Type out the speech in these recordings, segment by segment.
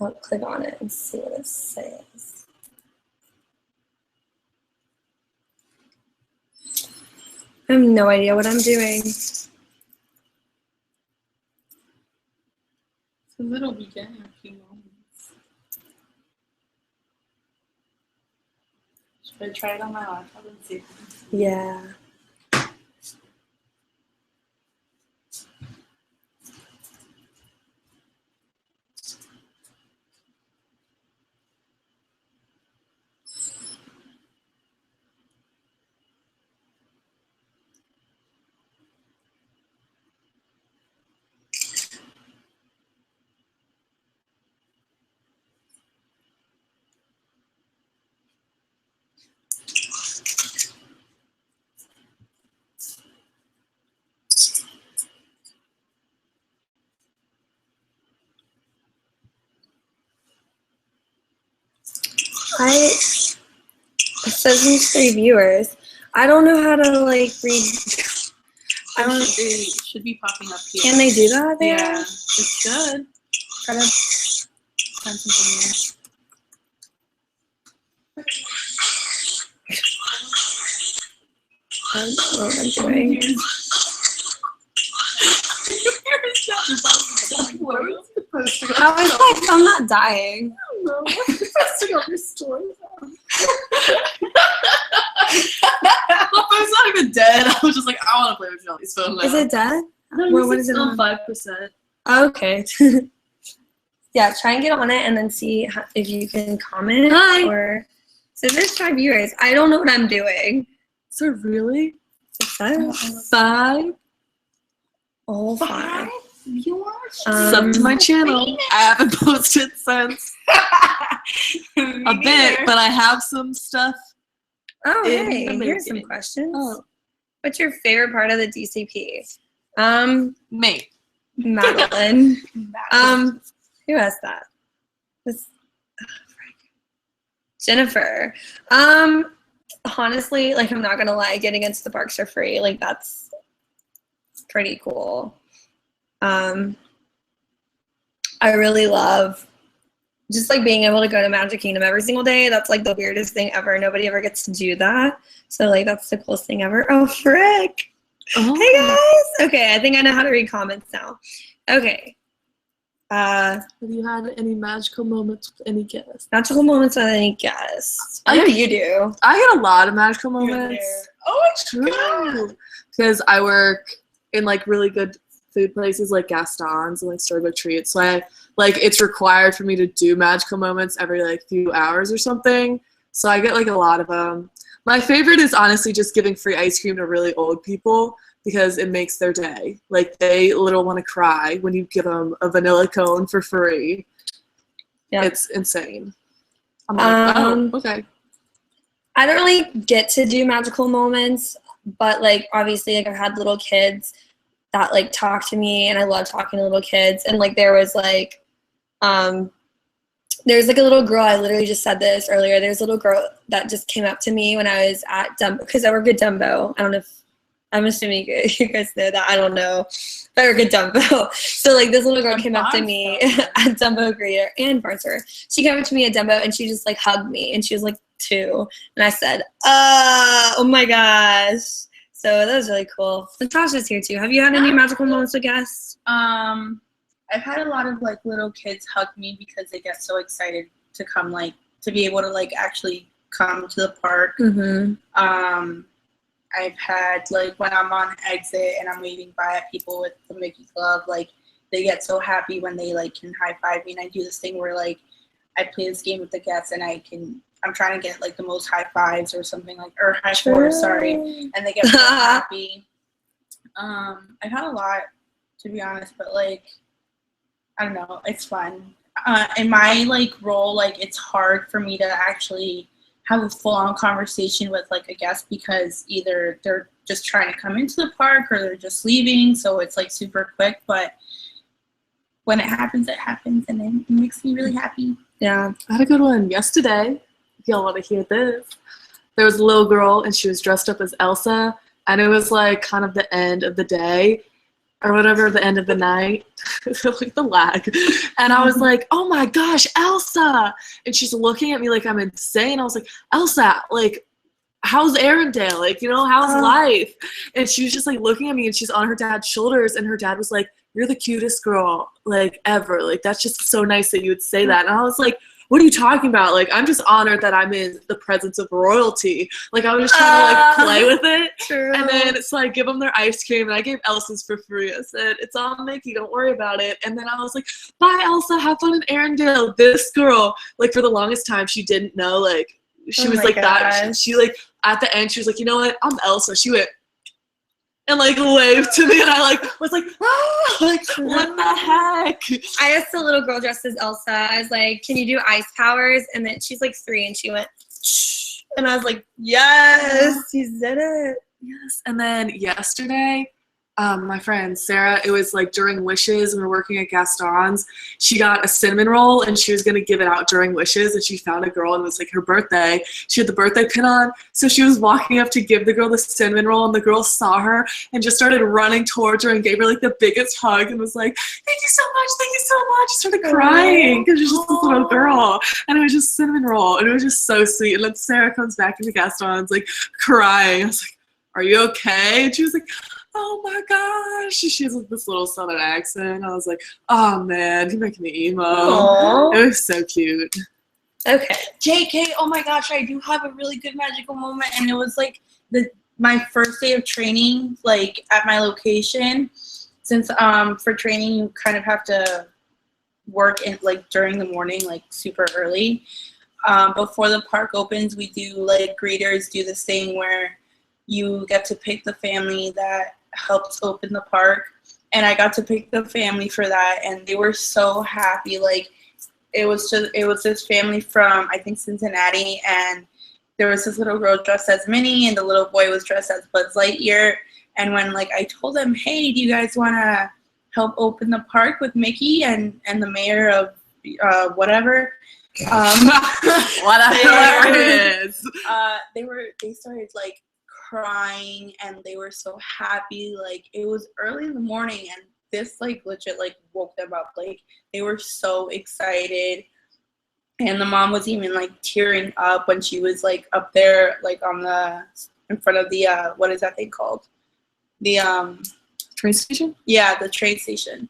I'll click on it and see what it says. I have no idea what I'm doing. So it'll begin in a few moments. Should I try it on my laptop and see? Yeah. It says these 3 viewers. I don't know how to like read. I don't. It should be popping up here. Can they do that there? Yeah, it's good. Gotta find something I don't know what I'm doing. How is my phone not dying? I don't know. Posting on your story. It's not even dead. I was just like, I want to play with Shelby's phone now. Is it dead? No, Well, what is it on on? 5%. Okay. Yeah, try and get on it and then see if you can comment. Hi. Or so there's 5 viewers. I don't know what I'm doing. So really? It says 5 all 5. viewers. Sub to my channel. I haven't posted since a bit, but I have some stuff. Oh, in hey, the here's some making. questions. Oh, What's your favorite part of the DCP? mate. Madeline. Who has that? This Jennifer. Honestly, like I'm not gonna lie, getting into the parks for free, like that's pretty cool. I really love just like being able to go to Magic Kingdom every single day. That's like the weirdest thing ever. Nobody ever gets to do that. So like that's the coolest thing ever. Oh frick. Oh. Hey guys. Okay, I think I know how to read comments now. Okay. Have you had any magical moments with any guests? Magical moments with any guests. I know you do. I get a lot of magical You're moments. there. Oh, it's true. Because I work in like really good food places like Gaston's and like Starbucks Treats. So I like it's required for me to do magical moments every like few hours or something. So I get like a lot of them. My favorite is honestly just giving free ice cream to really old people because it makes their day. Like they literally want to cry when you give them a vanilla cone for free. Yeah. It's insane. I'm like, oh, okay. I don't really get to do magical moments, but like obviously like I've had little kids that like talk to me and I love talking to little kids. And like there was like there's like a little girl, I literally just said this earlier, there's a little girl that just came up to me when I was at Dumbo, because I work at Dumbo. I don't know if, I'm assuming you guys know that, I don't know, but I work at Dumbo. So like this little girl came up to me at Dumbo Greeter and Barnsworth. She came up to me at Dumbo and she just like hugged me and she was like 2. And I said, oh my gosh. So that was really cool. Natasha's here too. Have you had any magical moments with guests? I've had a lot of like little kids hug me because they get so excited to come, like to be able to like actually come to the park. Mm-hmm. I've had like when I'm on exit and I'm waving by at people with the Mickey Club, like they get so happy when they like can high five me. And I do this thing where like I play this game with the guests and I'm trying to get like the most high fives or something like, or high fours, sorry, and they get so happy. I've had a lot, to be honest, but like I don't know, it's fun. In my like role, like it's hard for me to actually have a full-on conversation with like a guest because either they're just trying to come into the park or they're just leaving, so it's like super quick. But when it happens and it makes me really happy. Yeah. I had a good one yesterday. If y'all want to hear this, there was a little girl and she was dressed up as Elsa, and it was like kind of the end of the day, or whatever, the end of the night, like the lag. And I was like, oh my gosh, Elsa. And she's looking at me like I'm insane. I was like, Elsa, like, how's Arendelle? Like, you know, how's life? And she was just like looking at me, and she's on her dad's shoulders, and her dad was like, you're the cutest girl, like, ever. Like, that's just so nice that you would say that. And I was like, what are you talking about? Like, I'm just honored that I'm in the presence of royalty. Like, I was just trying to, like, play with it. True. And then, so I give them their ice cream, and I gave Elsa's for free. I said, it's all Mickey, don't worry about it. And then I was like, bye, Elsa, have fun in Arendelle. This girl, like, for the longest time, she didn't know, like, she was like that. She, like, at the end, she was like, you know what? I'm Elsa. She went, and like waved to me, and I like was like, ah, like what the heck? I asked the little girl dressed as Elsa. I was like, "Can you do ice powers?" And then she's like 3, and she went, shh. And I was like, "Yes, you did it." Yes. And then yesterday, my friend Sarah, it was like during Wishes, and we were working at Gaston's. She got a cinnamon roll, and she was gonna give it out during Wishes, and she found a girl, and it was like her birthday. She had the birthday pin on, so she was walking up to give the girl the cinnamon roll, and the girl saw her and just started running towards her and gave her like the biggest hug and was like, "Thank you so much, thank you so much." She started crying because she was just this little girl, and it was just cinnamon roll, and it was just so sweet. And then Sarah comes back into Gaston's like crying. I was like, "Are you okay?" And she was like, oh my gosh. She has like this little southern accent. I was like, oh man, you're making me emo. Aww. It was so cute. Okay. JK, oh my gosh, I do have a really good magical moment, and it was like my first day of training, like at my location. Since for training you kind of have to work in like during the morning, like super early. Before the park opens, we do like greeters do this thing where you get to pick the family that helps open the park, and I got to pick the family for that, and they were so happy. Like it was this family from I think Cincinnati, and there was this little girl dressed as Minnie, and the little boy was dressed as Buzz Lightyear. And when like I told them, hey, do you guys want to help open the park with Mickey and the mayor of whatever whatever it is, they started like crying, and they were so happy. Like it was early in the morning, and this like legit like woke them up. Like they were so excited, and the mom was even like tearing up when she was like up there like in front of the what is that thing called, the train station. Yeah, the train station.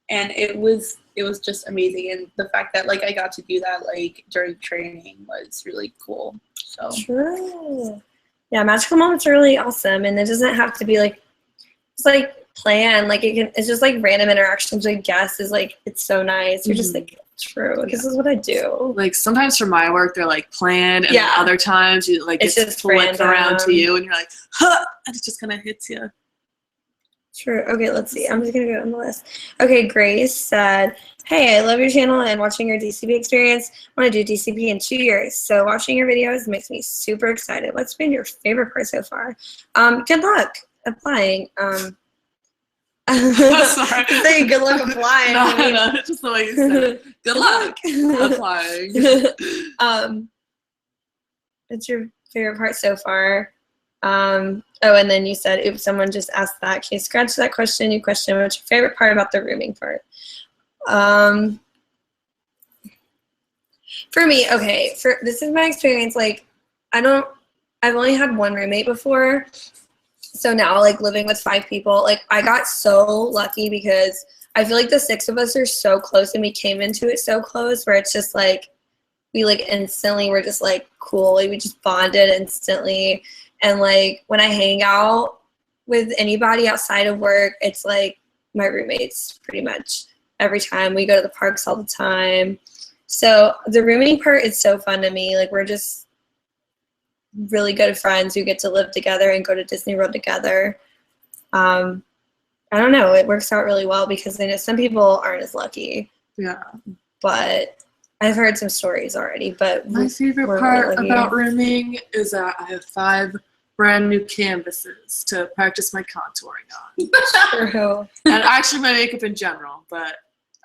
And it was just amazing, and the fact that like I got to do that like during training was really cool. So true. Yeah, magical moments are really awesome, and it doesn't have to be like it's like planned. Like it's just like random interactions with guests is like it's so nice. You're just like true. Yeah. This is what I do. Like sometimes for my work they're like planned, and other times you like it's just flipped around to you, and you're like, huh, and it just kind of hits you. True. Okay, let's see. I'm just going to go on the list. Okay, Grace said, hey, I love your channel and watching your DCP experience. I want to do DCP in 2 years. So watching your videos makes me super excited. What's been your favorite part so far? Good luck applying. Sorry. Say good luck applying. No, just the way you said it. Good luck applying. What's your favorite part so far? Oh, and then you said if someone just asked that, can you scratch that question? You question what's your favorite part about the rooming part? For me, okay, this is my experience. Like, I've only had one roommate before, so now like living with 5 people, like I got so lucky because I feel like the 6 of us are so close, and we came into it so close where it's just like we like instantly were just like cool. Like, we just bonded instantly. And like when I hang out with anybody outside of work, it's like my roommates pretty much every time. We go to the parks all the time. So the rooming part is so fun to me. Like, we're just really good friends who get to live together and go to Disney World together. I don't know. It works out really well because I know some people aren't as lucky. Yeah. But I've heard some stories already. But my favorite part about rooming is that I have 5 brand new canvases to practice my contouring on. True. And actually my makeup in general, but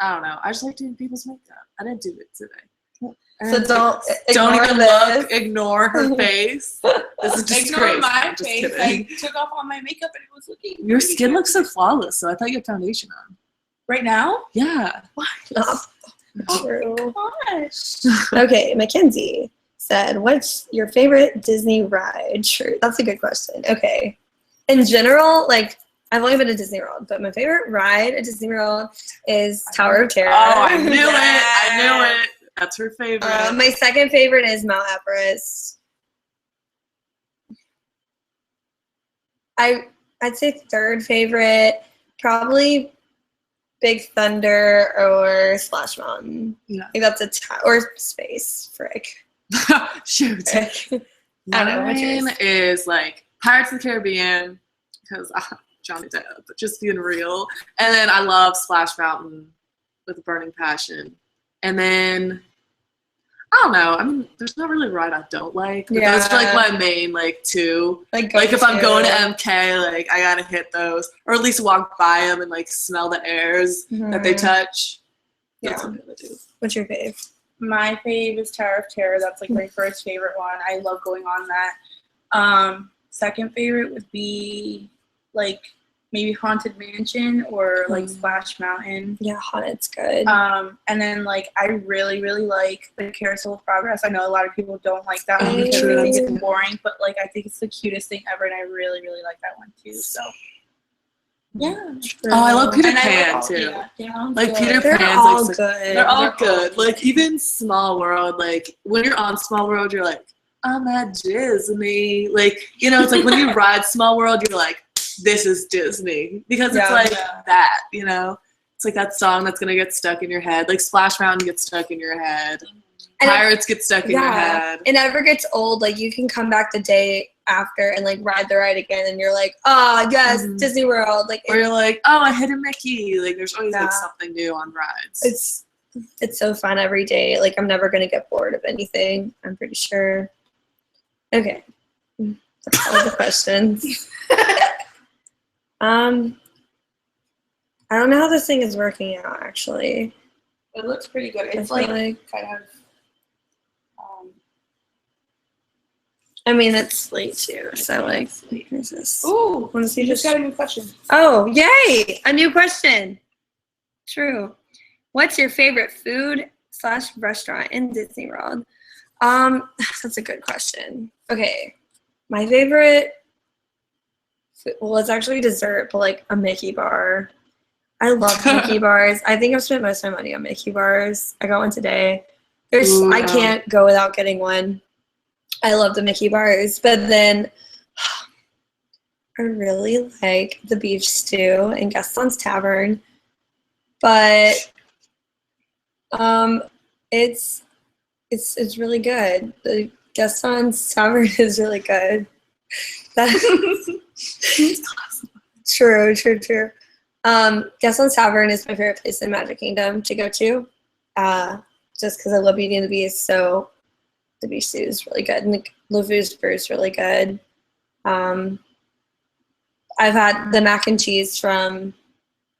I don't know. I just like doing people's makeup. I didn't do it today. So don't even this. look. Ignore her face. This is disgrace. Ignore my I'm just face. kidding. I took off all my makeup and it was looking. Your pretty skin good. looks so flawless, so I thought you had foundation on. Right now. Yeah. Not true. Gosh. Okay, Mackenzie said, "What's your favorite Disney ride?" True, that's a good question. Okay, in general, like I've only been to Disney World, but my favorite ride at Disney World is Tower of Terror. Oh, I knew it. I knew it. That's her favorite. My second favorite is Mount Everest. I'd say third favorite, probably Big Thunder or Splash Mountain. Yeah. I think that's or Space, frick. Shoot. Frick. I don't know, what's yours? Mine is like Pirates of the Caribbean, because Johnny Depp, but just being real. And then I love Splash Mountain with a burning passion. And then I don't know. I mean, there's not really a ride I don't like. But those are like my main like two. Like if I'm going to MK, like I gotta hit those, or at least walk by them and like smell the airs that they touch. That's what I'm gonna do. What's your fave? My fave is Tower of Terror. That's like my first favorite one. I love going on that. Second favorite would be like maybe Haunted Mansion or like Splash Mountain. Yeah, Haunted's good. And then like I really, really like the Carousel of Progress. I know a lot of people don't like that one Me because too. they think it's boring, but like I think it's the cutest thing ever, and I really, really like that one too. So yeah. Oh, I love Peter And I Pan love too. Yeah, Like Peter They're Pan's all like good. they're all good. Like even Small World, like when you're on Small World, you're like, I'm at Disney. Like, you know, it's like when you ride Small World, you're like, this is Disney. Because it's like that, you know? It's like that song that's gonna get stuck in your head. Like Splash Mountain gets stuck in your head. And Pirates get stuck in your head. It never gets old. Like you can come back the day after and like ride the ride again, and you're like, oh yes, Disney World. Like, or you're like, oh, I hit a Mickey. Like there's always like something new on rides. It's so fun every day. Like I'm never gonna get bored of anything, I'm pretty sure. Okay, that's all the questions. I don't know how this thing is working out actually. It looks pretty good. It's I feel like kind of. I mean, it's late too, so like, here's this. Ooh, Want to see you this? just got a new question. Oh, yay! A new question. True. What's your favorite food/restaurant in Disney World? That's a good question. Okay, my favorite. Well, it's actually dessert, but like a Mickey bar. I love Mickey bars. I think I've spent most of my money on Mickey bars. I got one today. I can't go without getting one. I love the Mickey bars, but then I really like the beef stew in Gaston's Tavern. But it's really good. The Gaston's Tavern is really good. True. Gaston's Tavern is my favorite place in Magic Kingdom to go to, just because I love Beauty and the Beast. So the beef stew is really good, and the LeVoux is really good. I've had the mac and cheese from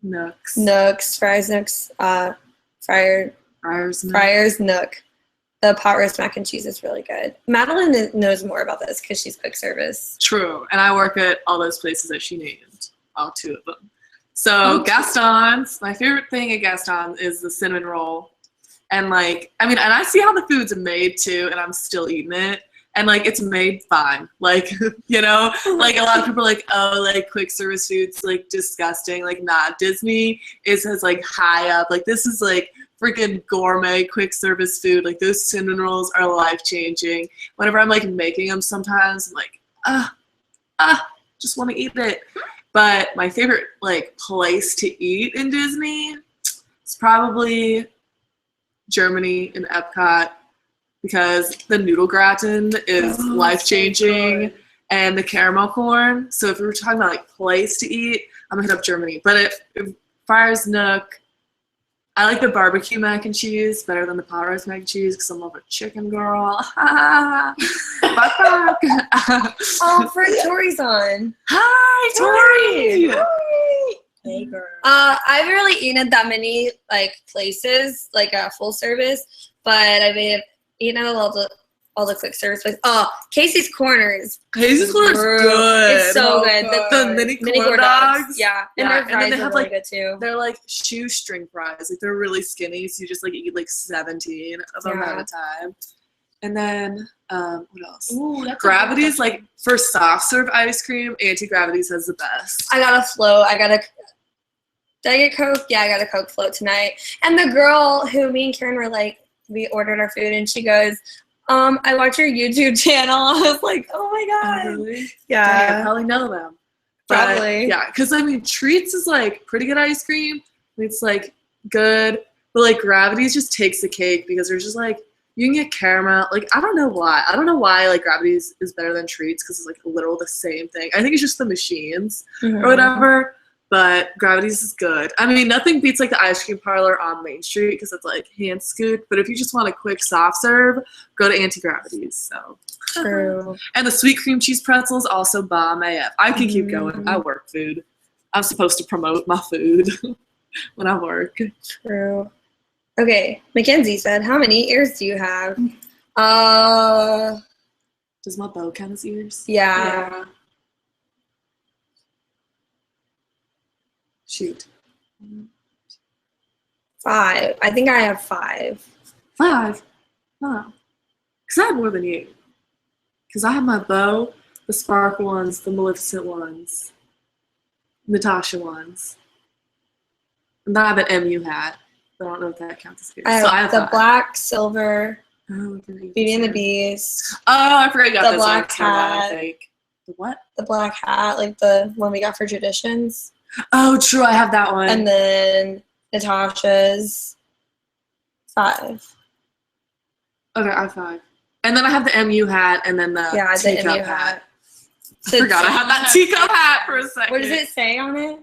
Nook's, Friar's Nook. The pot roast mac and cheese is really good. Madeline knows more about this because she's quick service. True, and I work at all those places that she named, all two of them. So Gaston's, my favorite thing at Gaston's is the cinnamon roll. And like, I mean, and I see how the food's made too, and I'm still eating it. And like, it's made fine. Like, you know, like a lot of people are like, oh, like quick service food's like disgusting. Like, nah, Disney is like high up. Like, this is like freaking gourmet quick service food. Like, those cinnamon rolls are life changing. Whenever I'm like making them sometimes, I'm like, just want to eat it. But my favorite like place to eat in Disney is probably Germany in Epcot, because the noodle gratin is life-changing, and the caramel corn. So if we were talking about like place to eat, I'm gonna hit up Germany. But if Friar's Nook, I like the barbecue mac and cheese better than the pot roast mac and cheese because I'm a chicken girl. Oh, friend Tori's on. Hi, Tori. Hi. Hey, girl. I haven't really eaten at that many like places, like full service, but I mean, eaten at all the quick service places. Oh, Casey's Corners. Casey's Corners good. It's so good. The mini corn dogs. Yeah. And their fries then they are have really like good too. they're like shoestring fries. Like they're really skinny, so you just like eat like 17 of them at a time. And then what else? Ooh, that's Gravity's like for soft serve ice cream. Anti-Gravity's has the best. I got a float. Did I get Coke? Yeah, I got a Coke float tonight. And the girl who me and Karen were like, we ordered our food and she goes, I watch your YouTube channel. I was like, oh my God. Oh, really? Yeah. Dang, I probably know them. But, Probably. yeah, because I mean, Treats is like pretty good ice cream. It's like good, but like Gravity's just takes the cake because there's just like, you can get caramel. Like, I don't know why. Like Gravity's is better than Treats because it's like literal the same thing. I think it's just the machines or whatever. But Gravity's is good. I mean, nothing beats like the ice cream parlor on Main Street because it's like hand scooped. But if you just want a quick soft serve, go to Anti-Gravity's. So True. And the sweet cream cheese pretzels also bomb AF. I can keep going. I work food. I'm supposed to promote my food when I work. True. Okay, Mackenzie said, how many ears do you have? Does my bow count as ears? Yeah. Shoot. 5. I think I have 5. 5? Oh. Because I have more than you. Because I have my bow, the sparkle ones, the Maleficent ones, Natasha ones. And then I have an MU hat. I don't know if that counts as ears. I have the 5. black, silver, Oh, Beauty and the Beast. Oh, I forgot you got The this black on camera, I hat. think. The what? The black hat, like the one we got for Traditions. Oh, true. I have that one. And then Natasha's 5. Okay, I have 5. And then I have the MU hat and then the The teacup MU hat. I forgot I had that teacup hat for a second. What does it say on it?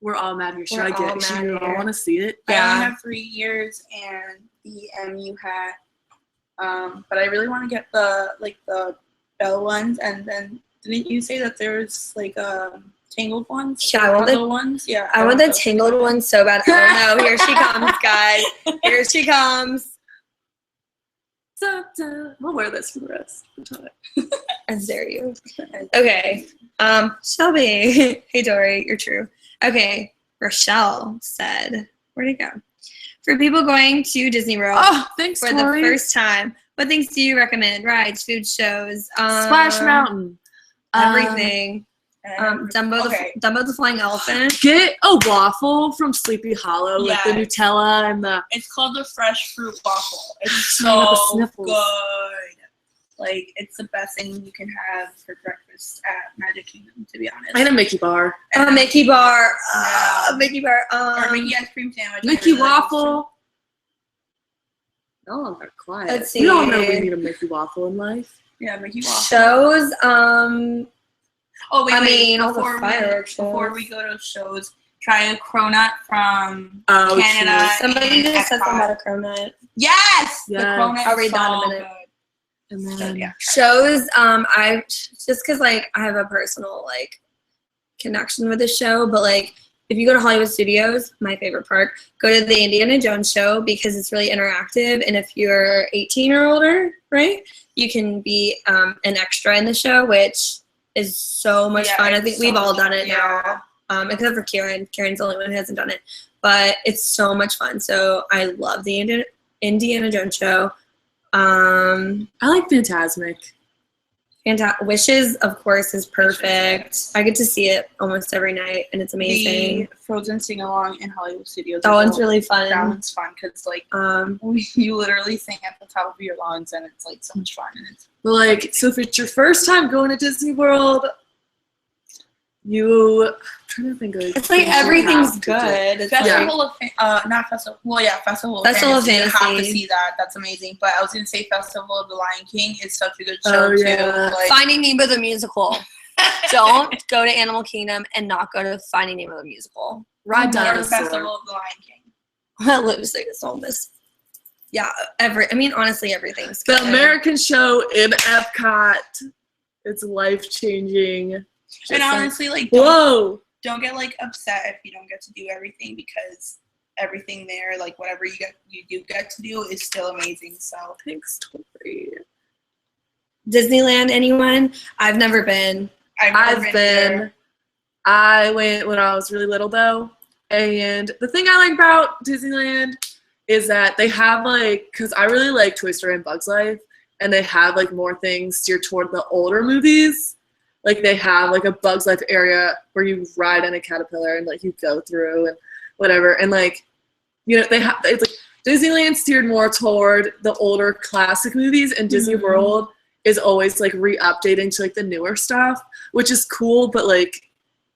We're all mad here. Should We're I get all it? mad Should you all here. want to see it? I Yeah. only have 3 years and the MU hat. But I really want to get the bell ones, and then didn't you say that there's like tangled ones? Yeah, I want the Puzzle ones. Yeah. I want the those. tangled one so bad. Oh no, here she comes, guys. Here she comes. We'll wear this for the rest of the time. I dare you. Okay. Shelby. Hey Dory, you're true. Okay. Rochelle said, where'd it go? For people going to Disney World Oh, thanks, for Tori. the first time, what things do you recommend? Rides, food shows, Splash Mountain. everything. And- Dumbo, okay. Dumbo the Flying Elephant. Get a waffle from Sleepy Hollow with the Yes. Nutella and the It's called the fresh fruit waffle. It's Oh, the so sniffles. good. Like, it's the best thing you can have for breakfast at Magic Kingdom, to be honest. and a Mickey bar. Mickey bar. Yeah. Mickey bar. Or Mickey ice cream sandwich. Mickey I really like waffle. Oh, they're quiet. Let's We all know see. we need a Mickey waffle in life. those. Yeah, Mickey waffle. Shows. Oh, wait, I wait. mean, all the before fireworks before shows. we go to shows, try a cronut from Oh, Canada. true. Somebody and just said something Epcot. about a cronut. Yes! The Yes. cronut I'll is read that in a so minute. good. And So, then yeah. Shows. I just because like I have a personal like connection with the show, but like if you go to Hollywood Studios, my favorite park, go to the Indiana Jones show because it's really interactive, and if you're 18 or older, right, you can be an extra in the show, which is so much Yeah, fun. I it's think so we've all much done it fun. now, except for Karen. Karen's the only one who hasn't done it, but it's so much fun. So I love the Indiana Jones show. I like Fantasmic. Wishes, of course, is perfect. I get to see it almost every night, and it's amazing. The Frozen sing along in Hollywood Studios. That one's really fun. That one's fun because like you literally sing at the top of your lungs, and it's like so much fun. And it's But like, so if it's your first time going to Disney World, I'm trying to think of It's like things you everything's have to do. good. It's like, Festival of not festival. Well, yeah, Festival of Festival of Fantasy. You have to Fantasy. see that. That's amazing. But I was gonna say Festival of the Lion King is such a good Oh, show too. yeah. Like, Finding Nemo the musical. Don't go to Animal Kingdom and not go to Finding Nemo the musical. Ride or Dinosaur. Festival of the Lion King. I literally just told this. Yeah, honestly, everything's The good. American show in Epcot. It's life changing. And honestly, like Whoa! don't get like upset if you don't get to do everything because everything there, like whatever you do get to do is still amazing. So Thanks, Tori. Disneyland, anyone? I've never been. I've been. I went when I was really little though, and the thing I like about Disneyland is that they have like, because I really like Toy Story and Bug's Life, and they have like more things steered toward the older movies. Like they have like a Bug's Life area where you ride in a caterpillar and like you go through and whatever, and like, you know, they have, it's like Disneyland steered more toward the older classic movies, and Disney World is always like re-updating to like the newer stuff, which is cool, but like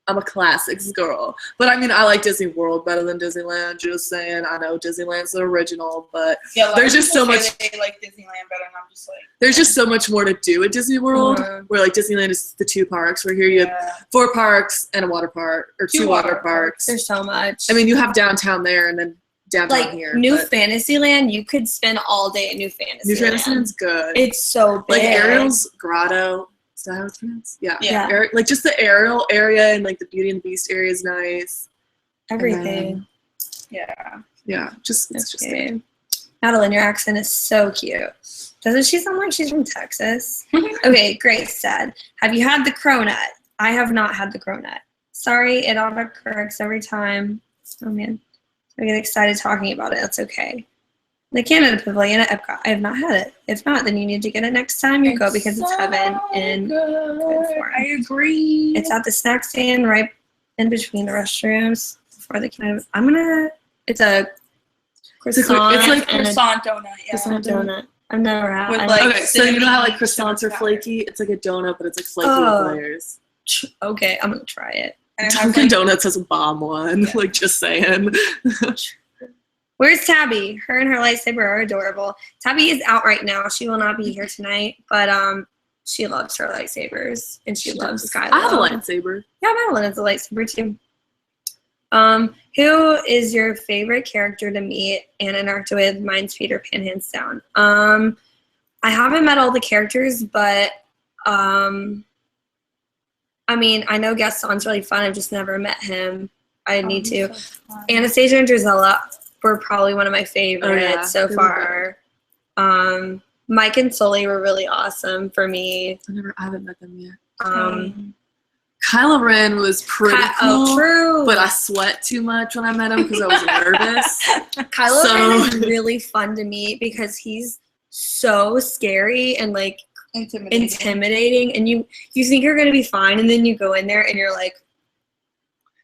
I'm a classics girl. But I mean, I like Disney World better than Disneyland, just saying. I know Disneyland's the original, but there's just so much. They like Disneyland better, and I'm just like. There's just so much more to do at Disney World, where like Disneyland is the 2 parks, where here you have 4 parks and a water park, or 2 water parks. There's so much. I mean, you have downtown there, and then downtown like here. New Fantasyland, you could spend all day at New Fantasyland. New Fantasyland's good. It's so big. Like Ariel's Grotto. Is that how it's pronounced? Yeah. Yeah. Like just the Ariel area and like the Beauty and the Beast area is nice. Everything. Yeah. Just it's just there. Madeline, your accent is so cute. Doesn't she sound like she's from Texas? Okay, Grace said, have you had the cronut? I have not had the cronut. Sorry, it autocorrects every time. Oh man. I get excited talking about it. That's okay. The Canada Pavilion at Epcot. I have not had it. If not, then you need to get it next time you go because it's heaven in good form. I agree. It's at the snack stand right in between the restrooms before the Canada. It's a croissant. It's like croissant donut. Yeah. Croissant donut. I've never had. With, like, okay, so you know how like cinnamon croissants are flaky? It's like a donut, but it's like flaky with layers. Okay, I'm gonna try it. And Dunkin' Donuts has a bomb one. Yeah. Like just saying. Where's Tabby? Her and her lightsaber are adorable. Tabby is out right now. She will not be here tonight, but she loves her lightsabers and she loves Skylar. I have a lightsaber. Yeah, Madeline has a lightsaber too. Who is your favorite character to meet and interact with? Mine's Peter Pan, hands down. I haven't met all the characters, but I mean, I know Gaston's really fun. I've just never met him. I need to. So Anastasia and Drizella were probably one of my favorites so far. Mike and Sully were really awesome for me. I haven't met them yet. Kylo Ren was pretty cool, oh, true. but I sweat too much when I met him because I was nervous. Kylo Ren is really fun to meet because he's so scary and like intimidating, and you think you're gonna be fine, and then you go in there and you're like,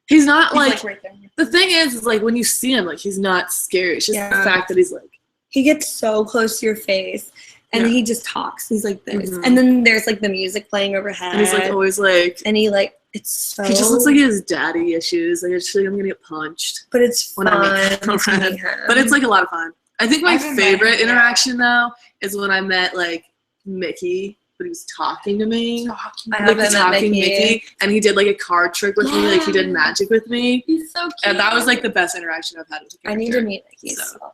he's not like right there. The thing is like when you see him, like he's not scary. It's just the fact that he's like he gets so close to your face and he just talks. He's like this, Mhm. and then there's like the music playing overhead, and he's like always like, and he like it's so. He just looks like he has daddy issues. Like it's like I'm gonna get punched. But it's when fun. I meet Kylo Ren. But it's like a lot of fun. I think my favorite interaction though is when I met like Mickey, but he was talking to me. Like the talking Mickey, and he did like a card trick with me. Like he did magic with me. He's so cute. And that was like the best interaction I've had with a character. I need to meet Mickey. So.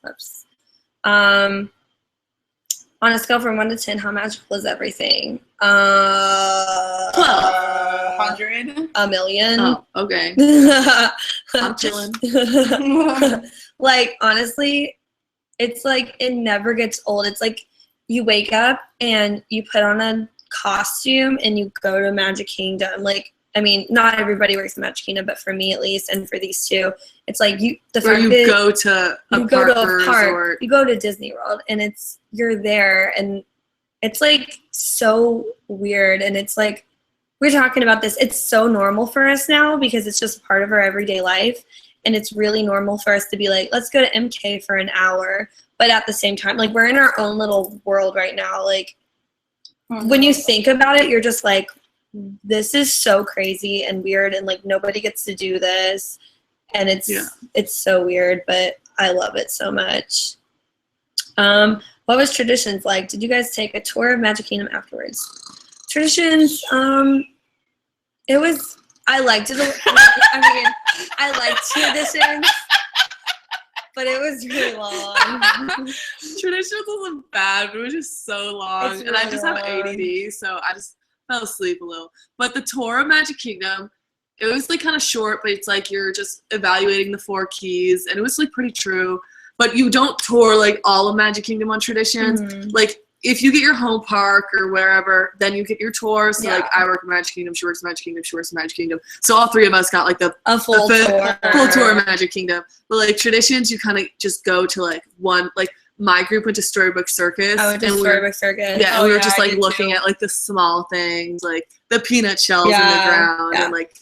Oops. On a scale from 1 to 10, how magical is everything? 100. A million. Oh, okay. I'm chilling. Like honestly, it's like it never gets old. It's like you wake up and you put on a costume and you go to Magic Kingdom. Like, I mean, not everybody works in Magic Kingdom, but for me at least, and for these two, it's like you. Where you go to a park. You go to Disney World, and you're there, and it's like so weird, and it's like we're talking about this. It's so normal for us now because it's just part of our everyday life, and it's really normal for us to be like, let's go to MK for an hour. But at the same time, like we're in our own little world right now. Like when you think about it, you're just like, this is so crazy and weird, and like nobody gets to do this, and it's so weird, but I love it so much. What was traditions like? Did you guys take a tour of Magic Kingdom afterwards? Traditions, I liked it. I mean, I liked traditions. But it was really long. Traditions wasn't bad, but it was just so long. Really and I just have ADD, so I just fell asleep a little. But the tour of Magic Kingdom it was like kind of short, but it's like you're just evaluating the 4 keys, and it was like pretty true. But you don't tour like all of Magic Kingdom on traditions. Like if you get your home park or wherever, then you get your tour. So like I work in Magic Kingdom, she works in Magic Kingdom, she works in Magic Kingdom. So all 3 of us got like a full tour of Magic Kingdom. But like traditions, you kind of just go to like one. Like my group went to Storybook Circus. Oh, to Storybook Circus. Yeah, and we were just like looking at like the small things, like the peanut shells in the ground, and like.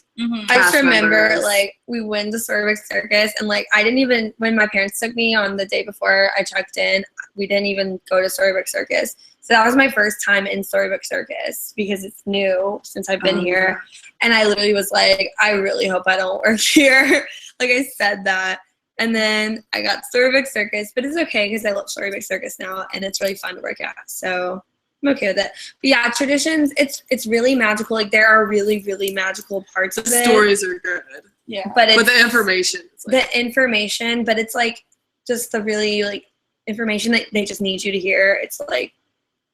I just remember like we went to Storybook Circus, and like I didn't even, when my parents took me on the day before I checked in, we didn't even go to Storybook Circus. So that was my first time in Storybook Circus because it's new since I've been here. And I literally was like, I really hope I don't work here. Like I said that. And then I got Storybook Circus, but it's okay because I love Storybook Circus now and it's really fun to work at. So I'm okay with it. But yeah, traditions, it's really magical. Like there are really, really magical parts of it. The stories are good. Yeah. But the information. The information, but it's like just the really like information that they just need you to hear. It's like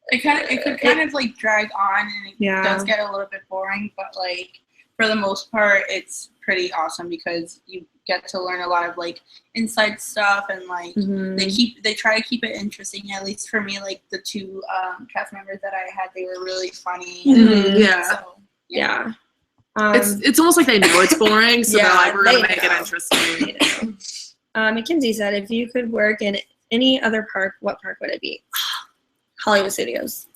it could kind of like drag on, and it does get a little bit boring, but like for the most part it's pretty awesome because you get to learn a lot of like inside stuff, and like they try to keep it interesting. At least for me, like the 2 cast members that I had, they were really funny. It's almost like they know it's boring, so they're like, we're gonna make it interesting. Mackenzie said, if you could work in any other park, what park would it be? Hollywood Studios.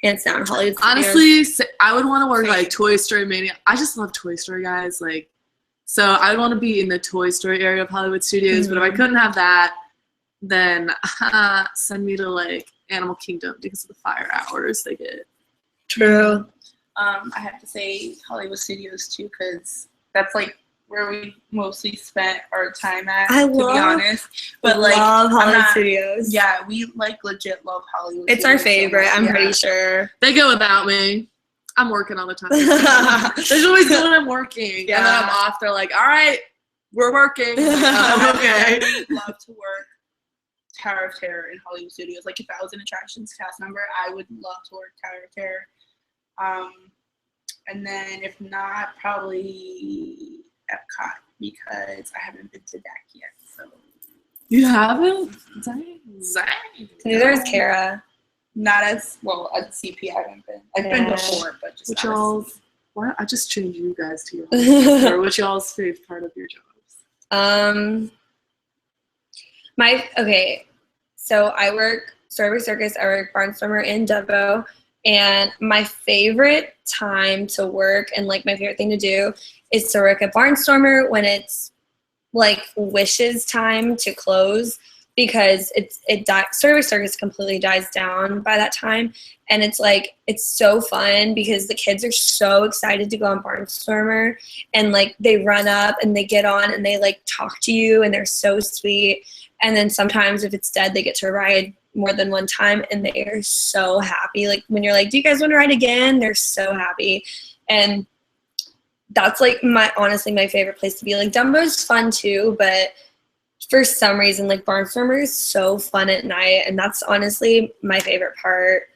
Hands down, Hollywood Studios. Honestly, I would want to work like Toy Story Mania. I just love Toy Story, guys. Like, so I would want to be in the Toy Story area of Hollywood Studios, but if I couldn't have that, then send me to like Animal Kingdom because of the fire hours they get. True. I have to say Hollywood Studios too, because that's like where we mostly spent our time at, to be honest. But like, love Hollywood Studios. Yeah, we like legit love Hollywood It's Studios our favorite, I'm pretty sure. They go without me. I'm working all the time. They always go when I'm working. Yeah. And then I'm off. They're like, all right, we're working. Okay. I would love to work Tower of Terror in Hollywood Studios. Like if I was an attractions cast member, I would love to work Tower of Terror. And then if not, probably Epcot, because I haven't been to DAC yet. So you haven't? Dang. Neither is Kara. Not as well at CP. I haven't been. I've been before, but just. Which y'all's? Why? I just changed you guys to your. Or what's y'all's favorite part of your jobs? So I work Storybook Circus. I work Barnstormer in Dumbo. And my favorite time to work and like my favorite thing to do is to work at Barnstormer when like Wishes time to close, because Storybook Circus completely dies down by that time, and it's so fun because the kids are so excited to go on Barnstormer, and like they run up and they get on and they like talk to you and they're so sweet. And then sometimes if it's dead, they get to ride more than one time and they are so happy. Like when you're like, do you guys want to ride again? They're so happy. And that's like honestly my favorite place to be. Like Dumbo's fun too, but for some reason like Barnstormer is so fun at night, and that's honestly my favorite part.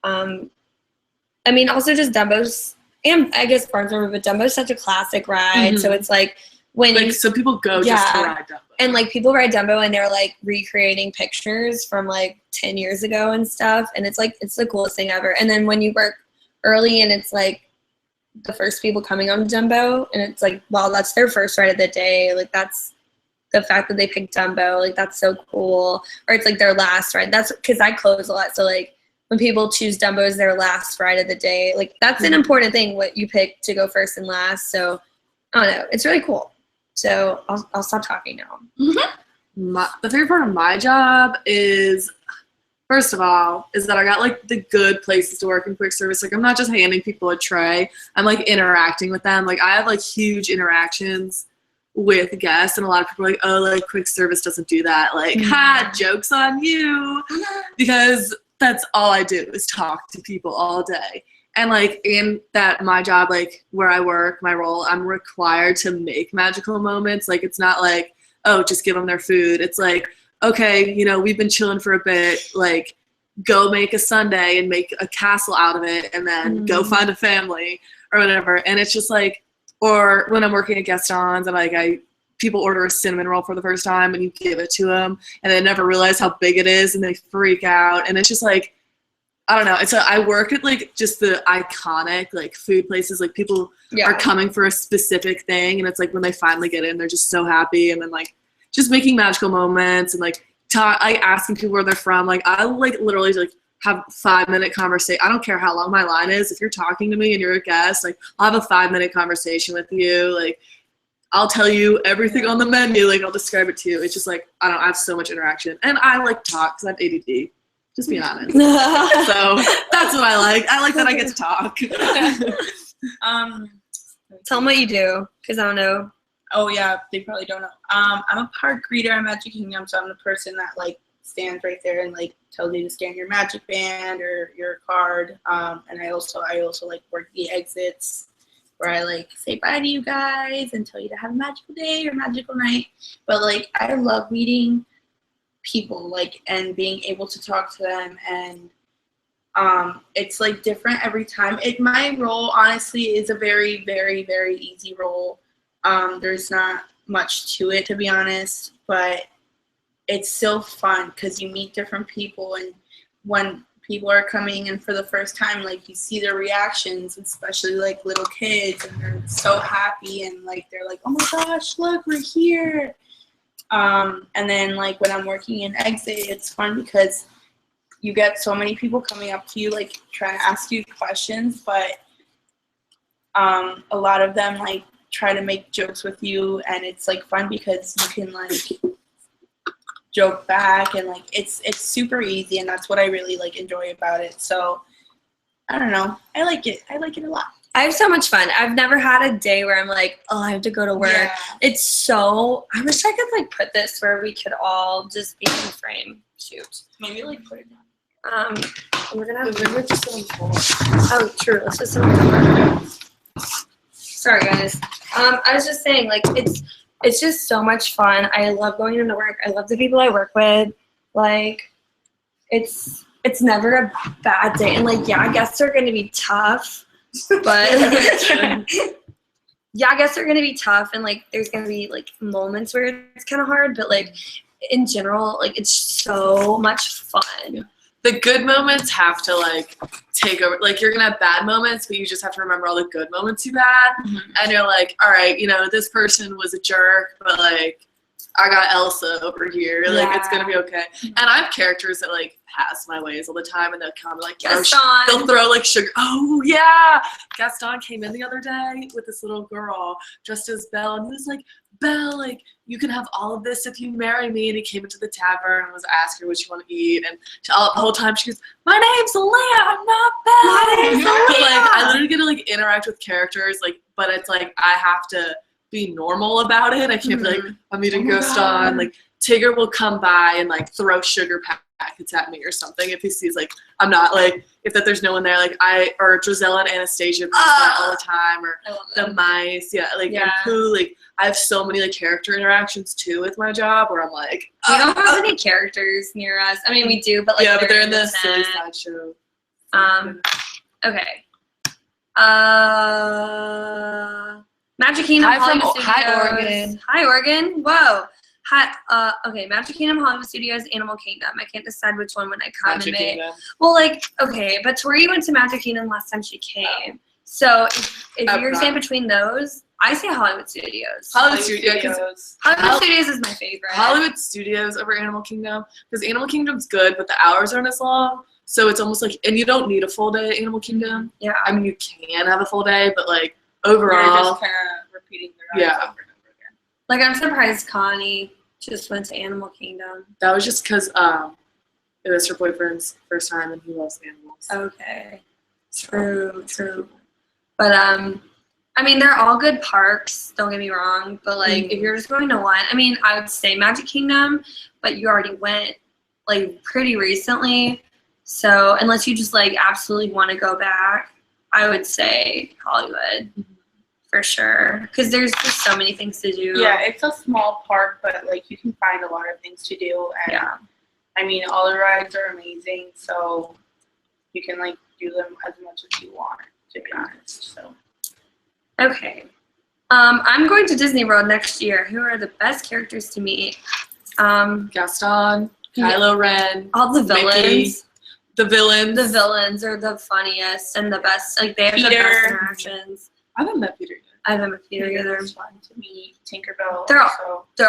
I mean also just Dumbo's, and I guess Barnstormer, but Dumbo's such a classic ride. So it's like when so people go just to ride Dumbo. And like people ride Dumbo and they're like recreating pictures from like 10 years ago and stuff, and it's the coolest thing ever. And then when you work early and it's like the first people coming on Dumbo, and it's like, wow, that's their first ride of the day. Like that's the fact that they picked Dumbo, like that's so cool. Or it's like their last ride. That's because I close a lot, so like when people choose Dumbo as their last ride of the day, like that's an important thing, what you pick to go first and last. So I don't know, it's really cool. So I'll stop talking now. The favorite part of my job is, first of all, is that I got like the good places to work in quick service. Like I'm not just handing people a tray. I'm like interacting with them. Like I have like huge interactions with guests, and a lot of people are like, oh, like quick service doesn't do that. Like, ha, joke's on you. Because that's all I do is talk to people all day. And like in that my job, like where I work, my role, I'm required to make magical moments. Like it's not like, oh, just give them their food. It's like, okay, you know, we've been chilling for a bit. Like go make a sundae and make a castle out of it, and then go find a family or whatever. And it's just like or when I'm working at Gaston's and like people order a cinnamon roll for the first time and you give it to them and they never realize how big it is and they freak out, and it's just like, I don't know. It's I work at like just the iconic like food places. Like people are coming for a specific thing, and it's like when they finally get in, they're just so happy, and then like just making magical moments and like asking people where they're from. Like I like literally like have 5-minute conversation. I don't care how long my line is. If you're talking to me and you're a guest, like I'll have a 5-minute conversation with you. Like I'll tell you everything on the menu. Like I'll describe it to you. It's just like I have so much interaction, and I like to talk because I have ADD. Just being honest. So that's what I like. I like that I get to talk. Tell them what you do, because I don't know. Oh yeah, they probably don't know. I'm a park greeter at Magic Kingdom, so I'm the person that like stands right there and like tells you to scan your magic band or your card. And I also like work the exits, where I like say bye to you guys and tell you to have a magical day or magical night. But like I love meeting people, like, and being able to talk to them, and it's like different every time. My role honestly is a very, very, very easy role. There's not much to it, to be honest, but it's still fun because you meet different people, and when people are coming in for the first time, like you see their reactions, especially like little kids, and they're so happy, and like they're like, oh my gosh, look, we're here. And then like when I'm working in exit, it's fun because you get so many people coming up to you, like trying to ask you questions, but a lot of them like try to make jokes with you, and it's like fun because you can like joke back, and like it's super easy, and that's what I really like enjoy about it. So I don't know, I like it a lot. I have so much fun. I've never had a day where I'm like, oh, I have to go to work. Yeah. It's so, I wish I could like put this where we could all just be in the frame. Shoot. Maybe like put it down. We're gonna have just sit on the floor. Oh, true. Let's just sit on the floor. Sorry, guys. I was just saying, like, it's just so much fun. I love going into work. I love the people I work with. Like, it's never a bad day. And like, yeah, guests are gonna be tough. But yeah, I guess they're gonna be tough, and like there's gonna be like moments where it's kind of hard, but like in general, like it's so much fun. The good moments have to like take over. Like you're gonna have bad moments, but you just have to remember all the good moments you've had, and you're like, all right, you know, this person was a jerk, but like I got Elsa over here. Like it's gonna be okay. And I have characters that like pass my ways all the time, and they'll come like Gaston. They'll throw like sugar. Oh yeah, Gaston came in the other day with this little girl dressed as Belle, and he was like, Belle, like you can have all of this if you marry me. And he came into the tavern and was asking her what she want to eat, and the whole time she goes, my name's Leia, I'm not Belle. My name's Leia. But like I literally get to like interact with characters, like, but it's like I have to be normal about it. I can't be like, I'm eating Gaston. Like Tigger will come by and like throw sugar packets at me or something if he sees like I'm not like if there's no one there. Like or Drizella and Anastasia all the time, or the mice. Yeah, like and Pooh. Like I have so many like character interactions too with my job where I'm like, we don't have any characters near us. I mean, we do, but like but they're in the silly sideshow. Okay. Magic Kingdom Hollywood Studios. Hi, Oregon. Hi, Oregon. Whoa. Hi. Okay, Magic Kingdom Hollywood Studios, Animal Kingdom. I can't decide which one when I come in May. Well, like, okay, but Tori went to Magic Kingdom last time she came. So if you're saying between those, I say Hollywood Studios. Hollywood Studios. Hollywood Studios is my favorite. Hollywood Studios over Animal Kingdom, because Animal Kingdom's good, but the hours aren't as long. So it's almost like, and you don't need a full day at Animal Kingdom. Yeah. I mean, you can have a full day, but like, overall, you're just kind of repeating the rides over and over again. Like I'm surprised Connie just went to Animal Kingdom. That was just because it was her boyfriend's first time, and he loves animals. Okay, true. But I mean, they're all good parks. Don't get me wrong. But like, if you're just going to one, I mean, I would say Magic Kingdom, but you already went like pretty recently. So unless you just like absolutely want to go back, I would say Hollywood for sure, because there's just so many things to do. Yeah, it's a small park, but like you can find a lot of things to do. And I mean, all the rides are amazing, so you can like do them as much as you want, to be honest. So okay, I'm going to Disney World next year. Who are the best characters to meet? Gaston, Kylo Ren, all the villains. Mickey, the villains. The villains are the funniest and the best. Like, they have the best interactions. I haven't met Peter yet. I haven't met Peter either. It's fun to meet Tinkerbell. They're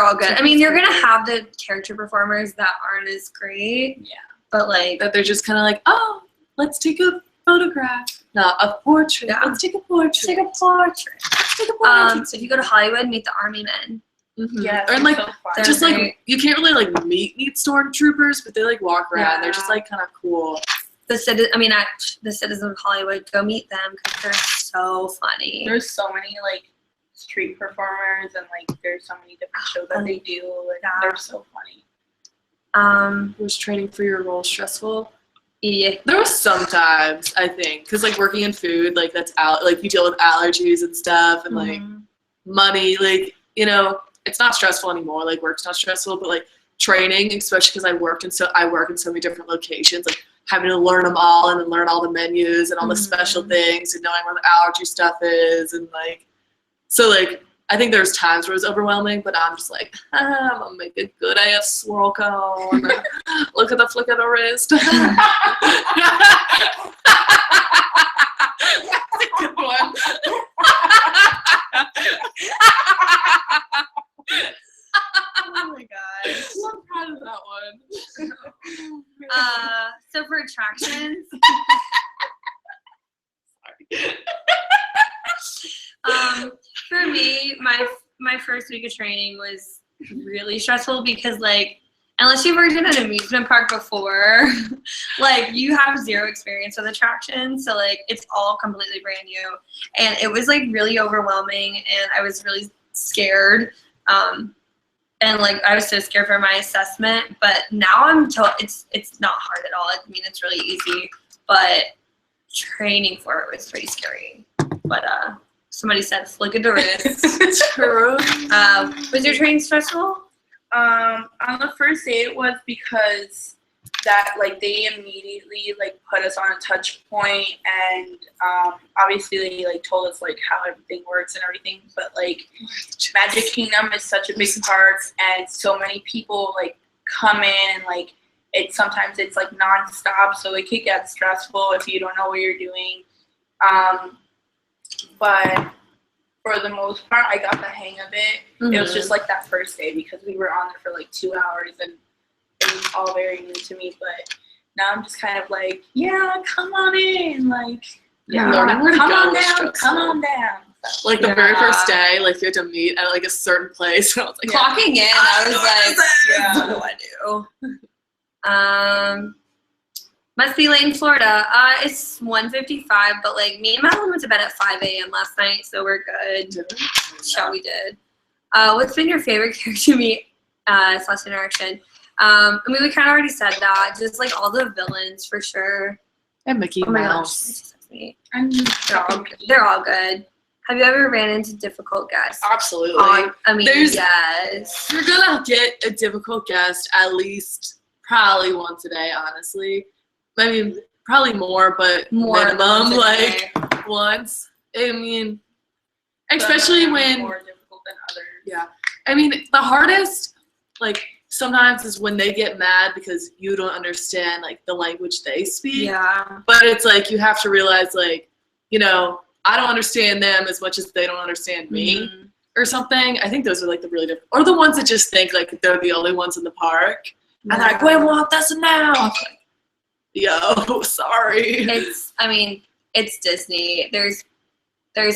all good. I mean, you're gonna have the character performers that aren't as great. Yeah. But like that they're just kind of like, oh, let's take a photograph. Not a portrait. Yeah. Let's take a portrait. Take a portrait. Take a portrait. If you go to Hollywood, meet the army men. Mm-hmm. Yeah, or like so just like you can't really like meet stormtroopers, but they like walk around. Yeah. They're just like kind of cool. The citizens of Hollywood, go meet them because they're so funny. There's so many like street performers and like there's so many different shows that they do and they're so funny. Was training for your role stressful? Yeah. There was sometimes, I think, because like working in food, like that's out, like you deal with allergies and stuff, and like money, like it's not stressful anymore. Like work's not stressful, but like training, especially because I work in so many different locations, like having to learn them all and then learn all the menus and all the special things and knowing where the allergy stuff is and like so like I think there's times where it's overwhelming, but I'm just like, I'm gonna make a good AF swirl cone. Look at the flick of the wrist. That's a good one. Oh my gosh. I'm proud of that one. So for attractions. For me, my first week of training was really stressful because like unless you've worked in an amusement park before, like you have zero experience with attractions, so like it's all completely brand new, and it was like really overwhelming, and I was really scared. And like I was so scared for my assessment, but now it's not hard at all. I mean, it's really easy, but training for it was pretty scary. But somebody said flick of the wrist. True. Was your training stressful? On the first day it was because that like they immediately like put us on a touch point and obviously they like told us like how everything works and everything, but like Magic Kingdom is such a big part and so many people like come in and like sometimes it's like non-stop, so it could get stressful if you don't know what you're doing. But for the most part, I got the hang of it. It was just like that first day because we were on there for like 2 hours and it was all very new to me. But now I'm just kind of like, yeah, come on in. Like, yeah, learning where to come go on is down, stressful. come on down. Like the very first day, like you had to meet at like a certain place. And I was like, Clocking in, I was like, what do I do? Must be late in Florida. It's 1:55, but like me and Madeline went to bed at 5 a.m. last night, so we're good. Yeah, we did. What's been your favorite character to meet / interaction? I mean, we kind of already said that. Just like all the villains for sure. And Mickey Mouse. They're all good. Have you ever ran into difficult guests? Absolutely. Yes. You're gonna get a difficult guest at least probably once a day, honestly. I mean, probably more, but minimum like once. I mean, especially when more difficult than others. Yeah. I mean, the hardest like sometimes is when they get mad because you don't understand like the language they speak. Yeah. But it's like you have to realize like, I don't understand them as much as they don't understand me or something. I think those are like the really different, or the ones that just think like they're the only ones in the park. Yeah. And they're like, we want this now. I'm like, yo, sorry. It's Disney. There's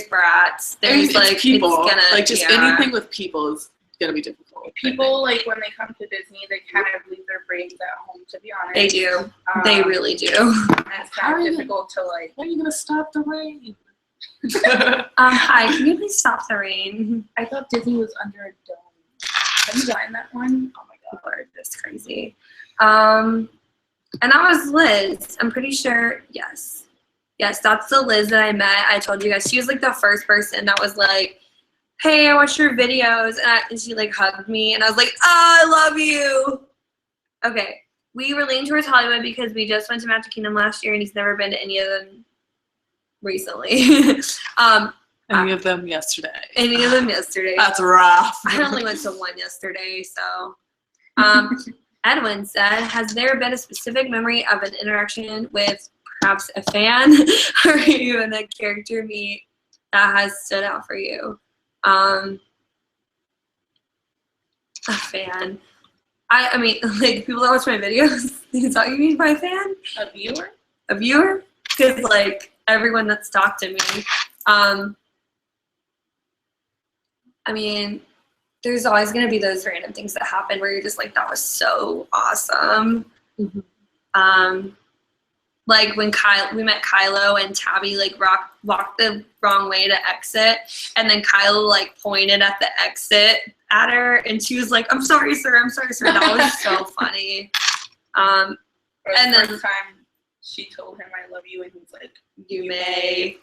brats. There's like people. It's gonna, just anything with people is gonna be difficult. People like when they come to Disney, they kind of leave their brains at home. To be honest, they do. They really do. And it's kind of difficult to like. How are you gonna stop the rain? Hi, can you please stop the rain? I thought Disney was under a dome. Have you gotten that one? Oh my god, Lord, that's crazy. And that was Liz. I'm pretty sure. Yes, that's the Liz that I met. I told you guys she was like the first person that was like, "Hey, I watched your videos," and she like hugged me, and I was like, "Oh, I love you." Okay, we were leaning towards Hollywood because we just went to Magic Kingdom last year, and he's never been to any of them recently. Any of them yesterday? Any of them yesterday. That's rough. I only went to one yesterday, so. Edwin said, has there been a specific memory of an interaction with perhaps a fan or even a character meet that has stood out for you? A fan. I mean, like, people that watch my videos, is that what you mean by a fan? A viewer? A viewer? Because, like, everyone that's talked to me. I mean, there's always going to be those random things that happen where you're just like, that was so awesome. Mm-hmm. Like when we met Kylo and Tabby like walked the wrong way to exit, and then Kylo like pointed at the exit at her, and she was like, I'm sorry, sir. That was so funny. And then first time she told him I love you, and he's like, you may.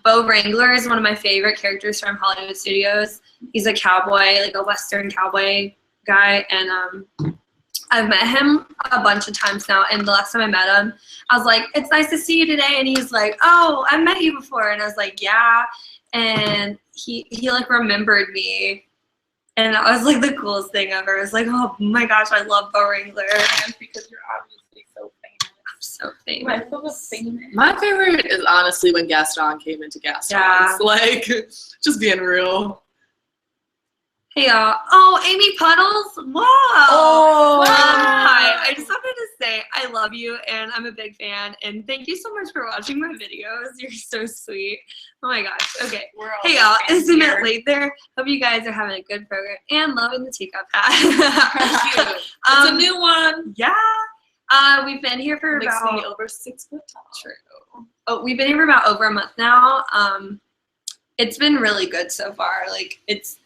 Bo Wrangler is one of my favorite characters from Hollywood Studios. He's a cowboy, like a Western cowboy guy, and I've met him a bunch of times now, and the last time I met him, I was like, it's nice to see you today, and he's like, oh, I've met you before, and I was like, yeah, and he like remembered me, and that was like the coolest thing ever. I was like, oh my gosh, I love Bo Wrangler. And because you're obviously so famous. I'm so famous. My famous. My favorite is honestly when Gaston came into Gaston. Yeah. Like, just being real. Hey y'all. Oh, Amy Puddles. Whoa. Oh. Hi. I just wanted to say I love you and I'm a big fan, and thank you so much for watching my videos. You're so sweet. Oh my gosh. Okay. Hey y'all. Isn't it late there? Hope you guys are having a good program and loving the teacup hat. It's a new one. Yeah. We've been here for Makes about me over 6 foot tall. True. Oh, we've been here for about over a month now. It's been really good so far. Like it's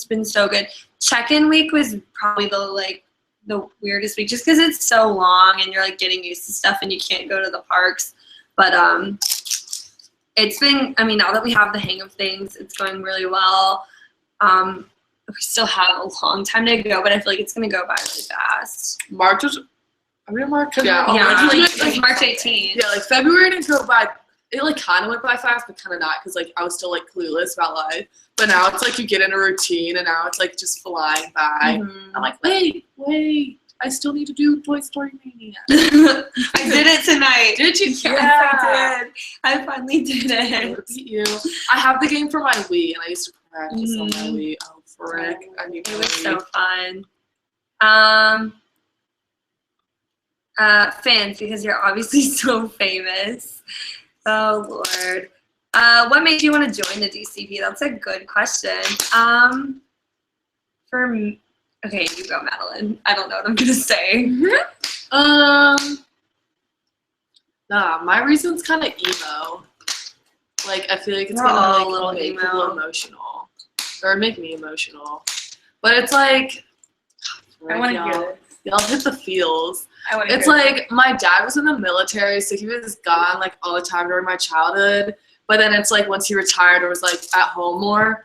been so good. Check-in week was probably the weirdest week, just because it's so long and you're like getting used to stuff and you can't go to the parks. But it's been. I mean, now that we have the hang of things, it's going really well. We still have a long time to go, but I feel like it's gonna go by really fast. March was. Are we in March? Yeah, like March 18th. Yeah, like February didn't go by. It like kind of went by fast, but kind of not, because like I was still like clueless about life. But now it's like you get in a routine, and now it's like just flying by. Mm-hmm. I'm like, wait, I still need to do Toy Story Mania. I did it tonight. Did you? Yes, I did. I finally did it. Look at you. I have the game for my Wii, and I used to practice on my Wii. Oh, frick! I need it was Wii. so fun. Fans, because you're obviously so famous. Oh Lord. What made you want to join the DCP? That's a good question. For me, okay, you go, Madeline. I don't know what I'm gonna say. Nah, my reason's kind of emo. Like I feel like it's We're all gonna a little like make emo. people emotional, or make me emotional. But it's like, I want to hear this. Y'all hit the feels. I want to It's hear like my dad was in the military, so he was gone like all the time during my childhood. But then it's like once he retired or was like at home more,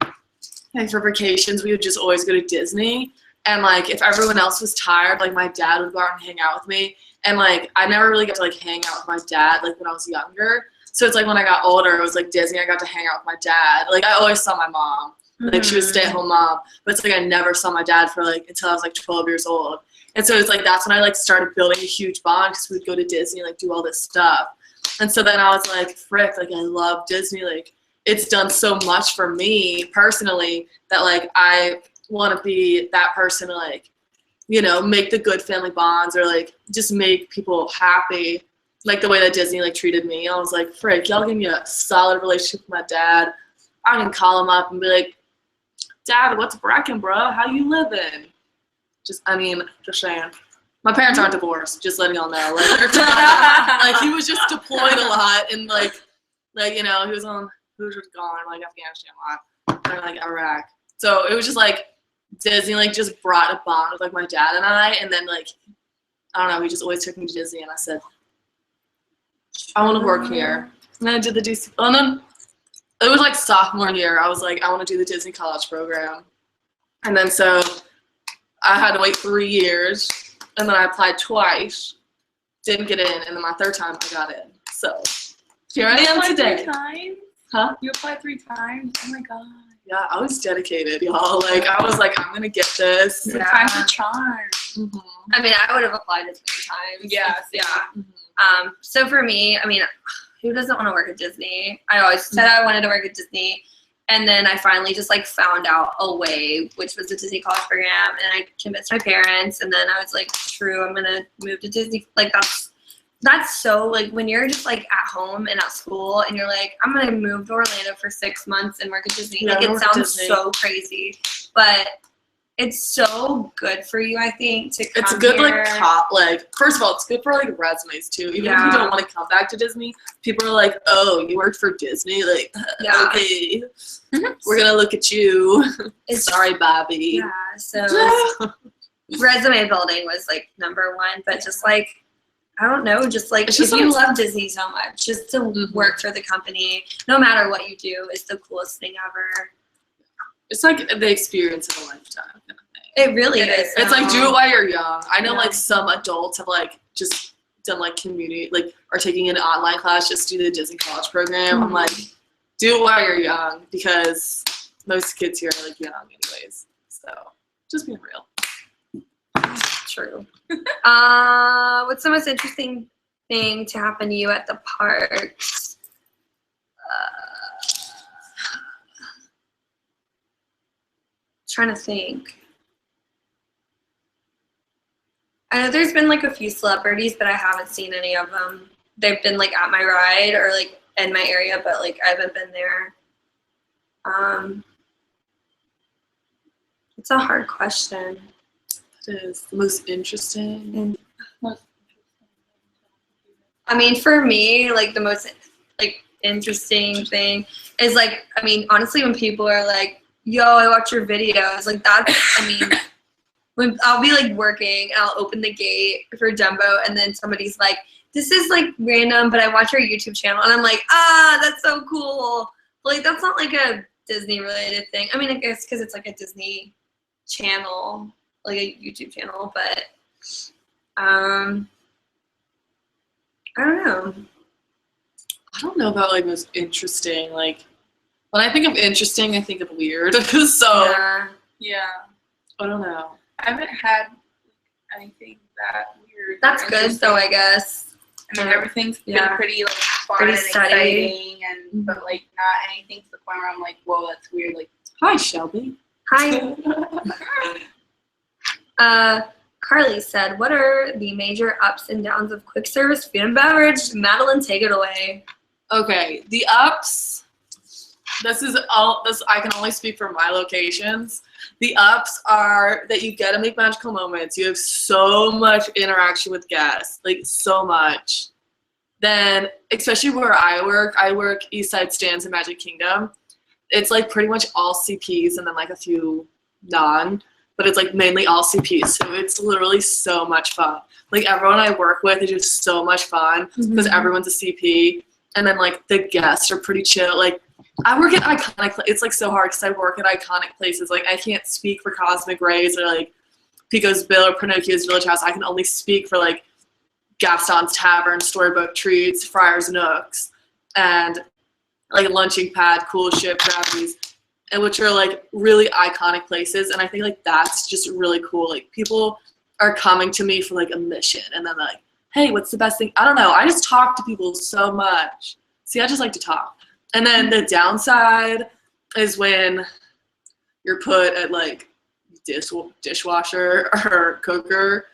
like for vacations, we would just always go to Disney. And like if everyone else was tired, like my dad would go out and hang out with me. And like I never really got to like hang out with my dad like when I was younger. So it's like when I got older, it was like Disney. I got to hang out with my dad. Like I always saw my mom. Like she was a stay-at-home mom. But it's like I never saw my dad for like until I was like 12 years old. And so it's like that's when I like started building a huge bond, because we'd go to Disney, like do all this stuff. And so then I was like, frick, like I love Disney. Like it's done so much for me personally that like I want to be that person to like, you know, make the good family bonds or like just make people happy, like the way that Disney like treated me. I was like, frick, y'all give me a solid relationship with my dad. I can call him up and be like, Dad, what's Brecken, bro? How you living? Just saying. My parents aren't divorced, just letting y'all know. Like he was just deployed a lot, and like you know, he was just gone, like Afghanistan a lot, and like Iraq. So it was just like Disney, like just brought a bond with like my dad and I, and then like I don't know, he just always took me to Disney, and I said, I want to work here. And then I did the DC. And then it was like sophomore year. I was like, I want to do the Disney College program, and then so I had to wait 3 years. And then I applied twice, didn't get in, and then my third time I got in. So here I am today. Huh? You applied 3 times? Oh my god. Yeah, I was dedicated, y'all. Like, I was like, I'm gonna get this. The time's a charm. Mm-hmm. I mean, I would have applied as many times. Yes, yeah. Mm-hmm. So for me, I mean, who doesn't want to work at Disney? I always said I wanted to work at Disney. And then I finally just like found out a way, which was the Disney College program. And I convinced my parents. And then I was like, true, I'm going to move to Disney. Like that's so like when you're just like at home and at school and you're like, I'm going to move to Orlando for 6 months and work at Disney. Yeah, like it sounds so crazy, but it's so good for you, I think, to come It's a good here. like first of all, it's good for like resumes too. Even if you don't want to come back to Disney, people are like, oh, you worked for Disney? Like, okay, we're gonna look at you. Sorry, Bobby. Yeah, so resume building was like number one, but just like I don't know, just like if you love Disney so much, just to work for the company, no matter what you do, is the coolest thing ever. It's like the experience of a lifetime kind of thing. It really is. It's like do it while you're young. I know like some adults have like just done like community, like are taking an online class just to do the Disney College program. I'm like, do it while you're young because most kids here are like young anyways. So just being real. True. What's the most interesting thing to happen to you at the parks? Trying to think. I know there's been like a few celebrities, but I haven't seen any of them. They've been like at my ride or like in my area, but like I haven't been there. It's a hard question. It is the most interesting. I mean, for me, like the most like interesting thing is like, I mean, honestly, when people are like, yo, I watch your videos, like that's, I mean, when I'll be like working and I'll open the gate for Jumbo and then somebody's like, this is like random, but I watch your YouTube channel and I'm like, that's so cool. But, like that's not like a Disney related thing. I mean, I guess because it's like a Disney channel, like a YouTube channel, but I don't know. I don't know about like most interesting. Like when I think of interesting, I think of weird. So yeah, I don't know. I haven't had anything that weird. That's good though, I guess. I mean, everything's been pretty like fun Pretty and exciting, and but like not anything to the point where I'm like, whoa, that's weird. Like, Hi, Shelby. Hi. Carly said, what are the major ups and downs of quick service food and beverage? Madeline, take it away. Okay, the ups. This I can only speak for my locations. The ups are that you get to make magical moments. You have so much interaction with guests, like so much. Then, especially where I work East Side Stands in Magic Kingdom. It's like pretty much all CPs and then like a few non, but it's like mainly all CPs. So it's literally so much fun. Like everyone I work with is just so much fun because everyone's a CP. And then like the guests are pretty chill. Like I work at iconic, it's like so hard because I work at iconic places. Like I can't speak for Cosmic Rays or like Pico's Bill or Pinocchio's Village House. I can only speak for like Gaston's Tavern, Storybook Treats, Friar's Nooks, and like Lunching Pad, Cool Ship, Gravity's, and which are like really iconic places. And I think like that's just really cool. Like people are coming to me for like a mission and then like, hey, what's the best thing? I don't know. I just talk to people so much. See, I just like to talk. And then the downside is when you're put at like dishwasher or cooker,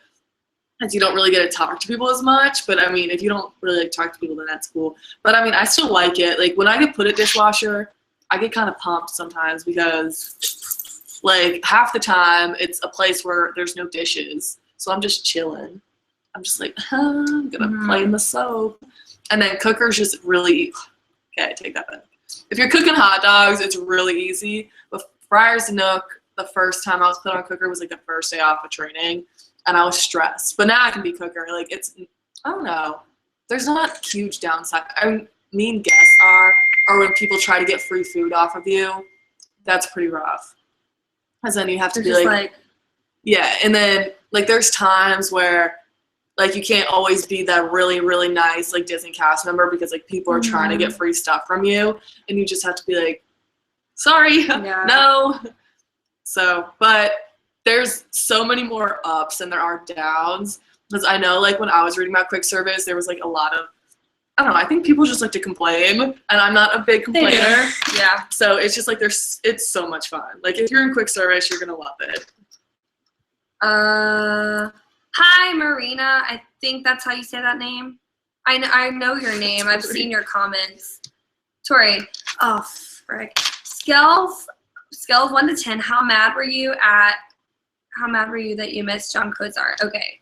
and you don't really get to talk to people as much. But I mean, if you don't really like talk to people, then that's cool. But I mean, I still like it. Like when I get put at dishwasher, I get kind of pumped sometimes because like half the time it's a place where there's no dishes. So I'm just chilling. I'm just like, I'm gonna play in the soap. And then cooker's just really, okay, I take that back. If you're cooking hot dogs, it's really easy. But Friar's Nook, the first time I was put on cooker was like the first day off of training. And I was stressed. But now I can be cooker. Like it's, I don't know. There's not huge downside. I mean guests are, or when people try to get free food off of you, that's pretty rough. Because then you have to be like, yeah. And then like there's times where like, you can't always be that really, really nice, like, Disney cast member because, like, people are trying to get free stuff from you, and you just have to be like, sorry, no. So, but there's so many more ups than there are downs, because I know, like, when I was reading about quick service, there was, like, a lot of, I don't know, I think people just like to complain, and I'm not a big complainer. Yeah. So it's just, like, it's so much fun. Like, if you're in quick service, you're gonna love it. Hi, Marina. I think that's how you say that name. I know your name. I've seen your comments. Tori. Oh, frick. Scale of 1 to 10. How mad were you that you missed John Kozart? Okay.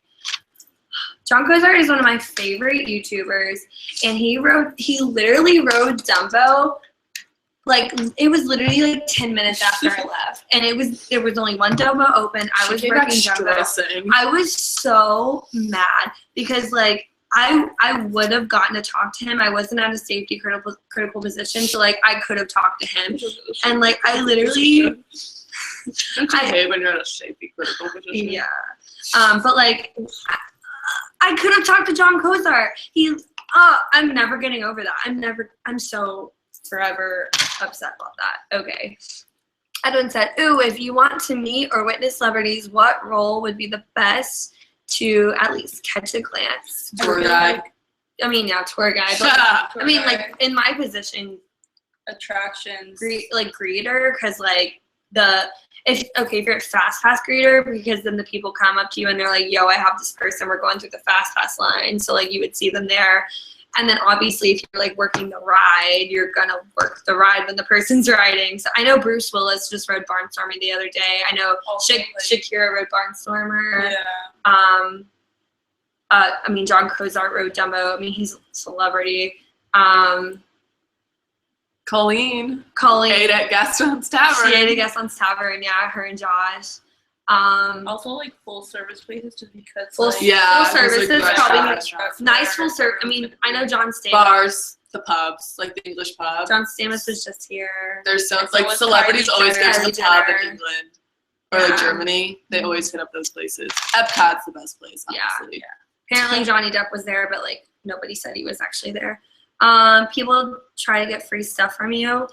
John Kozart is one of my favorite YouTubers, and he literally rode Dumbo. Like, it was literally like 10 minutes after I left, and there was only one Dumbo open. I was working Dumbo. I was so mad because, like, I would have gotten to talk to him. I wasn't at a safety critical position, so, like, I could have talked to him, and, like, I literally. Don't you hate when you're at a safety critical position? Yeah, but, like, I could have talked to John Kozart. I'm never getting over that. I'm so forever upset about that. Okay. Edwin said, ooh, if you want to meet or witness celebrities, what role would be the best to at least catch a glance? Tour guide. I mean, yeah, tour guide. But, I mean, like, in my position, attractions. Greeter, because, like, if you're a fast pass greeter, because then the people come up to you and they're like, yo, I have this person, we're going through the fast pass line, so, like, you would see them there. And then obviously if you're, like, working the ride, you're gonna work the ride when the person's riding. So I know Bruce Willis just rode Barnstorming the other day. I know Shakira rode Barnstormer. Yeah. I mean, John Kozart rode Dumbo. I mean, he's a celebrity. Colleen ate at Gaston's Tavern. She ate at Gaston's Tavern, yeah, her and Josh. Also, like, full service places, just because full services, like, probably nice full service. I mean, I know John Stamos. Bars, the pubs, like the English pub. John Stamos was just here. There's like celebrities always go to the pub in England or like Germany. They always hit up those places. Epcot's the best place, honestly. Yeah. Apparently Johnny Depp was there, but, like, nobody said he was actually there. People try to get free stuff from you.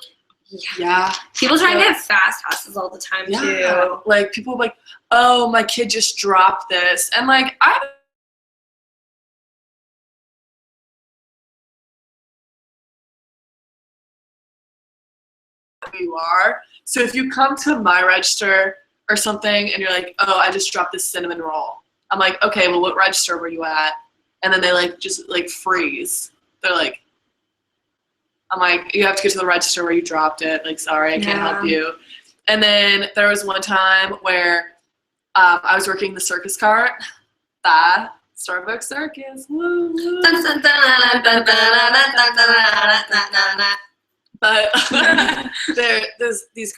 Yeah. People try to get fast passes all the time, too. Like, people like, oh, my kid just dropped this. And, like, you are. So if you come to my register or something and you're like, oh, I just dropped this cinnamon roll. I'm like, okay, well, what register were you at? And then they, like, just, like, freeze. They're like, I'm like, you have to go to the register where you dropped it. Like, sorry, I can't help you. And then there was one time where I was working the circus cart. Starbucks Circus. Woo, woo. But there's these,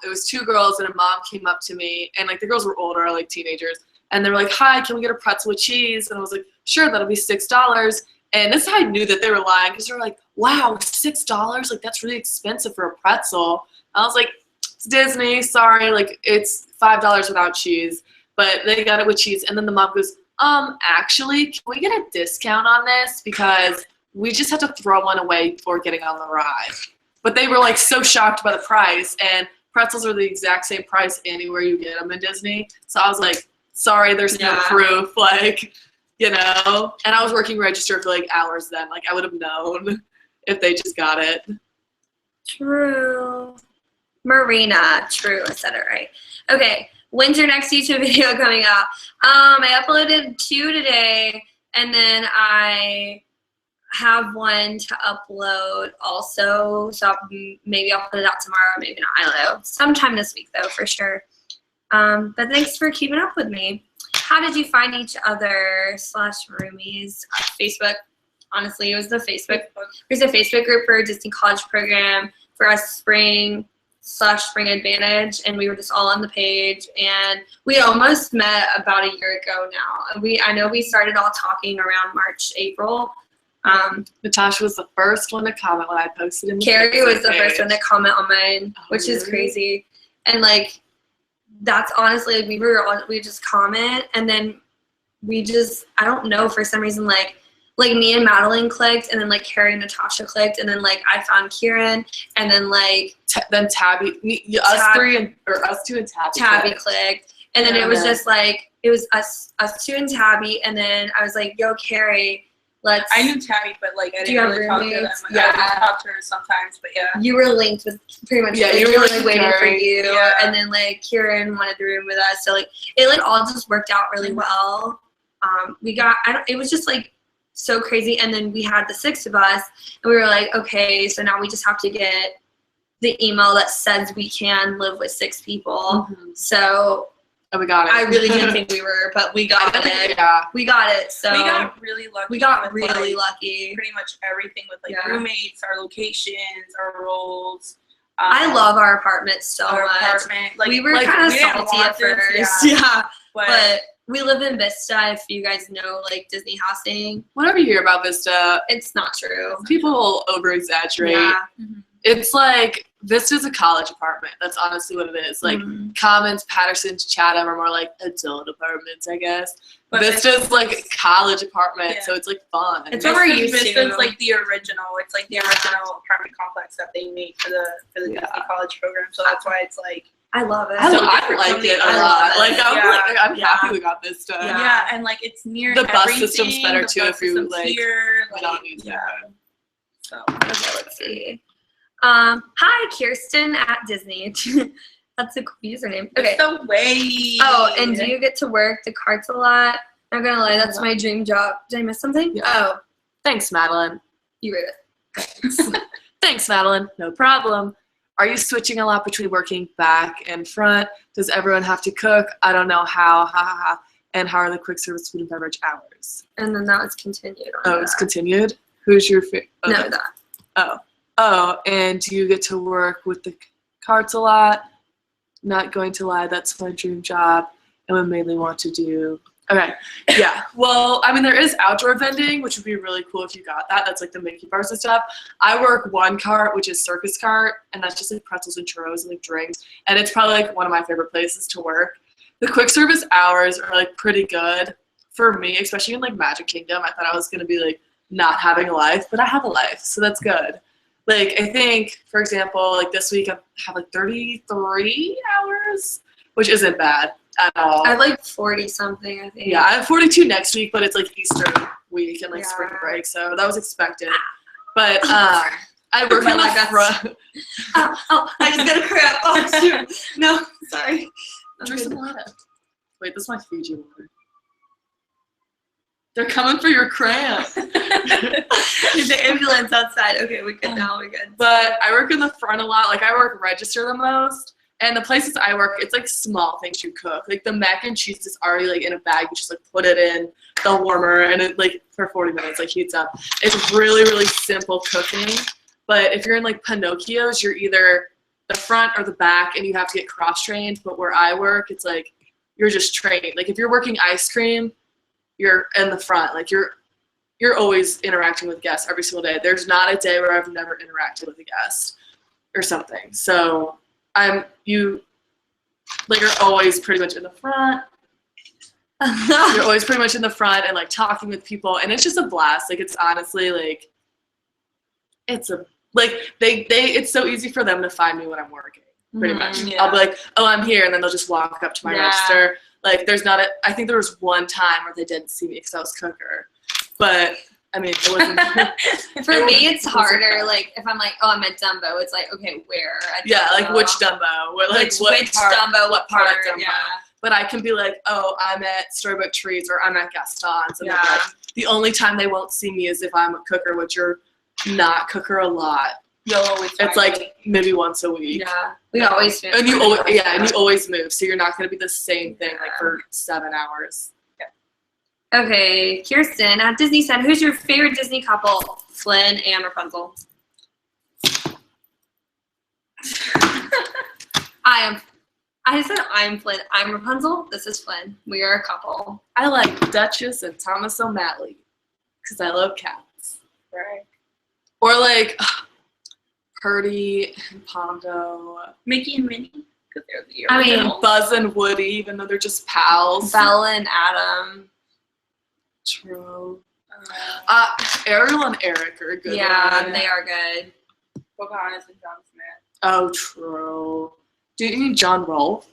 it was two girls and a mom came up to me, and, like, the girls were older, like teenagers, and they were like, hi, can we get a pretzel with cheese? And I was like, sure, that'll be $6. And this is how I knew that they were lying, because they were like, wow, $6? Like, that's really expensive for a pretzel. I was like, it's Disney, sorry, like, it's $5 without cheese. But they got it with cheese. And then the mom goes, actually, can we get a discount on this? Because we just had to throw one away before getting on the ride. But they were, like, so shocked by the price. And pretzels are the exact same price anywhere you get them in Disney. So I was like, sorry, there's no proof. Like, you know? And I was working register for, like, hours then. Like, I would have known if they just got it. True. Marina. True. I said it right. Okay. When's your next YouTube video coming out? I uploaded 2 today, and then I have one to upload also. So maybe I'll put it out tomorrow, maybe not. I don't know. Sometime this week, though, for sure. But thanks for keeping up with me. How did you find each other / roomies? Facebook. Honestly, it was the Facebook. There's a Facebook group for a Disney College program for us spring Advantage, and we were just all on the page, and we almost met about a year ago now. I know we started all talking around March, April. Natasha was the first one to comment when I posted in the Carrie was the first one to comment on mine, which is crazy. And, like, that's honestly, like, we just comment, and then we just, I don't know, for some reason, like me and Madeline clicked, and then like Carrie and Natasha clicked, and then like I found Kieran, and then like then Tabby, us two and Tabby clicked, and then it was just like it was us two and Tabby, and then I was like, yo, Carrie, let's. I knew Tabby, but like I didn't really talk to them. Yeah, I talked to her sometimes, but yeah. You were linked with pretty much. Yeah, like, you were like waiting for you, and then like Kieran wanted the room with us, so like it like all just worked out really well. It was just like so crazy, and then we had the 6 of us, and we were like, okay, so now we just have to get the email that says we can live with 6 people. So we got it. I really didn't think we were, but we got it. Yeah, we got it. So we got really lucky. We got with, really like, lucky. Pretty much everything with like roommates, our locations, our roles. I love our apartment so much. Like, we were kind of salty at first, but we live in Vista, if you guys know, like, Disney housing. Whatever you hear about Vista, it's not true. People over-exaggerate. Yeah. It's like, Vista's a college apartment. That's honestly what it is. Like, Commons, Patterson's, Chatham are more like adult apartments, I guess. But Vista's like a college apartment, so it's like fun. It's what we're used to. Vista's like the original. It's like the original apartment complex that they made for the Disney college program. So that's why it's like, I love it. I like it a lot. Like I'm happy we got Vista. Yeah, and like it's near the bus system's better too if you like. Don't use it. So okay, let's see. Hi, Kirsten at Disney. That's a cool username. Okay. So way. Oh, and do you get to work the carts a lot? I'm not gonna lie, that's my dream job. Did I miss something? Yeah. Oh. Thanks, Madeline. You read it. Thanks, Madeline. No problem. Are you switching a lot between working back and front? Does everyone have to cook? I don't know how. Ha ha ha. And how are the quick service food and beverage hours? And then that was continued. It's continued? Who's your favorite? No, that. Oh, and do you get to work with the carts a lot? Not going to lie, that's my dream job and would mainly want to do. Okay, yeah. Well, I mean, there is outdoor vending, which would be really cool if you got that. That's like the Mickey bars and stuff. I work one cart, which is Circus Cart, and that's just like pretzels and churros and like drinks. And it's probably like one of my favorite places to work. The quick service hours are like pretty good for me, especially in like Magic Kingdom. I thought I was going to be like not having a life, but I have a life, so that's good. Like, I think, for example, like this week I have like 33 hours, which isn't bad at all. I have like 40 something, I think. Yeah, I have 42 next week, but it's like Easter week and like spring break, so that was expected. But I work in the front. Oh, I just got a cramp. Oh, shoot. No, sorry. Drink some water. Wait, this is my Fiji water. They're coming for your cramp. There's an ambulance outside. Okay, we're good now. We're good. But I work in the front a lot. Like, I work register the most. And the places I work, it's like small things you cook. Like the mac and cheese is already like in a bag. You just like put it in the warmer and it like for 40 minutes like heats up. It's really, really simple cooking. But if you're in like Pinocchio's, you're either the front or the back and you have to get cross-trained. But where I work, it's like you're just trained. Like if you're working ice cream, you're in the front. Like you're always interacting with guests every single day. There's not a day where I've never interacted with a guest or something. So you're always pretty much in the front. You're always pretty much in the front and like talking with people, and it's just a blast. Like it's honestly like it's so easy for them to find me when I'm working. Pretty much. Yeah. I'll be like, oh, I'm here, and then they'll just walk up to my register. Like I think there was one time where they didn't see me because I was cooker. But I mean, it wasn't. For me, it's harder. Like if I'm like, oh, I'm at Dumbo, it's like, okay, where? Like which Dumbo? Which Dumbo? What part? Dumbo? Yeah. But I can be like, oh, I'm at Storybook Treats or I'm at Gaston's. And like, the only time they won't see me is if I'm a cooker, which you're not cooker a lot. You'll always. It's like maybe once a week. Yeah, we always move. And you always move, so you're not going to be the same thing like for 7 hours. Okay, Kirsten at Disney said, who's your favorite Disney couple? Flynn and Rapunzel. I said I'm Flynn. I'm Rapunzel. This is Flynn. We are a couple. I like Duchess and Thomas O'Malley because I love cats. Right. Or like Purdy and Pondo. Mickey and Minnie. Because they're the original. Buzz and Woody, even though they're just pals. Bella and Adam. True. Ariel and Eric are a good. Yeah, one. they are good. Pocahontas and John Smith. Oh, true. Do you mean John Rolfe?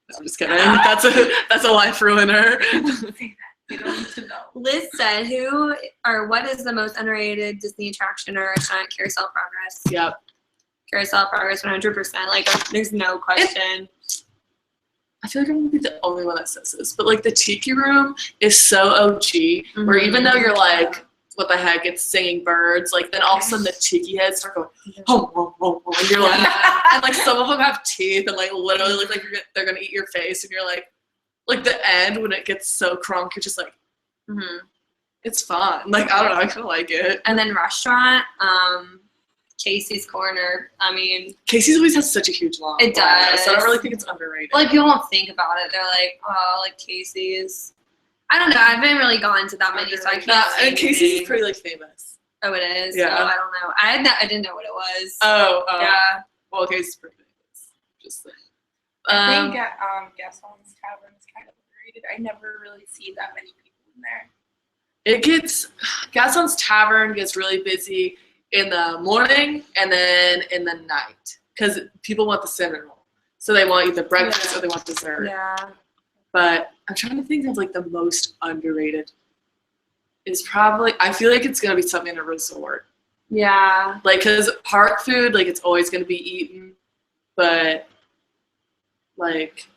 No, I'm just kidding. That's a life ruiner. You don't need to know. Liz said, what is the most underrated Disney attraction or restaurant? Carousel Progress. Yep. Carousel Progress, 100%. Like, there's no question. I feel like I'm gonna be the only one that says this, but like the Tiki Room is so OG, where even though you're like, what the heck, it's singing birds, like then all of a sudden the tiki heads start going, and you're like, and like some of them have teeth and like literally look like they're gonna eat your face, and you're like the end when it gets so crunk, you're just like, it's fun. Like, I don't know, I kind of like it. And then restaurant, Casey's Corner. I mean, Casey's always has such a huge line. It does. So I don't really think it's underrated. Like, people don't think about it. They're like, oh, like Casey's. I don't know. I haven't really gone to that many, so I can't say and Casey's is anything. pretty like famous. Oh, it is? Yeah. Oh, I don't know. I didn't know what it was. Oh. Yeah. Well, Casey's pretty famous. Just like. I think Gaston's Tavern is kind of underrated. I never really see that many people in there. Gaston's Tavern gets really busy in the morning and then in the night because people want the cinnamon roll. So they want either breakfast or they want dessert. Yeah. But I'm trying to think of like the most underrated. Is probably, I feel like it's going to be something in a resort. Yeah. Like, because park food, like, it's always going to be eaten. But, like,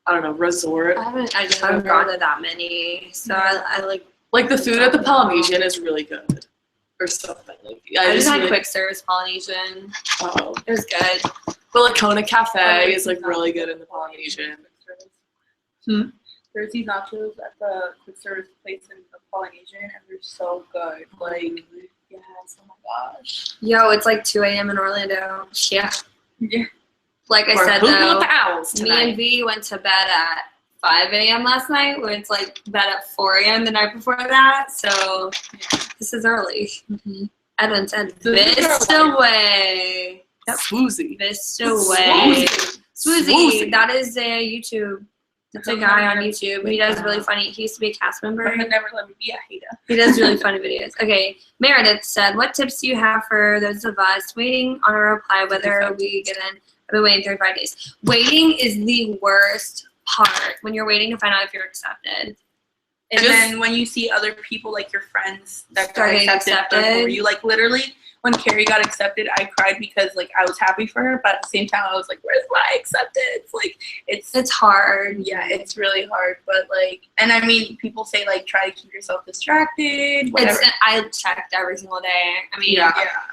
I don't know, resort. I haven't gone to that many. So I like. Like, the food at the Polynesian is really good. Or something. Like, I just had quick service Polynesian. Oh. It was good. But, like, Kona Cafe is, like, really good in the Polynesian. There's these nachos at the quick service place in the Polynesian, and they're so good. Like, yes, oh my gosh. Yo, it's like 2 a.m. in Orlando. Yeah. Yeah. Like I Or said, who though, want the owls me tonight? and V went to bed at 5 a.m. last night. We went to like bed at 4 a.m. the night before that. So this is early. Edwin said, Vista Way. Yep. Swoozy. Vista Way. Swoozy. Swoozy. That is a YouTube. That's a guy on YouTube. He does really funny. He used to be a cast member. But never let me be a hater. He does really funny videos. Okay, Meredith said, what tips do you have for those of us waiting on a reply whether we get in? I've been waiting 35 days. Waiting is the worst part when you're waiting to find out if you're accepted. And then when you see other people, like your friends that got Starting accepted before you, like literally when Carrie got accepted, I cried because like I was happy for her, but at the same time I was like, where's my acceptance? Like it's hard. Yeah, it's really hard. But like, and I mean, people say like try to keep yourself distracted. Whatever. I checked every single day. I mean, Yeah.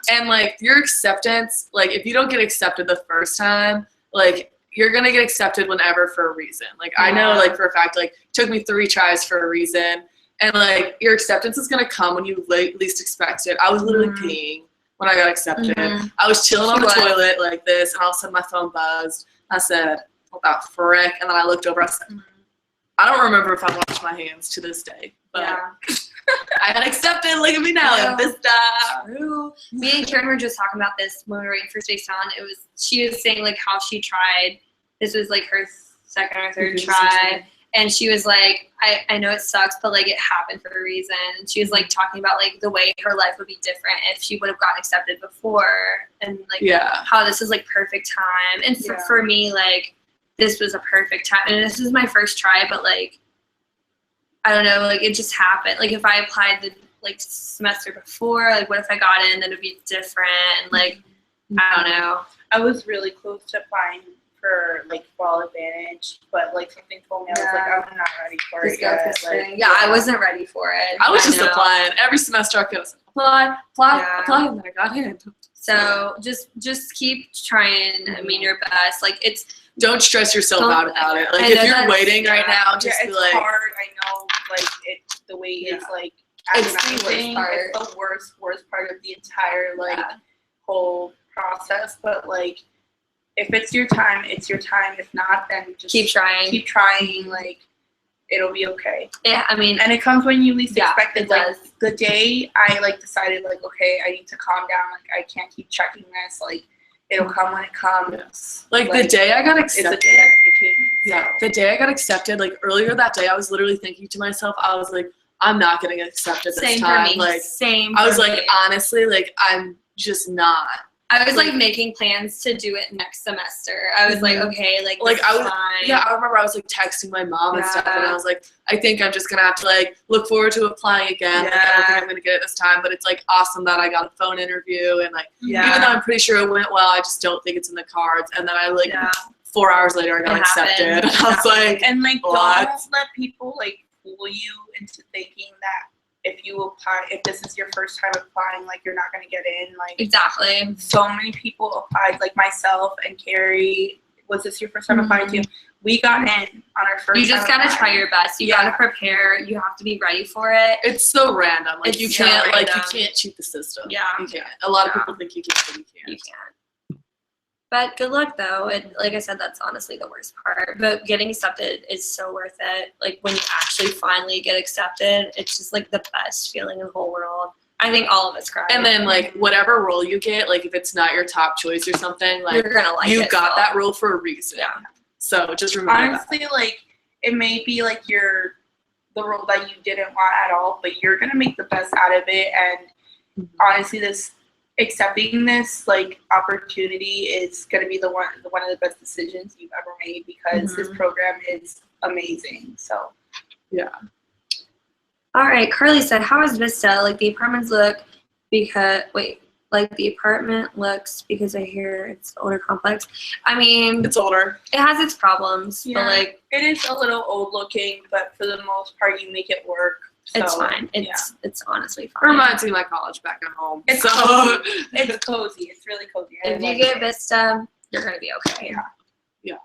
And like your acceptance, like if you don't get accepted the first time, like you're gonna get accepted whenever for a reason. Like I know, like for a fact, like it took me 3 tries for a reason, and like your acceptance is gonna come when you least expect it. I was literally peeing when I got accepted. I was chilling on the toilet like this, and all of a sudden my phone buzzed. I said, "What the frick?" And then I looked over. I said, "I don't remember if I washed my hands to this day, but I got accepted. Look at me now, Vista." True. Me and Karen were just talking about this when we were waiting for Space On. She was saying like how she tried. This was like her second or third try. And she was like, I know it sucks, but like it happened for a reason. And she was like talking about like the way her life would be different if she would have gotten accepted before, and like how this is like perfect time. And for me, like this was a perfect time. And this is my first try, but like I don't know, like it just happened. Like if I applied the like semester before, like what if I got in, then it'd be different. And like I don't know. I was really close to applying for like Fall Advantage, but like something told me I was like, I'm not ready for it yet. Like, I wasn't ready for it. I was just applying every semester. I could apply, and then I got in. So just keep trying. I mean, your best. Like don't stress yourself out about it. Like if you're waiting right now, just be like, it's hard. I know, like it's the way it's like. It's the worst part of the entire like whole process. But like, if it's your time, it's your time. If not, then just keep trying. Keep trying. Like it'll be okay. Yeah, I mean, and it comes when you least expect it. It like does. The day I like decided like, okay, I need to calm down. Like I can't keep checking this. Like it'll come when it comes. Yes. Like the day I got accepted. It's the day that it came. The day I got accepted. Like earlier that day, I was literally thinking to myself, I was like, I'm not getting accepted this Same time. for me. Like, Same. I was for like, me. honestly, like, I'm just not. I was like making plans to do it next semester. I was like, okay, like I was, fine. yeah, I remember I was like texting my mom and stuff, and I Yeah. was like, I think I'm just gonna have to like look forward to applying again. Like, I don't think I'm gonna get it this time, but it's like awesome that I got a phone interview, and like even though I'm pretty sure it went well, I just don't think it's in the cards. And then I like 4 hours later, I got accepted. And I was like, and like what? don't let people like fool you into thinking that if you apply, if this is your first time applying, like you're not gonna get in. Like Exactly. so many people applied, like myself and Carrie. Was this your first time applying too? We got in on our first. You just time gotta try applying. your best. You gotta prepare. You have to be ready for it. It's so random. Like It's you so can't like random. you can't cheat the system. Yeah. You can't. A lot of Yeah. people think you can, but you can't. You can't. But good luck though. Like I said, that's honestly the worst part. But getting accepted is so worth it. Like when you actually finally get accepted, it's just like the best feeling in the whole world. I think all of us cry. And then like whatever role you get, like if it's not your top choice or something, like you're gonna like you it got still. that role for a reason. Yeah. So just remember Honestly, like it may be like the role that you didn't want at all, but you're gonna make the best out of it. And honestly, accepting this like opportunity is gonna be one of the best decisions you've ever made, because this program is amazing. So yeah. All right, Carly said, "How is Vista? Like the apartments look the apartment looks because I hear it's older complex. I mean, It's older. it has its problems, but like it is a little old looking, but for the most part, you make it work. So, it's fine. It's honestly fine. Reminds me of my college back at home. It's so cozy. It's cozy. It's really cozy. I If you like get it. Vista, you're gonna be okay. Yeah.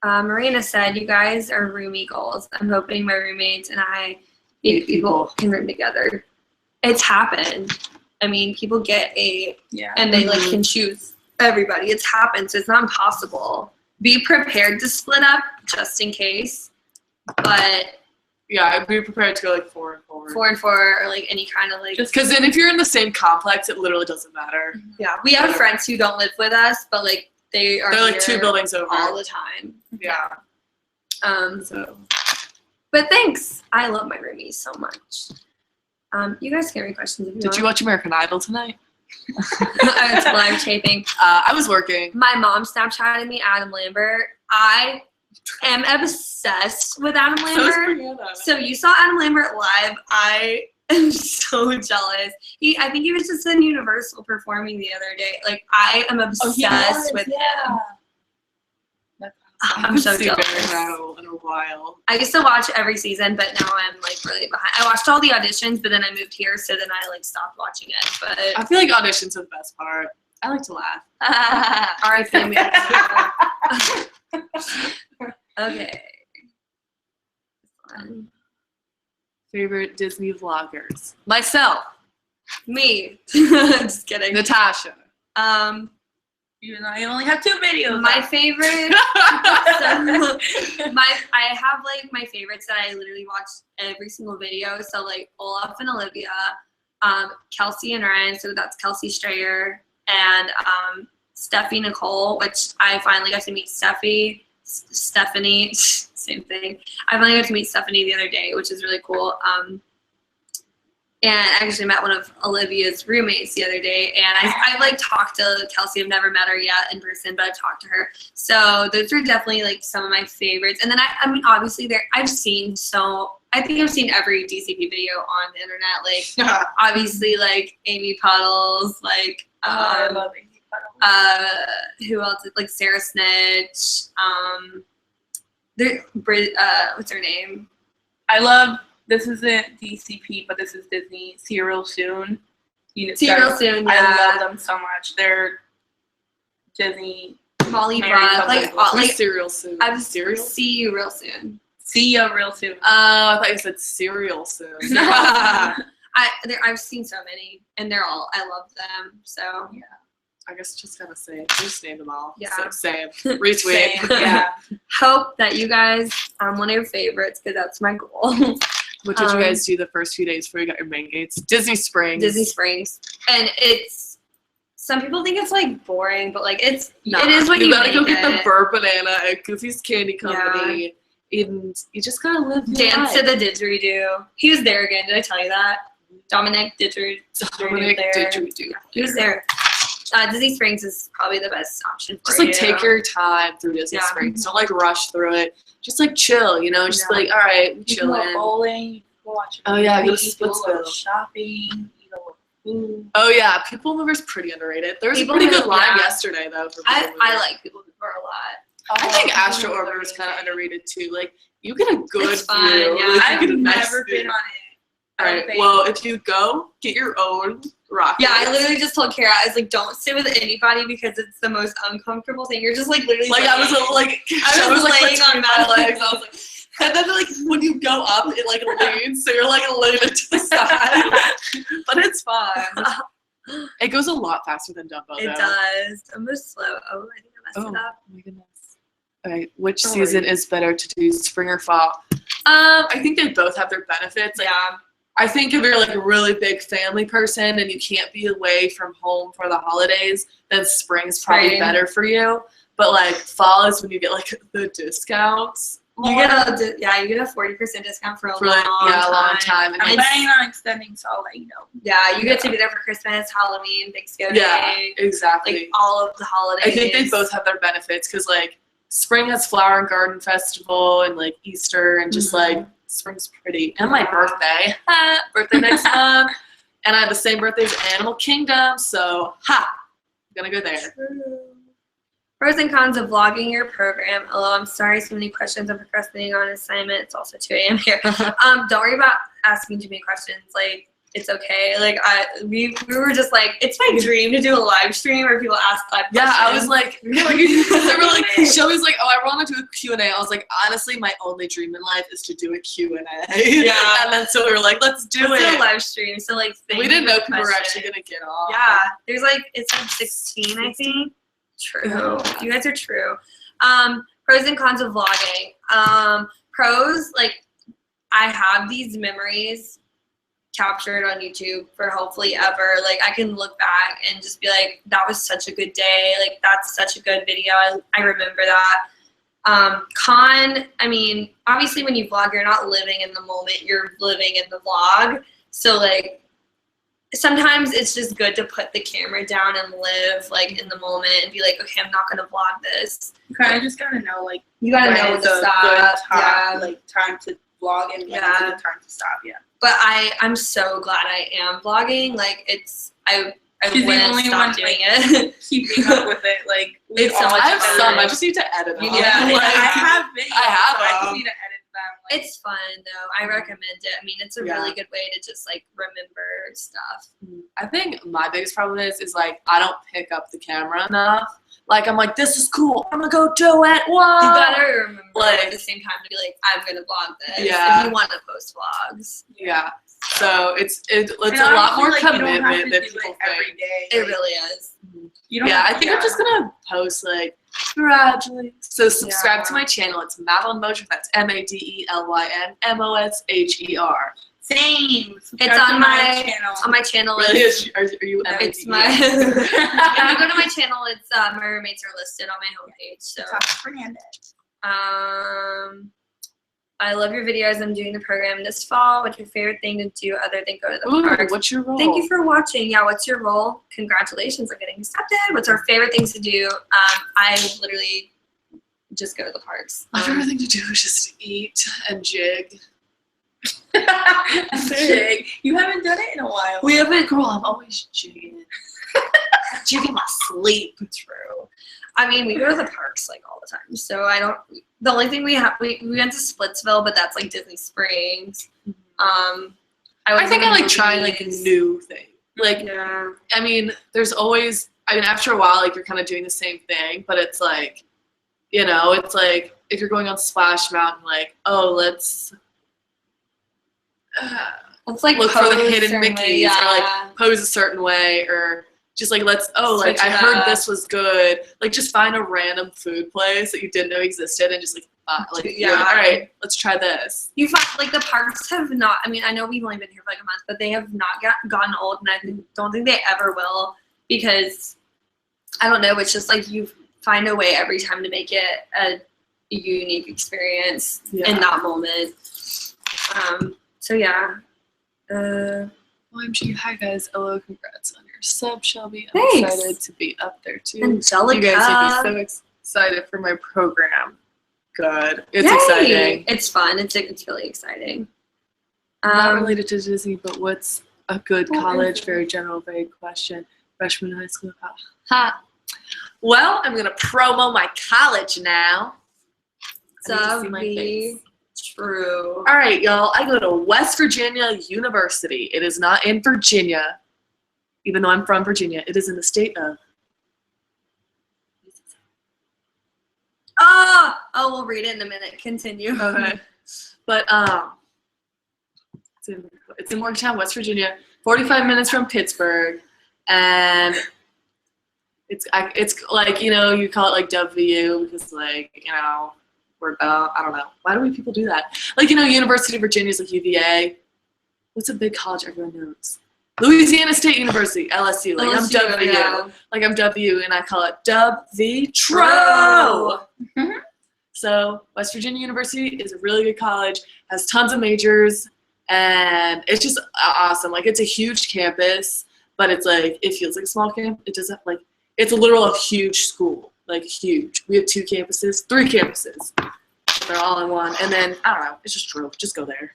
Marina said, "You guys are roomie goals. I'm hoping my roommates and I, 8 people, can room together." It's happened. I mean, people get 8, and they like can choose everybody. It's happened, so it's not impossible. Be prepared to split up just in case, but yeah, I'd be prepared to go like 4 and 4. 4 and 4 or like any kind of like. Just because then if you're in the same complex, it literally doesn't matter. Yeah, we have friends who don't live with us, but like they're like 2 buildings over all the time. Yeah. So, but thanks. I love my roomies so much. You guys can read questions if you want. Did you watch American Idol tonight? I was live taping. I was working. My mom Snapchatted me Adam Lambert. I am obsessed with Adam Lambert. So you saw Adam Lambert live. I am so jealous. I think he was just in Universal performing the other day. Like I am obsessed with him. I'm so jealous. In a while. I used to watch every season, but now I'm like really behind. I watched all the auditions, but then I moved here, so then I like stopped watching it. But I feel like auditions are the best part. I like to laugh. R.I.P. Okay. Favorite Disney vloggers? Myself. Me. Just kidding. Natasha. Even though I only have 2 videos. My favorite. I have like my favorites that I literally watch every single video. So like Olaf and Olivia, Kelsey and Ryan. So that's Kelsey Strayer and Steffi Nicole, which I finally got to meet Stephanie. Same thing. I finally got to meet Stephanie the other day, which is really cool. And I actually met one of Olivia's roommates the other day, and I like talked to Kelsey. I've never met her yet in person, but I've talked to her. So those are definitely like some of my favorites. And then I mean, obviously I think I've seen every DCP video on the internet. Like obviously like Amy Puddles, like I love Amy Puddles. Who else? Like Sarah Snitch. What's her name? I love. This isn't DCP, but this is Disney. See You Real Soon. Soon, yeah. I love them so much. They're Disney. Molly Mary Brock. something. Like Cereal Soon. Cereal? See You Real Soon. See Ya Real Soon. I thought you said Cereal Soon. I've seen so many, and I love them. So Yeah. I guess just gotta say, just name them all. Yeah. So, same. Retweet. Same, yeah. Hope that you guys one of your favorites, because that's my goal. What did you guys do the first few days before you got your main gates? Disney Springs. Disney Springs, and it's. Some people think it's like boring, but like it is what you gotta go make get it. the Burr Banana at Goofy's Candy Company. And you just gotta live your Dance to life. the didgeridoo. He was there again. Did I tell you that? Dominic didgeridoo. Didgeridoo. He was there. Disney Springs is probably the best option for Just you. like take your time through Disney Springs. Don't like rush through it. Just like chill, you know. Just be like, all right, we You can go chilling. bowling. You can go watch a Oh yeah, go to movie, do a little Splitsville. shopping. Eat a little food. Oh yeah, People Mover's pretty underrated. There was People a pretty good Mover, line yeah. yesterday though. For I People Mover. like People Mover a lot. I think Oh, Astro Orbiter is kind of underrated too. Like you get a good It's fun, view. yeah. Like, I've you get a nice never view. been on it. All right. Well, if you go, get your own rocket. Yeah, I literally just told Kara, I was like, don't sit with anybody because it's the most uncomfortable thing. You're just like literally Like I was laying laying on my my legs. I was like, and then like when you go up, it like leans, so you're like leaning to the side. But it's fun. It goes a lot faster than Dumbo. It though. does. I'm just slow. Oh, I think I messed it up. My goodness. All right, which Don't season worry. is better to do, spring or fall? I think they both have their benefits. Like, Yeah. I think if you're like a really big family person and you can't be away from home for the holidays, then spring's probably Right. better for you. But like fall is when you get like the discounts. You get a 40% discount for a For like a long time. And I'm it's- planning on extending, so I'll let you know. Yeah, you get to be there for Christmas, Halloween, Thanksgiving. yeah, exactly. Like all of the holidays. I think they both have their benefits because like spring has Flower and Garden Festival and like Easter and just like spring's pretty. And my birthday. Birthday next month. And I have the same birthday as Animal Kingdom, so I'm gonna go there. True. Pros and cons of vlogging your program. Hello, I'm sorry, so many questions. I'm procrastinating on assignment. It's also 2 a.m. here. Don't worry about asking too many questions. Like, it's okay. Like, we were just like, it's my dream to do a live stream where people ask live questions. Yeah, I was like, they were like, Shelby's like, oh, I want to do a Q&A. I was like, honestly, my only dream in life is to do a Q&A. Yeah. And then so we were like, let's do Let's do a it. live stream. So like, We didn't know people were questions. actually gonna get on. Yeah, there's like, it's like 16, I think. True. Yeah. You guys are true. Pros and cons of vlogging. Pros, like, I have these memories captured on YouTube for hopefully ever. Like, I can look back and just be like, that was such a good day. Like, that's such a good video. I remember that. Con, I mean, obviously when you vlog, you're not living in the moment. You're living in the vlog. So, like, sometimes it's just good to put the camera down and live like in the moment and be like, okay, I'm not gonna vlog this. You kind of just gotta know, like, You gotta know when it's to a stop. good time, Yeah. like time to vlog and when it's a good time to stop. Yeah. But I'm so glad I am vlogging. Like I She's the wouldn't only stop one, doing like, it. Keeping up with it, like we It's so all much I have fun. some. I just need to edit them. Yeah, Yeah, like, I have videos. I have but I them. just need to edit them. Like, It's fun though. I recommend it. I mean, it's a really good way to just like remember stuff. I think my biggest problem is like I don't pick up the camera enough. Like I'm like, this is cool. I'm gonna go do it. Whoa. You gotta remember Like- at the same time to be like, I'm gonna vlog this. Yeah. If you want to post vlogs. Yeah. So it's a and lot more honestly, like, you don't have commitment to than do people it every think. day. It Like, really is. you don't Yeah, have I think I'm just gonna post like gradually. So subscribe to Yeah. my channel. It's Madeline Mosher. That's MADELYN MOSHER. Same. It's on my channel. On my channel, Really? Are you it's MADELYN? my. If you go to my channel, it's my roommates are listed on my homepage. So, Fernandez. I love your videos. I'm doing the program this fall. What's your favorite thing to do other than go to the Ooh, parks? what's your role? Thank you for watching. Yeah, what's your role? Congratulations on getting accepted. What's our favorite things to do? I literally just go to the parks. My favorite thing to do is just eat and jig. Jig. You haven't done it in a while. We haven't. Girl, I'm always jigging. Jigging my sleep. True. I mean, we go to the parks like all the time. So I don't. The only thing we went to Splitsville, but that's like Disney Springs. I think I like trying like new things. Like, Yeah. I mean, there's always. I mean, after a while, like you're kind of doing the same thing, but it's like, you know, it's like if you're going on Splash Mountain, like, oh, let's It's like look for the pose hidden certain Mickeys way, or like pose a certain way or just like like Switch I it heard up. this was good. Like just find a random food place that you didn't know existed and just like Yeah. all right, let's try this. You find like the parks have not. I mean, I know we've only been here for like a month, but they have not gotten old, and I don't think they ever will because I don't know. It's just like you find a way every time to make it a unique experience Yeah. in that moment. So yeah. OMG, hi guys. Hello, congrats on your sub, Shelby. I'm Thanks. excited to be up there too. Angelica. You guys make me so excited for my program. Good. It's Yay! exciting. It's fun. It's really exciting. Not related to Disney, but what's a good college? Very general, vague question. Freshman high school. Ha. Well, I'm gonna promo my college now. I need to see my face. True. All right, y'all. I go to West Virginia University. It is not in Virginia, even though I'm from Virginia. It is in the state of. Oh, we'll read it in a minute. Continue. Okay. But it's in Morgantown, West Virginia. 45 minutes from Pittsburgh, and it's like, you know, you call it like WVU because, like, you know, we're I don't know, why do people do that? Like, you know, University of Virginia is like UVA. What's a big college everyone knows? Louisiana State University, LSU. Like, I'm W. Yeah. Like, I'm W, and I call it W-Tro. So West Virginia University is a really good college, has tons of majors, and it's just awesome. Like, it's a huge campus, but it's like, it feels like a small camp. It doesn't, like, it's a literal huge school, like huge. We have 3 campuses. They're all in one. And then, I don't know, it's just true. Just go there.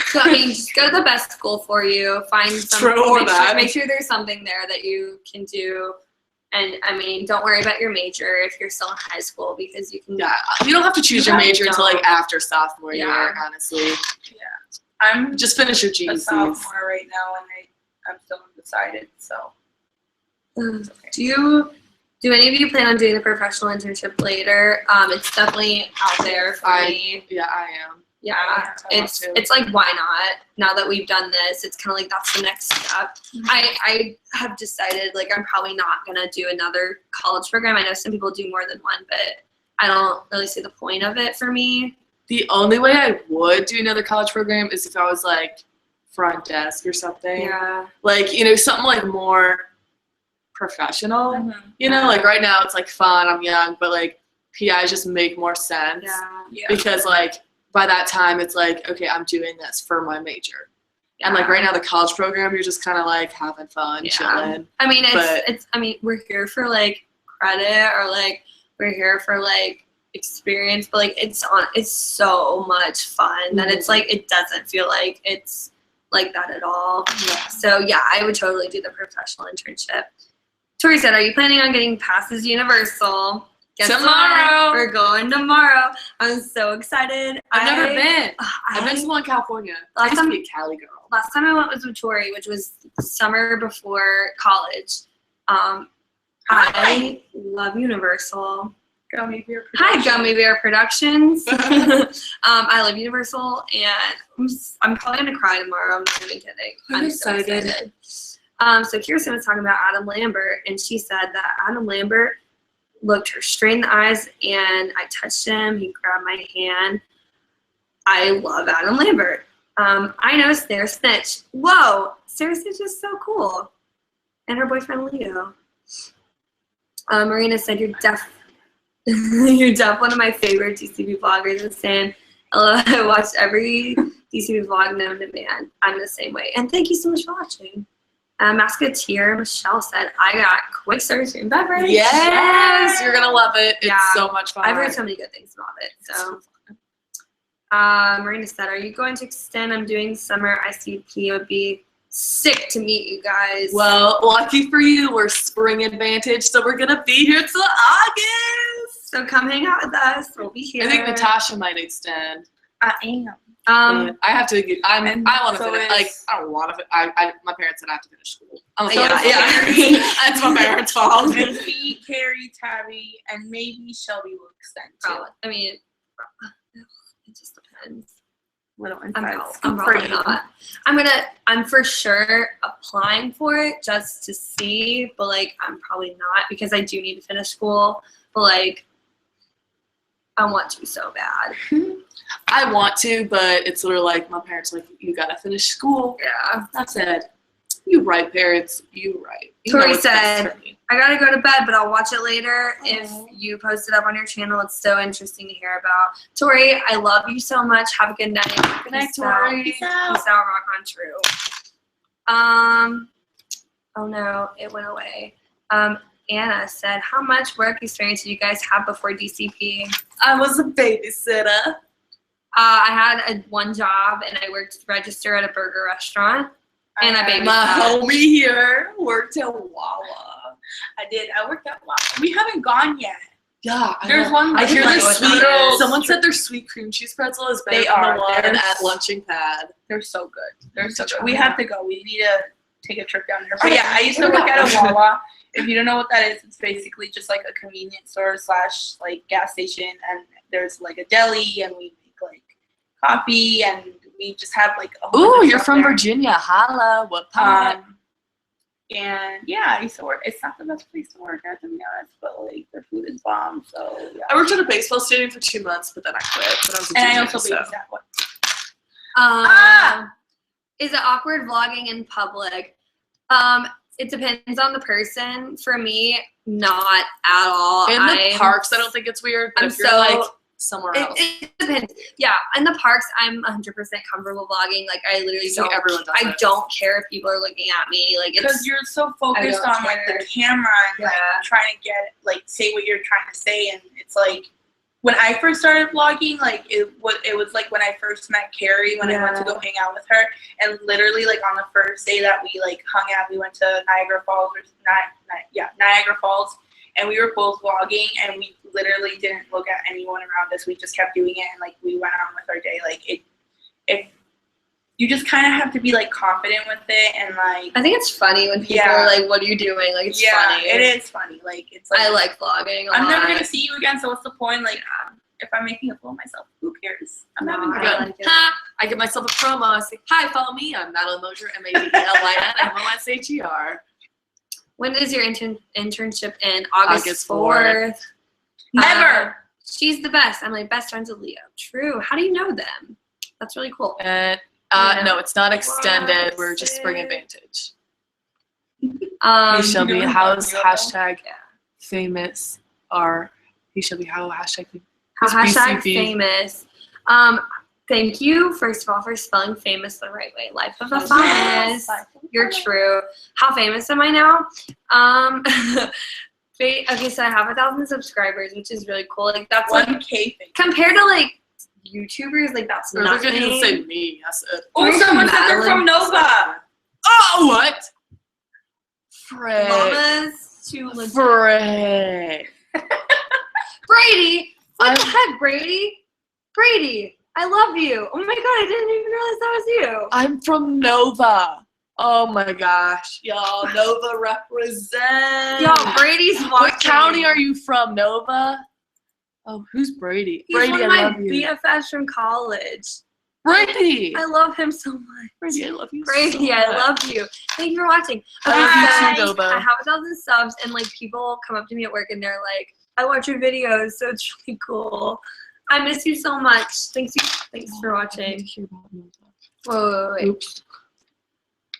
So, I mean, just go to the best school for you. Find some. Make sure there's something there that you can do. And, I mean, don't worry about your major if you're still in high school, because you can. Yeah, you don't have to choose your major until, like, after sophomore year, honestly. Yeah. I'm just finish your GECs. A sophomore right now, and I'm still undecided, so. Okay. Do any of you plan on doing the professional internship later? It's definitely out there for me. Yeah, I am. Yeah, it's like, why not? Now that we've done this, it's kind of like that's the next step. I have decided, like, I'm probably not gonna do another college program. I know some people do more than one, but I don't really see the point of it for me. The only way I would do another college program is if I was like front desk or something. Yeah. Like, you know, something like more professional. You know, like right now it's like fun, I'm young, but like PIs just make more sense. Yeah. Because like by that time it's like, okay, I'm doing this for my major. And like right now the college program, you're just kind of like having fun, chilling. I mean, I mean, we're here for like credit, or like we're here for like experience, but like it's so much fun that it's like it doesn't feel like it's like that at all. So yeah, I would totally do the professional internship. Tori said, are you planning on getting passes Universal? Guess tomorrow. What? We're going tomorrow. I'm so excited. I've never been. I've been to one in California. I used to be a Cali girl. Last time I went was with Tori, which was summer before college. I love Universal. Gummy Bear Productions. Hi, Gummy Bear Productions. I love Universal, and I'm probably gonna cry tomorrow. I'm not even kidding. I'm so excited. So Kirsten was talking about Adam Lambert, and she said that Adam Lambert looked her straight in the eyes, and I touched him. He grabbed my hand. I love Adam Lambert. I know Sarah Snitch. Whoa, Sarah Snitch is so cool, and her boyfriend Leo. Marina said, "You're deaf." You're deaf. One of my favorite DCP vloggers is saying, I watched every DCP vlog known to man. I'm the same way. And thank you so much for watching. Musketeer Michelle said, I got quick service food and beverage. Yes, you're gonna love it. It's so much fun. I've heard so many good things about it. So, Marina said, are you going to extend? I'm doing summer ICP. It would be sick to meet you guys. Well, lucky for you, we're spring advantage, so we're gonna be here till August. So come hang out with us. We'll be here. I think Natasha might extend. I am. I have to. I want to finish. Like, I don't want to. My parents said I have to finish school. That's my parents' fault. And me, Carrie, Tabby, and maybe Shelby will extend too. I mean, it just depends. I'm probably not. I'm for sure applying for it just to see, but like I'm probably not, because I do need to finish school. But like, I want to so bad. I want to, but it's sort of like my parents are like, you gotta finish school. Yeah. That said, You right, parents. You right. You know Tori what's best said, for me. I gotta go to bed, but I'll watch it later. If you post it up on your channel, it's so interesting to hear about. Tori, I love you so much. Have a good night. Good night, Peace out. Tori. Peace out. Rock on true. Oh no, it went away. Anna said, how much work experience did you guys have before DCP? I was a babysitter. I had one job, and I worked register at a burger restaurant, and I babysat. My homie here worked at Wawa. I did. I worked at Wawa. We haven't gone yet. Yeah, There's one. I hear like their what sweet. that is. Someone said their sweet cream cheese pretzel is better They than are. the one They're at Lunching Pad. They're so good. They're so good. try We them. have to go. We need to take a trip down there. But Okay. yeah, I used to work at a Wawa. If you don't know what that is, it's basically just like a convenience store / like gas station, and there's like a deli, and we make like coffee, and we just have like a whole Ooh, bunch of you're stuff from there. Virginia. Holla, what part? And yeah, I used to work. It's not the best place to work at, to be honest, but like their food is bomb. So yeah. I worked at a baseball stadium for 2 months, but then I quit. But I was a And I junior, also babysat one. Is it awkward vlogging in public? It depends on the person. For me, not at all. In the parks, I don't think it's weird, but I'm if you're so- like somewhere else. It depends. Yeah, in the parks, I'm 100% comfortable vlogging. Like, I literally It's like don't. everyone does I it. don't care if people are looking at me. Like, Because it's you're so focused don't on like care. the camera and like Yeah. trying to get like say what you're trying to say, and it's like when I first started vlogging, like it was like when I first met Carrie when I went to go hang out with her, and literally like on the first day that we like hung out, we went to Niagara Falls Niagara Falls, and we were both vlogging, and we literally didn't look at anyone around us. We just kept doing it, and like we went on with our day. Like if you just kind of have to be like confident with it, and like I think it's funny when people Yeah. are like, "What are you doing?" Like, it's funny. it is funny. Like it's like I like vlogging. A I'm lot. never gonna see you again, so what's the point? Like if I'm making a fool of myself, who cares? I'm having I fun. like it. Ha! I give myself a promo. I say, hi, follow me. I'm Madeline Mosier, MADELYN, MOSHER. When does your internship end? August August 4th. Never. She's the best. I'm like best friends with Leo. True. How do you know them? That's really cool. And Yeah. no, it's not extended. Wow, We're just sick. bringing Vantage. Um, He shall be you know house what? hashtag Yeah. famous or he shall be how hashtag hashtag BCP. famous. Thank you, first of all, for spelling famous the right way. Life of a Yes. famous. You're true. How famous am I now? Okay, so I have 1,000 subscribers, which is really cool. Like that's like 1K thing. compared to like YouTubers, like that's Or they're nothing. gonna say me. That's it. Oh, someone said they're from Nova. Oh, what? Frick. Llamas too legit. Frick. Brady, what the I'm- heck, Brady? Brady, I love you. Oh my god, I didn't even realize that was you. I'm from Nova. Oh my gosh. Y'all, Nova represent. Yo, Brady's watching. What county are you from, Nova? Oh, who's Brady? He's Brady, one of I my love you. BFFs from college. Brady! I love him so much. Brady, I love you Brady, so I much. love you. Thank you for watching. I love you Bye. too, Nova. I have 1,000 subs, and like people come up to me at work and they're like, "I watch your videos, so it's really cool. I miss you so much. Thanks for watching." Wait. Oops.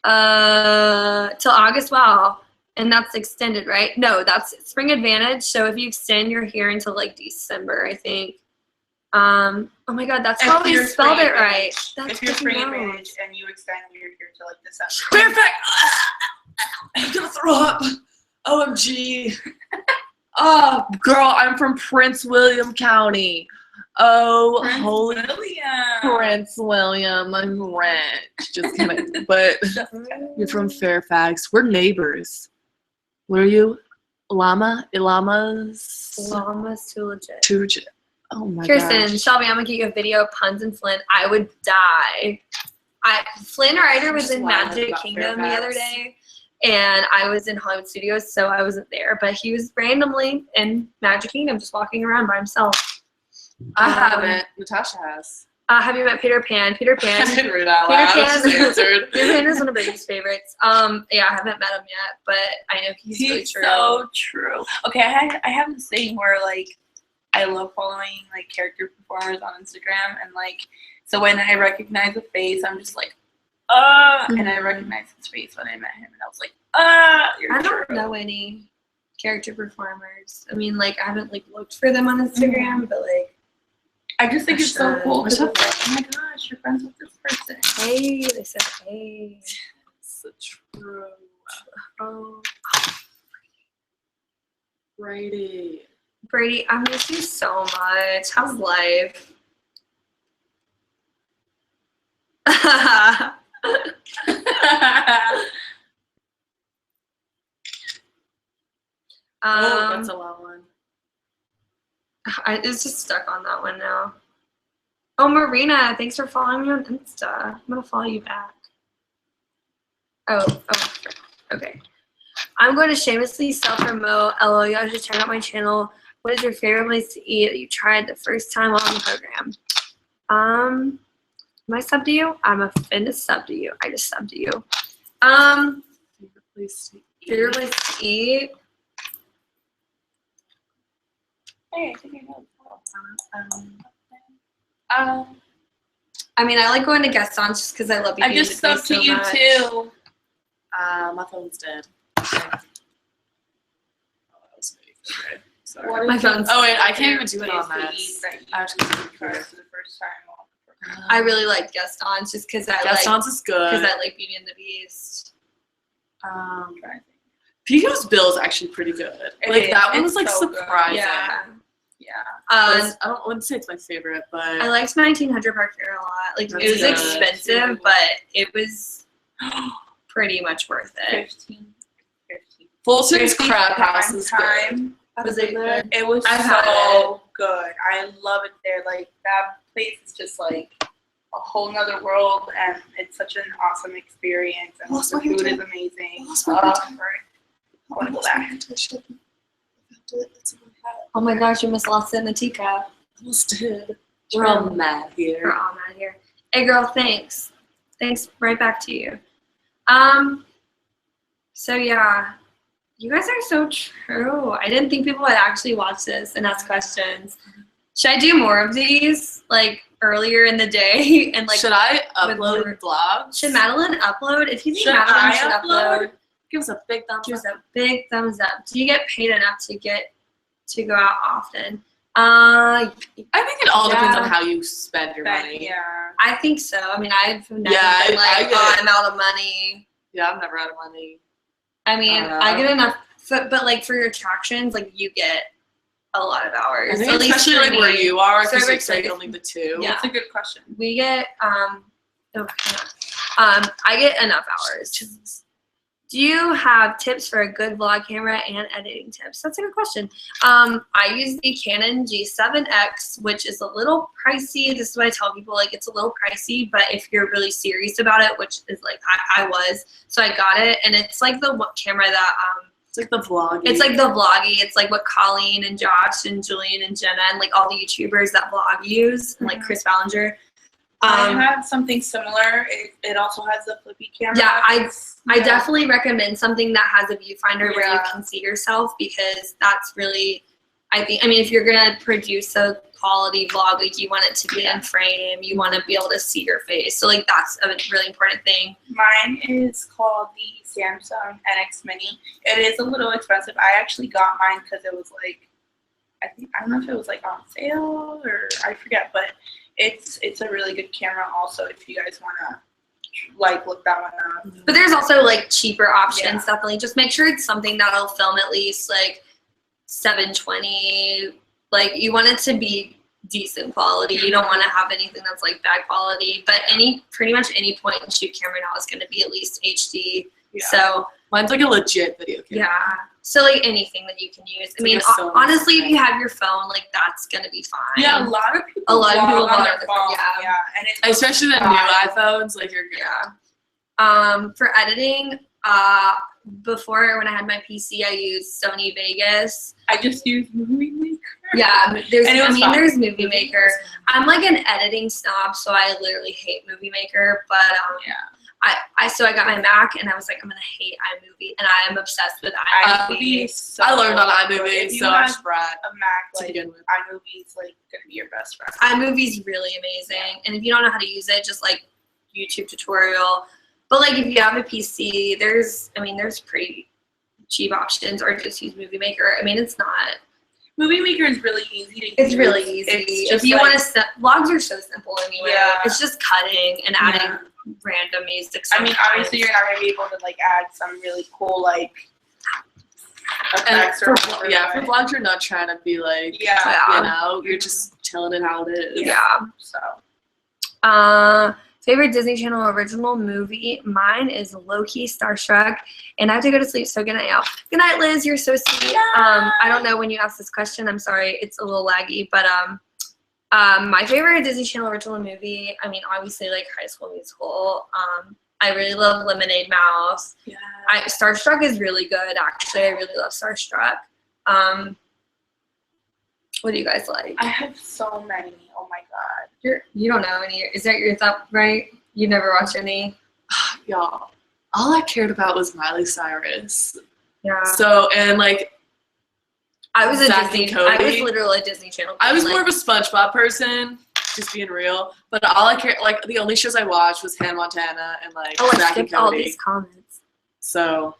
Till August. Wow, and that's extended, right? No, that's Spring Advantage. So if you extend, you're here until like December, I think. Oh my God, that's If how we you're spelled Spring it right. Advantage. That's If you're freaking Spring knows. Advantage and you extend, you're here till like December. Perfect! I'm gonna throw up. OMG. Oh, girl, I'm from Prince William County. Oh, Prince holy William. Prince William. I'm rich. Just kidding. But you're from Fairfax. We're neighbors. What are you? Llamas? Llamas too legit. Too legit. Oh my Kirsten, gosh. Shelby, I'm gonna get you a video of puns and Flynn. I would die. Flynn Rider was Just in wild Magic about Kingdom the other Fairfax. day, and I was in Hollywood Studios, so I wasn't there. But he was randomly in Magic Kingdom, just walking around by himself. I haven't. Natasha has. Have you met Peter Pan? Peter I Pan. didn't read out Peter loud. I Pan. just answered. Peter Pan is one of Brady's favorites. Yeah, I haven't met him yet, but I know he's really true. so true. Okay, I have this thing where like I love following like character performers on Instagram, and like so when I recognize a face, I'm just like, and I recognized his face when I met him, and I was like, you're I don't true. know any character performers. I mean, like, I haven't like looked for them on Instagram, but like, I just think it's so cool. What's Because up? it's like, oh my gosh, you're friends with this person. hey, they said hey. So true. Oh, Brady. Brady, I miss you so much. How's life? Oh, that's a long one. It's just stuck on that one now. Oh, Marina, thanks for following me on Insta. I'm gonna follow you back. Oh, okay. I'm going to shamelessly self-promote. LOL, you guys should check out my channel. What is your favorite place to eat that you tried the first time on the program? Am I sub to you? I'm a fitness sub to you. I just sub to you. Favorite place to eat. Favorite place to eat? Hey, I think I know. I mean, I like going to guest on just because I love you. I just subbed to you too. My phone's dead. Oh, that was me. Sorry. My phone's. Oh wait, I can't even do it on that. I was gonna For the first time. I really like guest on just because I Gaston's is good. because I like Beauty and the Beast. Pico's Bill is actually pretty good. Like that one was like so good. surprising. Yeah. I wouldn't say it's my favorite, but I liked 1900 Park Fair a lot. Like That's it was good. expensive, but it was pretty much worth it. 15. Fulton's Crab House is good. Time. Was it good? It was I've had so good. I love it there. Like that place is just like a whole nother world, and it's such an awesome experience. And Lost the my food hair is amazing. Lost my hair tie. I want to go back. Oh my gosh, you must lost it in the teacup. Almost did. We're all mad We're here. all mad here. Hey girl, thanks. Thanks right back to you. So yeah, you guys are so true. I didn't think people would actually watch this and ask questions. Should I do more of these, like earlier in the day? And like, Should I with upload vlogs? should Madeline upload? If you think Should Madeline I should upload, Give us a big thumbs give up. us a big thumbs up. Do you get paid enough to go out often? I think it all depends Yeah. on how you spend your money. Yeah. I think so. I mean, I've never Yeah, been I like, get oh, it. I'm out of money. Yeah, I'm never out of money. I mean, I get enough, but like for your attractions, like you get a lot of hours. I think At least especially for like where me. you are, So because every it's like second- only the two. Yeah. That's a good question. We get I get enough hours. Do you have tips for a good vlog camera and editing tips? That's a good question. I use the Canon G7X, which is a little pricey. This is what I tell people, like it's a little pricey, but if you're really serious about it, which is like I was, so I got it, and it's like the camera that It's like the vlog. it's like the vloggy. It's like what Colleen and Josh and Julian and Jenna and like all the YouTubers that vlog use, and like Chris Ballinger. I have something similar. It also has the flippy camera. Yeah, I definitely recommend something that has a viewfinder where you Yeah. can see yourself, because that's really, I mean, if you're gonna produce a quality vlog, like you want it to be in frame, you want to be able to see your face. So like that's a really important thing. Mine is called the Samsung NX Mini. It is a little expensive. I actually got mine because it was like, I don't know if it was like on sale or I forget, but it's a really good camera also if you guys want to like look that one up. But there's also like cheaper options. Yeah. Definitely, just make sure it's something that'll film at least like 720. Like you want it to be decent quality. You don't want to have anything that's like bad quality. But pretty much any point and shoot camera now is going to be at least HD. Yeah. So Mine's like a legit video camera. yeah. So like anything that you can use. I like mean, a Sony honestly, if thing. you have your phone, like that's gonna be fine. Yeah, a lot of people vlog on their on phone. their- Yeah, and it's Especially the new iPhones, like you're Yeah. For editing, before when I had my PC, I used Sony Vegas. I just use Movie Maker. Yeah, there's And it was fine. there's Movie Maker. I'm like an editing snob, so I literally hate Movie Maker. But Yeah. So I got my Mac and I was like, I'm gonna hate iMovie, and I am obsessed with iMovie. iMovie. So I learned on good. iMovie, If you so I have was brat a Mac, to like begin with. iMovie's like gonna be your best friend. iMovie's really amazing, and if you don't know how to use it, just like YouTube tutorial. But like if you have a PC, there's pretty cheap options, or just use Movie Maker. I mean, it's not. Movie Maker is really easy to use. It's really easy. If you want to, vlogs are so simple anyway. Yeah. It's just cutting and adding random music. I mean, obviously you're not gonna be able to like add some really cool like effects for vlogs you're not trying to be like, you know, you're just telling it how it is. Yeah. So. Favorite Disney Channel original movie? Mine is low-key Starstruck, and I have to go to sleep, so good night, y'all. Good night, Liz. You're so sweet. I don't know when you asked this question. I'm sorry. It's a little laggy, but my favorite Disney Channel original movie, I mean, obviously, like High School Musical. I really love Lemonade Mouth. Yeah. Starstruck is really good, actually. I really love Starstruck. What do you guys like? I have so many. Oh my god. You don't know any. Is that your thought, right? You've never watched any? Y'all, all I cared about was Miley Cyrus. Yeah. So, and like, I was Zach and Cody. I was literally a Disney Channel. I was more of a SpongeBob person, just being real. But all I cared, like, the only shows I watched was Hannah Montana and like Zach and Cody. All these comments. So,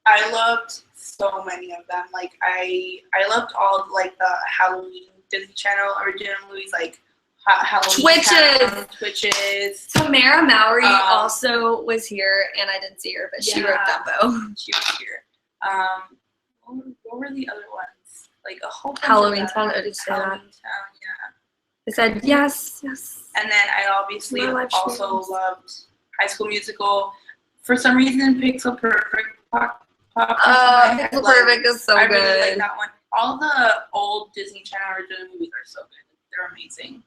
I loved so many of them. Like I loved all of, like the Halloween Disney Channel original movies, like Halloween Twitches. Tamara Mowry also was here, and I didn't see her, but she wrote Dumbo. She was here. What were the other ones? Like a whole bunch Halloween of Town. I did say that. Halloween Town, yeah. I said yes. And then I obviously also loved High School Musical. For some reason, Pixel Perfect popped Pixel Perfect is so good. I really like that one. All the old Disney Channel original movies are so good. They're amazing.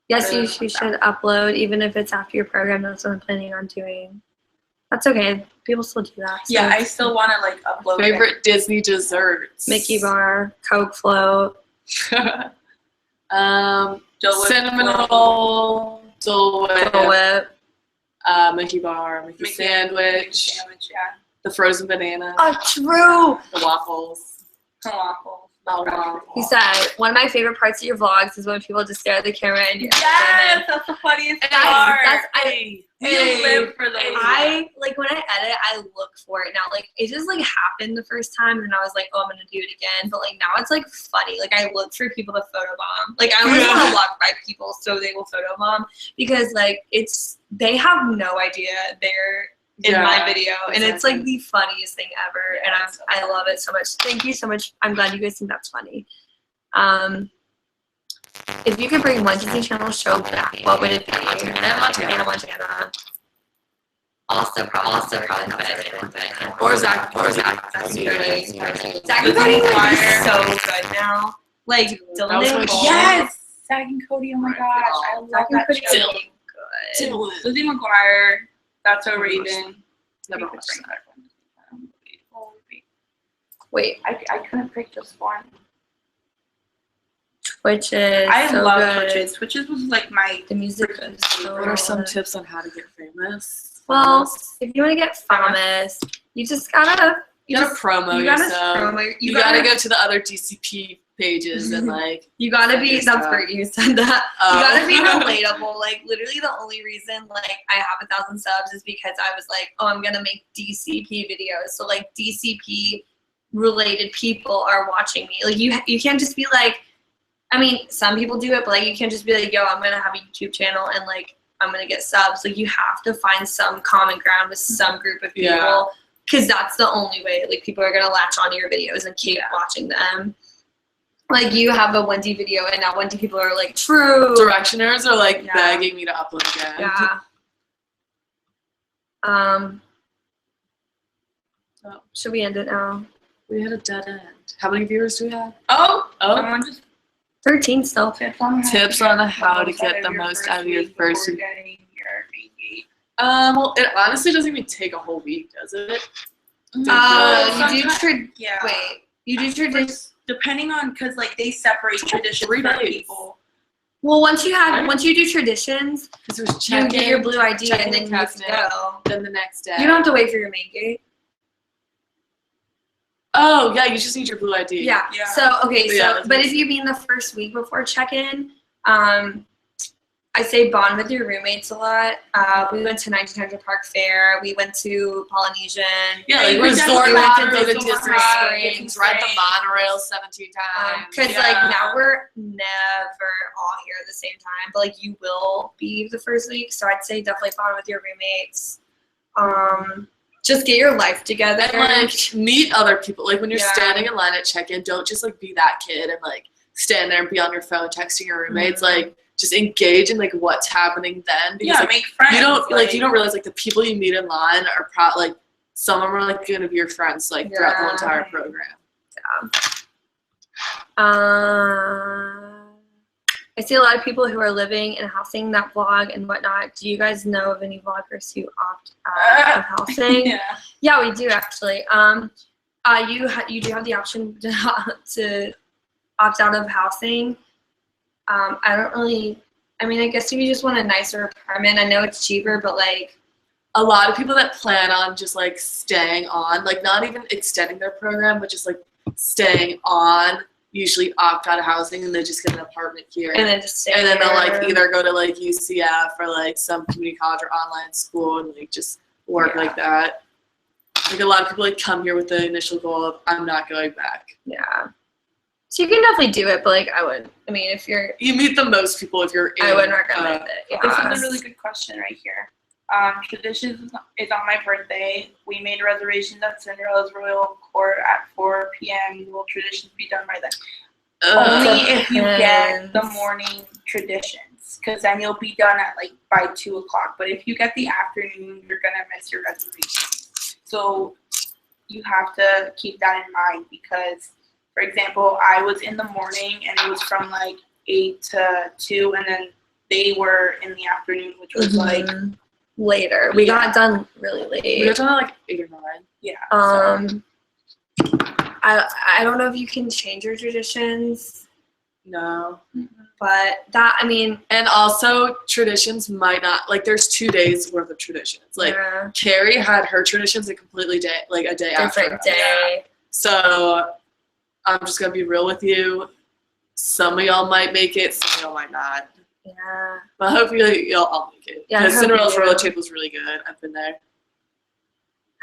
Yes, you should upload, even if it's after your program. That's what I'm planning on doing. That's okay. People still do that. So yeah, I still want to like upload. Favorite Disney desserts? Mickey Bar, Coke Float. Cinnamon roll, Dole Whip, Mickey Bar, Mickey Sandwich, the frozen banana. Oh, true. The waffles. He said, one of my favorite parts of your vlogs is when people just stare at the camera and you're that's the funniest part. You live for those. I like when I edit, I look for it now. Like it just like happened the first time, and I was like, oh, I'm gonna do it again. But like now it's like funny. Like I look for people to photobomb. Like I always want to walk by people so they will photobomb, because like they have no idea they're in my video, and it's like the funniest thing ever, and I love it so much. Thank you so much. I'm glad you guys think that's funny. If you could bring one Disney Channel show back, what would it be? Hannah Montana. Also probably or Zach. That's great. Zach and Cody are so good now. Like Dylan and Cole. Yes, Zach and Cody. Oh my gosh, I love that show. Good. Lizzie McGuire. That's a Raven. Never watched that. Wait, I couldn't pick just one. Twitches. I so love good. Twitches. Twitches was like the music is so What are some good. tips on how to get famous? Well, if you want to get famous, you just gotta promo yourself. You gotta go to the other DCP pages and like you gotta be. That's great. You said that. You gotta be relatable. Like literally, the only reason like I have 1,000 subs is because I was like, oh, I'm gonna make DCP videos. So like DCP related people are watching me. Like you can't just be like. I mean, some people do it, but like you can't just be like, yo, I'm gonna have a YouTube channel and like I'm gonna get subs. Like you have to find some common ground with some group of people, because that's the only way like people are gonna latch onto your videos and keep watching them. Like you have a Wendy video, and now Wendy people are like, true. Directioners are like begging me to upload again. Yeah. Should we end it now? We had a dead end. How many viewers do we have? Someone just 13 still. Tips on how to get the most out of your first week. Well, it honestly doesn't even take a whole week, does it? You do tradition. Depending on, because like they separate traditions for people. Well, once you do traditions, you get your blue ID and then you have to go. Then the next day. You don't have to wait for your main gate. Oh, yeah, you just need your blue ID. Yeah. So, okay, but if you mean the first week before check-in, I say bond with your roommates a lot. We went to 1900 Park Fair. We went to Polynesian. Yeah, like resort to go to Disney Springs, ride the monorail 17 times. Because like now we're never all here at the same time, but like you will be the first week. So I'd say definitely bond with your roommates. Just get your life together. And like meet other people. Like when you're standing in line at check-in, don't just like be that kid and like stand there and be on your phone texting your roommates. Like just engage in like what's happening then. Because, like, make friends. You don't realize like the people you meet in line are like some of them are like gonna be your friends like throughout the entire program. I see a lot of people who are living in housing that vlog and whatnot. Do you guys know of any vloggers who opt out of housing? Yeah, we do actually. You do have the option to opt out of housing. I guess if you just want a nicer apartment, I know it's cheaper, but like a lot of people that plan on just like staying on, like not even extending their program, but just like staying on, usually opt out of housing and they just get an apartment here. And then just stay and then there. They'll like either go to like UCF or like some community college or online school and like just work like that. Like a lot of people like come here with the initial goal of I'm not going back. Yeah. So you can definitely do it, but like I would. I mean, if you meet the most people if you're in. I wouldn't recommend it. Yeah. This is a really good question right here. Traditions is on my birthday. We made reservations at Cinderella's Royal Court at 4 p.m. Will traditions be done by then? Only if you get the morning traditions, because then you'll be done at like by 2 o'clock. But if you get the afternoon, you're gonna miss your reservation. So you have to keep that in mind because, for example, I was in the morning and it was from like 8 to 2, and then they were in the afternoon, which was like later. We got done really late. We got done at like 8 or 9. Yeah. I don't know if you can change your traditions. No. But that, I mean. And also traditions might not, like there's 2 days worth of traditions. Like Carrie had her traditions a completely day, like a day after. Different day. So I'm just going to be real with you. Some of y'all might make it, some of y'all might not. Yeah. But hopefully y'all all make it. Yeah. Because Cinderella's roller table was really good. I've been there.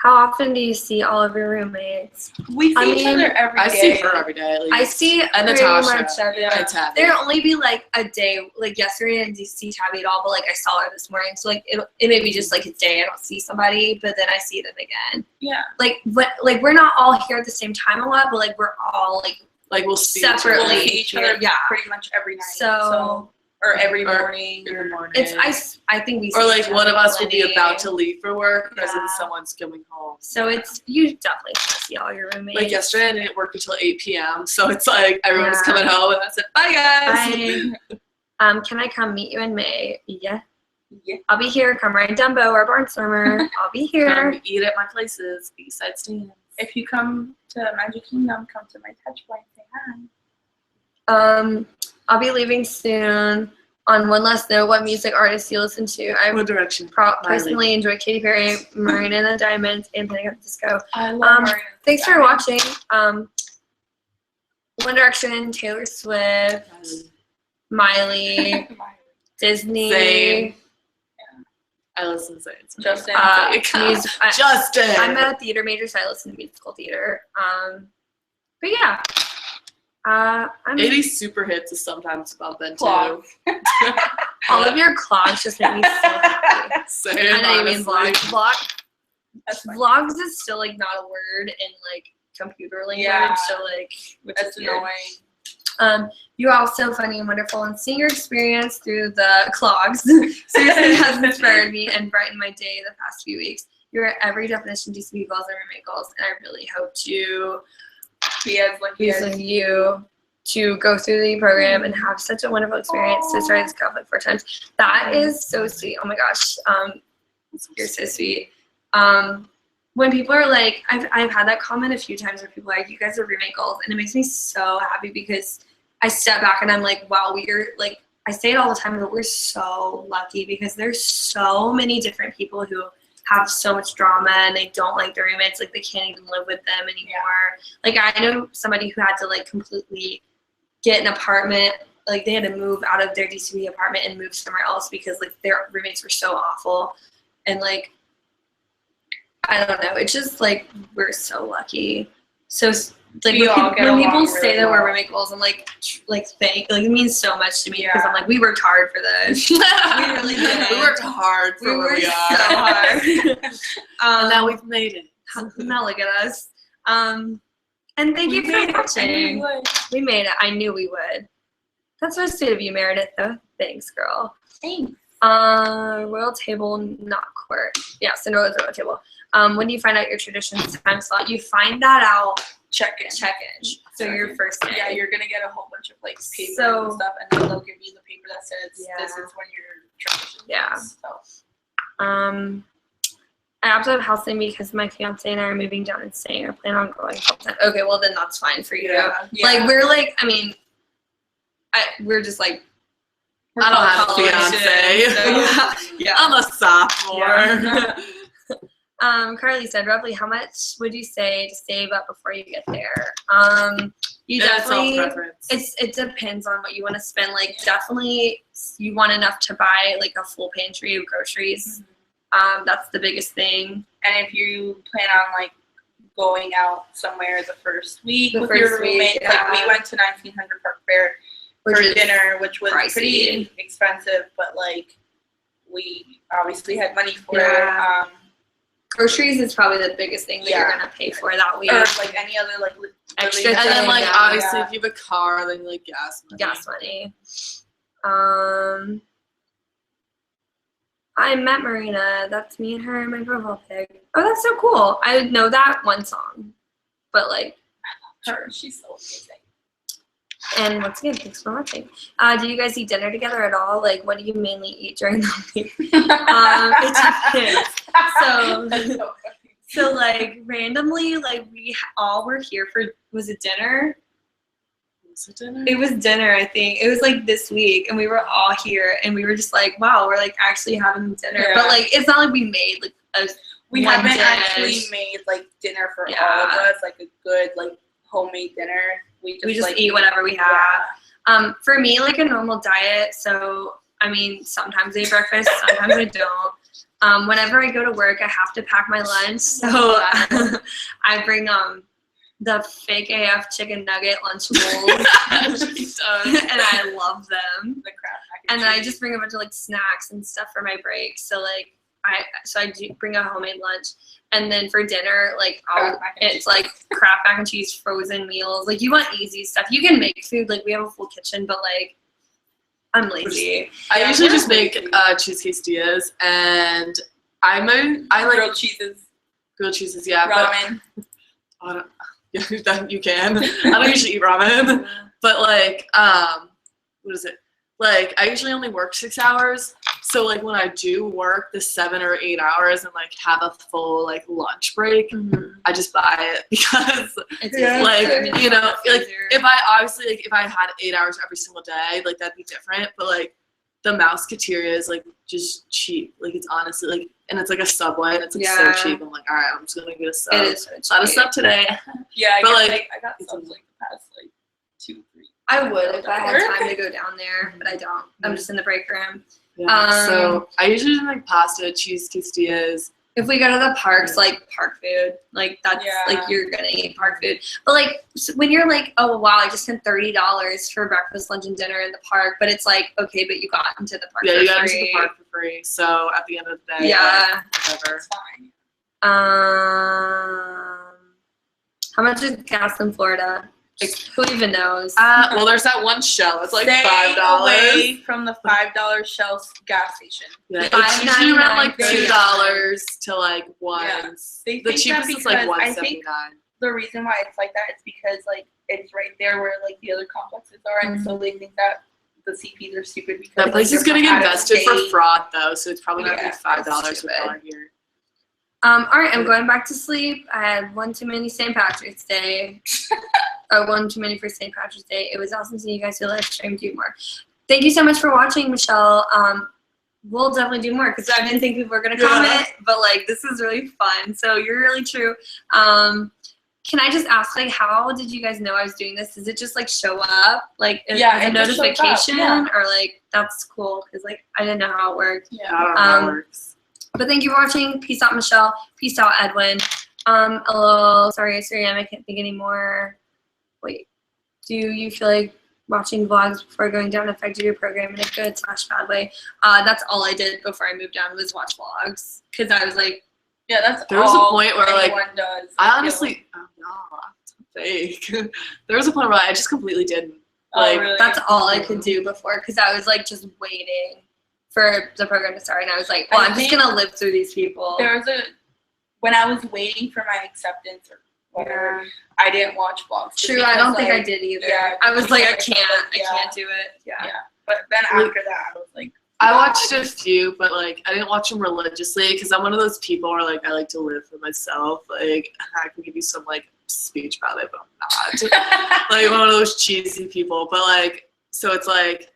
How often do you see all of your roommates? We see each other every day. I see her every day at least. I see and pretty Natasha much every day. and Tabby. There'll only be like a day, like yesterday I didn't see Tabby at all, but like I saw her this morning. So like it may be just like a day I don't see somebody, but then I see them again. Yeah. Like we're not all here at the same time a lot, but like we're all like we'll see separately each other pretty much every night. So or every morning. In the morning. It's I think we see or like one of us will be plenty. about to leave for work, because then someone's coming home. So it's you definitely see all your roommates. Like yesterday, I didn't work until 8 p.m. So it's like everyone's coming home, and I said, "Bye, guys." Bye. Can I come meet you in May? Yeah. I'll be here. Come ride Dumbo or Barnstormer. I'll be here. Come eat at my places, Eastside Stands. If you come to Magic Kingdom, come to my touch point. Say hi. I'll be leaving soon. On one last note, what music artists do you listen to? I One Direction. Personally enjoy Katy Perry, Marina and the Diamonds, and Panic at the Disco. I love Marina. Thanks for watching. One Direction, Taylor Swift, Miley, Disney. Same. I listen to Zayn. Justin. Justin. I'm a theater major, so I listen to musical theater. But yeah. 80s super hits is sometimes bump into. All of your clogs just make me so happy. Same, I know you mean honestly. Vlogs is still like not a word in like computer language, so like which that's is annoying. You're also funny and wonderful, and seeing your experience through the clogs seriously has inspired me and brightened my day the past few weeks. You're every definition DCP goals and roommate goals, and I really hope to be as you to go through the program and have such a wonderful experience to start this club like 4 times. That is so sweet. Oh my gosh. You're so sweet. When people are like, I've had that comment a few times where people are like, you guys are roommate goals, and it makes me so happy because I step back and I'm like, wow, we're like, I say it all the time, but we're so lucky because there's so many different people who have so much drama and they don't like their roommates, like they can't even live with them anymore. Like I know somebody who had to like completely get an apartment like they had to move out of their DCP apartment and move somewhere else because like their roommates were so awful, and like I don't know, it's just like we're so lucky. So like when people say that we're roommate goals, I'm like thank, like it means so much to me because I'm like we worked hard for this. We really did. We worked hard for where we are. So hard. And now we've made it. Now look at us. And thank you for watching. We made it. I knew we would. That's so sweet of you, Meredith, though. Thanks, girl. Thanks. Royal table, not court. Yeah, Cinderella's royal table. When do you find out your traditions time slot? You find that out Check-in. So your first day. Yeah, you're gonna get a whole bunch of like papers So- and stuff, and then they'll give you the paper that says this is when your tradition Yeah. is. So. I opted out of house sitting because my fiance and I are moving down and staying. I plan on going full time. Okay, well then that's fine for you. Yeah. Like we're like, I mean, we're just like. I don't have a fiance. So, yeah. I'm a sophomore. Yeah. Carly said, roughly how much would you say to save up before you get there? You definitely, it depends on what you want to spend. Like definitely you want enough to buy like a full pantry of groceries. That's the biggest thing. And if you plan on like going out somewhere the first week with your roommate, like we went to 1900 Park Fair for dinner, which was pricey. pretty expensive, but like we obviously had money for it. Groceries is probably the biggest thing that you're gonna pay for that week. Or like any other like Extra And then like Yeah. obviously if you have a car, then like gas money. Gas money. I met Marina. That's me and her in my profile pic. Oh, that's so cool. I know that one song, but like her, she's so amazing. And once again, thanks for watching. Do you guys eat dinner together at all? Like, what do you mainly eat during the week? It depends. So like randomly, like we all were here for, was it dinner? Was it dinner? It was dinner, I think. It was like this week, and we were all here, and we were just like, wow, we're like actually having dinner. Yeah. But like, it's not like we made like we one haven't dish. actually made like dinner for all of us, like a good like homemade dinner. We just like, eat whatever we have. For me, like a normal diet, so I mean, sometimes I eat breakfast, sometimes I don't. Whenever I go to work, I have to pack my lunch, so I bring the fake AF chicken nugget lunch bowls, and I love them. The crab and then I just bring a bunch of like snacks and stuff for my break. So like I do bring a homemade lunch, and then for dinner, like it's like Kraft mac and cheese, frozen meals. Like you want easy stuff. You can make food. Like we have a full kitchen, but like I'm lazy. I usually just make cheese quesadillas, and I like grilled cheeses. Grilled cheeses, yeah. Ramen. But, yeah, you can. I don't usually eat ramen, but like what is it? Like I usually only work 6 hours, so like when I do work the 7 or 8 hours and like have a full like lunch break, I just buy it because like you know like if I obviously like if I had 8 hours every single day, like that'd be different. But like the Mousecafeteria is like just cheap. Like it's honestly like, and it's like a Subway and it's like so cheap. I'm like, all right, I'm just gonna get a sub. It is so cheap. Not a sub today. Yeah, but like I got subs like the past like 2-3. I would if I had time to go down there, but I don't. I'm just in the break room. Yeah. So I usually do like pasta, cheese quesadillas. If we go to the parks, like park food, like that's like you're gonna eat park food. But like when you're like, oh wow, I just spent $30 for breakfast, lunch, and dinner in the park. But it's like, okay, but you got into the park. Yeah, you got free. into the park for free. So at the end of the day, yeah, like, whatever. It's fine. How much is gas in Florida? Like, who even knows? Well, there's that one Shell. It's like Stay $5 away from the $5 Shell gas station. Yeah, it's usually around like $2 to like one. Yeah. The cheapest is like $1.79. The reason why it's like that is because like it's right there where like the other complexes are, and so they think that the CPs are stupid because that place is gonna get invested for fraud though, so it's probably not gonna be $5 here. All right, I'm going back to sleep. I had one too many St. Patrick's Day. One too many for St. Patrick's Day. It was awesome seeing you guys do live stream. Do more. Thank you so much for watching, Michelle. We'll definitely do more because I didn't think people were gonna comment, but like this is really fun. So you're really true. Can I just ask, like, how did you guys know I was doing this? Does it just, like, show up? Like, as a it just shows up, notification? yeah. Or, like, that's cool, because, like, I didn't know how it worked. I don't know how it works. But thank you for watching. Peace out, Michelle. Peace out, Edwin. Sorry, I can't think anymore. Wait, do you feel like watching vlogs before going down affected your program in a good/bad way? That's all I did before I moved down was watch vlogs, because I was like, yeah, that's there was all a point where like does. I honestly, oh no, it's fake. There was a point where I just completely didn't. Like, really? That's all I could do before, because I was like just waiting for the program to start, and I was like, well, I'm just gonna live through these people. There was when I was waiting for my acceptance or whatever, I didn't watch vlogs. True, I don't think I did either. Yeah, I was like, I can't do it. Yeah. But then after that, I was like, I watched a few, but like I didn't watch them religiously because I'm one of those people where like I like to live for myself. Like I can give you some like speech about it, but I'm not. Like one of those cheesy people. But like, so it's like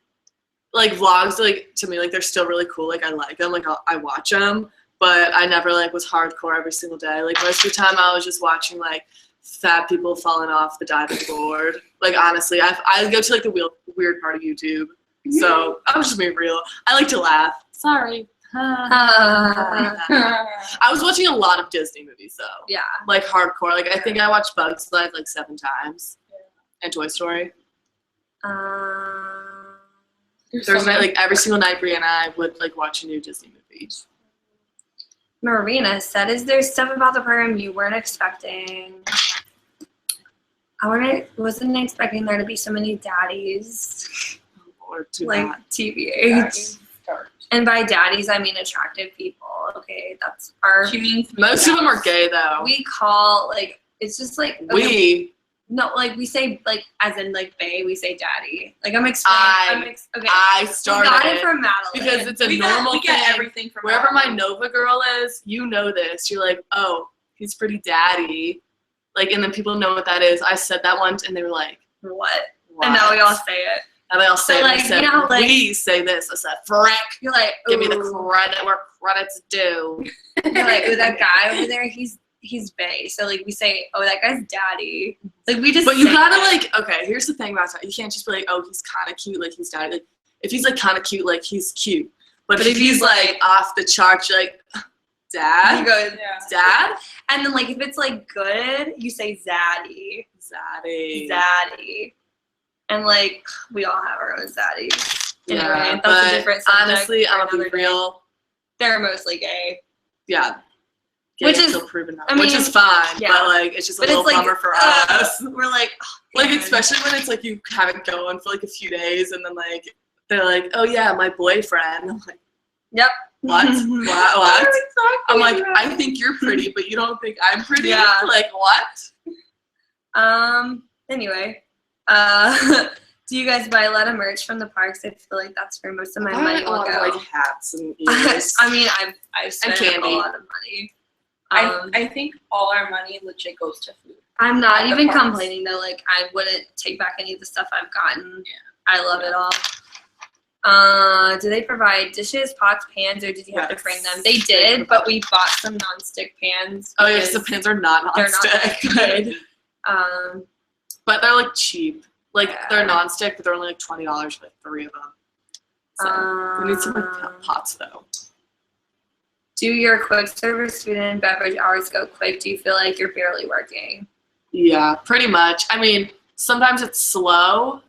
vlogs, like to me, like they're still really cool. Like I like them. Like I watch them, but I never like was hardcore every single day. Like most of the time, I was just watching like fat people falling off the diving board. Like honestly, I go to like the weird part of YouTube. So I'm just being real. I like to laugh. Sorry. I was watching a lot of Disney movies though. Yeah. Like hardcore. Like I think I watched Bugs Life like 7 times. And Toy Story. Thursday night, like every single night, Bria and I would like watch a new Disney movie. Marina said, "Is there stuff about the program you weren't expecting?" I wasn't expecting there to be so many daddies. Or too like bad. TBH. And by daddies, I mean attractive people. Okay, that's our. She means most of them are gay though. We call like it's just like okay, no, like we say like as in like bae, we say daddy. Like I'm explaining. Okay. I started. We got it from Madeline because it's a normal thing. Get everything from wherever Madeline. my Nova girl is, you know this. You're like, oh, he's pretty daddy. Like, and then people know what that is. I said that once, and they were like, what? And now we all say it. And they all say, like, said, you know, like, we say this. I said, frick. You're like, give me the credit where credit's due. You're like, oh, that guy over there, he's bae. So like we say, oh, that guy's daddy. Like we just. But you gotta like, okay. Here's the thing about that. You can't just be like, oh, he's kind of cute, like he's daddy. Like if he's like kind of cute, like he's cute. But if he's like off the charts, you're like, dad. You go, dad. And then like if it's like good, you say zaddy. Zaddy. And like we all have our own zaddies. Anyway, yeah, that's a different subject. Honestly, I'm gonna be real. They're mostly gay. Yeah. Gay Which is proven out. I mean, which is fine, yeah. but like it's just a little bummer for us. We're like, like especially when it's like you have it going for like a few days, and then like they're like, oh yeah, my boyfriend. I'm like, yep. What? What? Exactly. I'm like, I think you're pretty, but you don't think I'm pretty. Yeah. Like what? Anyway, do you guys buy a lot of merch from the parks? I feel like that's where most of my money will go. Like hats and ears. I mean, I've spent a lot of money. I think all our money legit goes to food. I'm not even complaining though. Like I wouldn't take back any of the stuff I've gotten. Yeah. I love it all. Do they provide dishes, pots, pans, or did you have to bring them? They did, but we bought some nonstick pans. Oh yes, the pans are not nonstick. They're not good. But they're like cheap. Like they're nonstick, but they're only like $20 for like 3 of them. So we need some like pots though. Do your quick service food and beverage hours go quick? Do you feel like you're barely working? Yeah, pretty much. I mean, sometimes it's slow,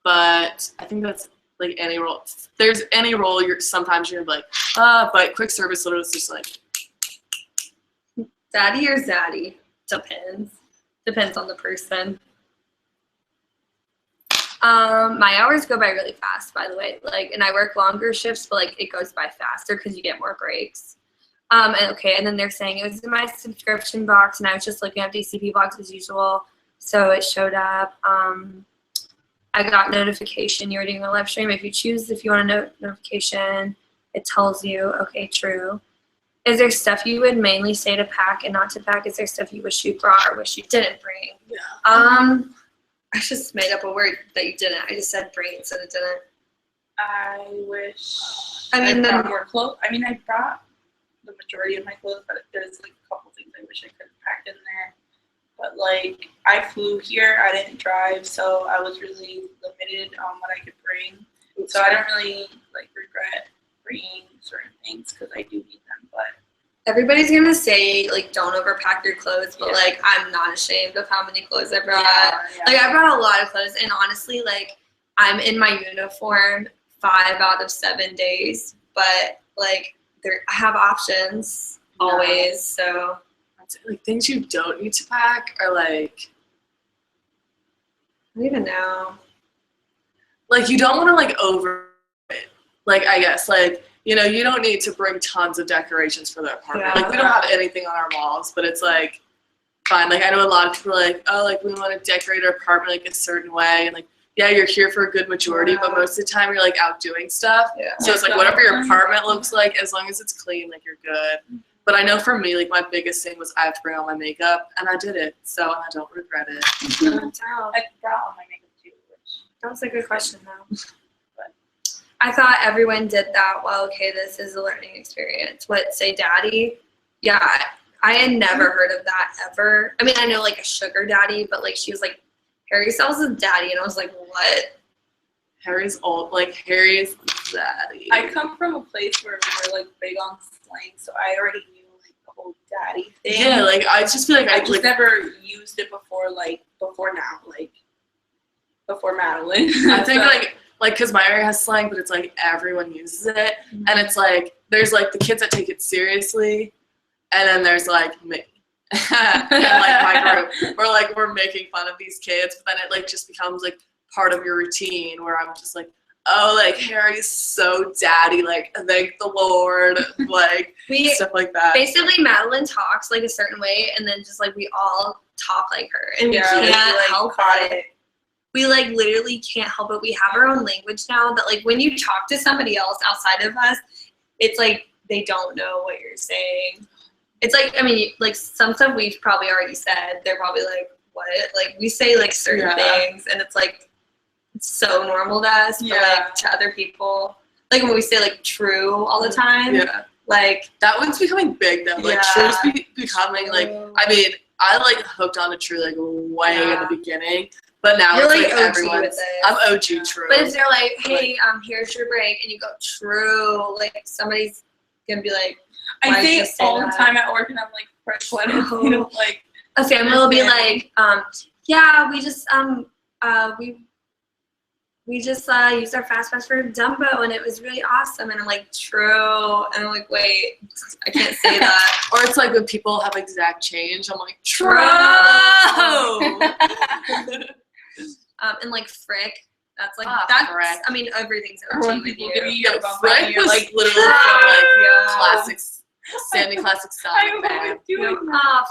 but I think that's like any role. If there's any role, sometimes you're like, but quick service literally is just like. Daddy or zaddy? Depends. Depends on the person. My hours go by really fast, by the way. Like, and I work longer shifts, but like it goes by faster because you get more breaks. And then they're saying it was in my subscription box, and I was just looking at DCP box as usual, so it showed up. I got notification you were doing a live stream. If you want a notification, it tells you. Okay, true. Is there stuff you would mainly say to pack and not to pack? Is there stuff you wish you brought or wish you didn't bring? Yeah. I just made up a word that you didn't. I just said bring instead of didn't. I wish. I brought more clothes. I mean, I brought the majority of my clothes, but there's like a couple things I wish I could have packed in there. But like I flew here, I didn't drive, so I was really limited on what I could bring. So I don't really like regret bringing certain things because I do need them. But everybody's gonna say like don't overpack your clothes, but Yeah. like I'm not ashamed of how many clothes I brought. yeah. Like I brought a lot of clothes, and honestly, like I'm in my uniform 5 out of 7 days, but like I have options always. So Like things you don't need to pack are like I don't even know. like you don't want to like over it. Like I guess like you know you don't need to bring tons of decorations for the apartment. Yeah. Like we don't have anything on our walls, but it's like fine. Like I know a lot of people are like, oh, like we want to decorate our apartment like a certain way, and like yeah, you're here for a good majority, but most of the time you're like out doing stuff. Yeah. So it's like whatever your apartment looks like, as long as it's clean, like you're good. But I know for me, like my biggest thing was I have to bring all my makeup, and I did it, so I don't regret it. I brought all my makeup too. That was a good question though. But I thought everyone did that. Well, okay, this is a learning experience. What, say daddy? Yeah, I had never heard of that ever. I mean, I know like a sugar daddy, but like she was like, Harry sells a daddy, and I was like, what? Harry's old, like Harry's daddy. I come from a place where we're like big on slang, so I already knew like the whole daddy thing. Yeah, like I just feel like I I just like never used it before now, like before Madeline. I think So- like because my area has slang, but it's like everyone uses it, and it's like there's like the kids that take it seriously, and then there's like me. And like my group, where like we're making fun of these kids, but then it like just becomes like part of your routine where I'm just like, oh, like Harry's so daddy, like thank the Lord, like stuff like that. Basically, Madeline talks like a certain way, and then just like we all talk like her, and Yeah, we we, can't like, help caught it. it. We like literally can't help it. We have our own language now that like when you talk to somebody else outside of us, it's like they don't know what you're saying. It's like, I mean, like some stuff we've probably already said. They're probably like, what? Like we say like certain things, and it's like it's so normal to us, but like to other people, like when we say like true all the time. Yeah, like that one's becoming big though. Like true's becoming like. I mean, I like hooked on to true like way in the beginning, but now you're it's like OG everyone's. with it. I'm OG true. But if they're like, hey, here's your break, and you go true, like somebody's gonna be like, I say it all the time at work, and I'm like, fresh lettuce, you know, like a family will be like, yeah, we just we just used our fast pass for Dumbo, and it was really awesome. And I'm like, true. And I'm like, wait, I can't say that. Or it's like when people have exact change, I'm like, true. And like frick, that's like frick. I mean, everything's OG with you. Yeah, frick was like literally from like classics, Sandy classic Sonic fan. Frick.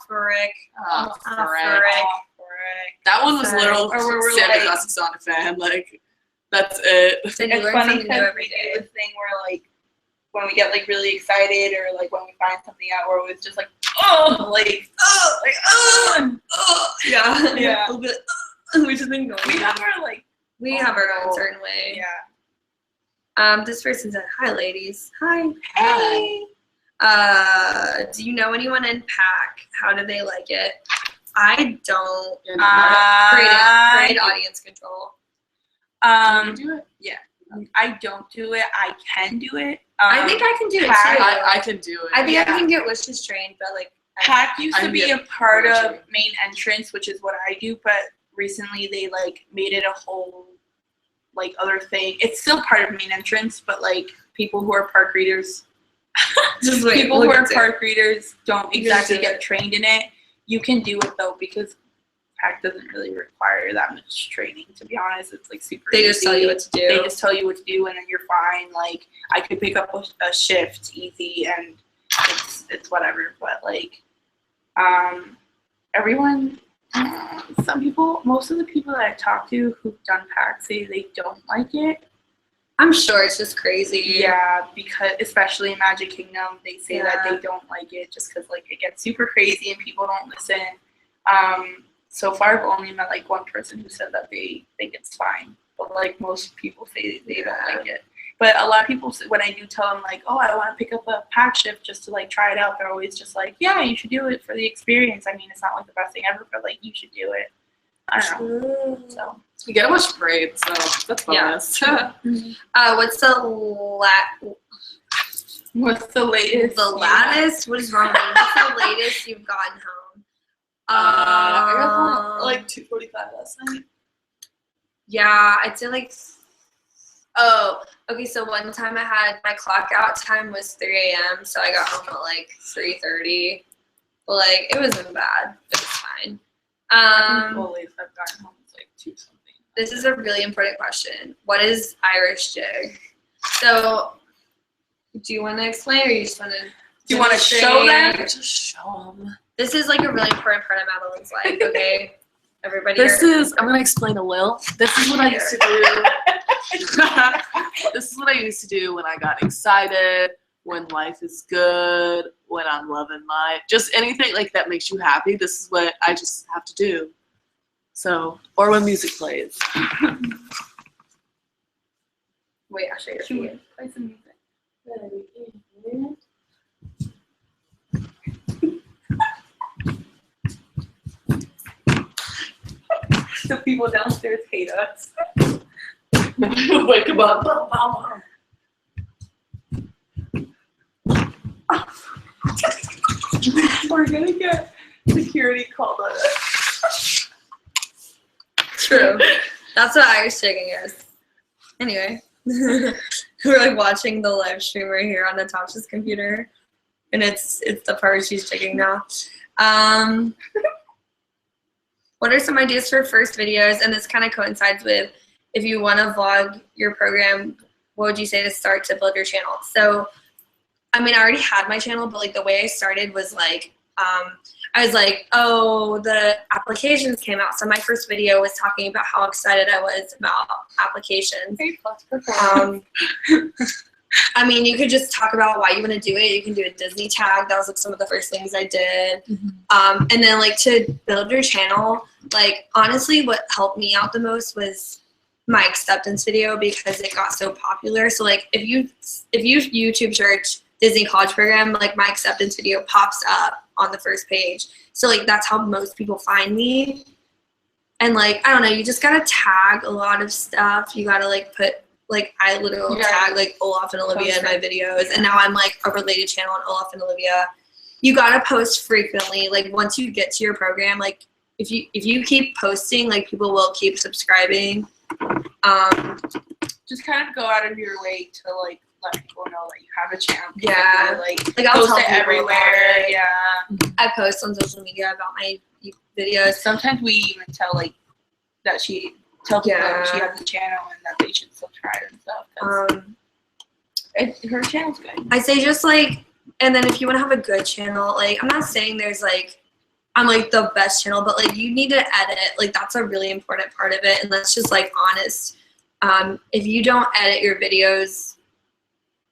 Frick. That one was literal Sandy classic Sonic fan. Like, that's it. So you learn something new every day. This thing where like when we get like really excited or like when we find something out, where it's just like yeah. We'll be like, we just been going. We have our like own certain way. Yeah. This person said, "Hi, ladies. Hi. Hey. Do you know anyone in PAC? How do they like it? I don't. Great audience control. Do it? Yeah. I don't do it. I can do it. I think I can do it too. I can do it. I think I can get wishes trained, but like PAC used to be a part of main entrance, which is what I do, but recently they like made it a whole like other thing. It's still part of main entrance, but like people who are park readers people who are park readers don't exactly get trained in it. You can do it though because PAC doesn't really require that much training, to be honest. It's like super easy. They just tell you what to do. They just tell you what to do, and then you're fine. Like I could pick up a shift easy, and it's whatever. But like, everyone, most of the people that I talk to who've done PAC say they don't like it. I'm sure it's just crazy. Yeah, because especially in Magic Kingdom, they say that they don't like it just because like it gets super crazy and people don't listen. So far, I've only met like one person who said that they think it's fine, but like most people say they don't like it. But a lot of people, when I do tell them, like, oh, I want to pick up a pack shift just to, like, try it out, they're always just like, yeah, you should do it for the experience. I mean, it's not, like, the best thing ever, but, like, you should do it. I don't know. So You gotta watch Parade, so that's bonus. Yeah. What's the latest? The latest? What is wrong with you? What's the latest you've gotten home? I got home at, like, 2:45 last night. Yeah, I'd say, like, oh, okay, so one time I had, my clock out time was 3 a.m., so I got home at, like, 3:30. But, like, it wasn't bad. It was fine. the latest I've gotten home is, like, 2 something. This is a really important question. What is Irish jig? So, do you want to explain, or you just want to? Do you want to show them? Just show them. This is like a really important part of Madeline's life. Okay, everybody. I'm gonna explain a little. This is what I used to do. This is what I used to do when I got excited, when life is good, when I'm loving life, just anything like that makes you happy. This is what I just have to do. So, or when music plays. Wait, I'll show you. Should we play some music? The people downstairs hate us. Wake them up. We're gonna get security called on us. True. That's what Irish jigging is. Anyway, we're like watching the live stream right here on Natasha's computer, and it's the part she's jigging now. What are some ideas for first videos? And this kind of coincides with, if you want to vlog your program, what would you say to start to build your channel? So, I mean, I already had my channel, but like the way I started was like, I was like, oh, the applications came out. So my first video was talking about how excited I was about applications. I mean, you could just talk about why you want to do it. You can do a Disney tag. That was like some of the first things I did. Mm-hmm. And then like to build your channel, like honestly, what helped me out the most was my acceptance video, because it got so popular. So like if you YouTube search Disney college program, like my acceptance video pops up on the first page. So like that's how most people find me. And like, I don't know, you just gotta tag a lot of stuff. You gotta like put, like I literally tag like Olaf and Olivia in my videos, and now I'm like a related channel on Olaf and Olivia. You gotta post frequently. Like once you get to your program, like if you keep posting, like people will keep subscribing. Just kind of go out of your way to like let people know that you have a channel. Yeah, like I'll post tell it people everywhere. about it. Yeah, I post on social media about my videos. Sometimes we even tell like that she tells people that she has a channel and that they should subscribe and stuff. Her channel's good. I say just like, and then if you want to have a good channel, like I'm not saying there's like I'm like the best channel, but like you need to edit. Like that's a really important part of it, and that's just like honest. If you don't edit your videos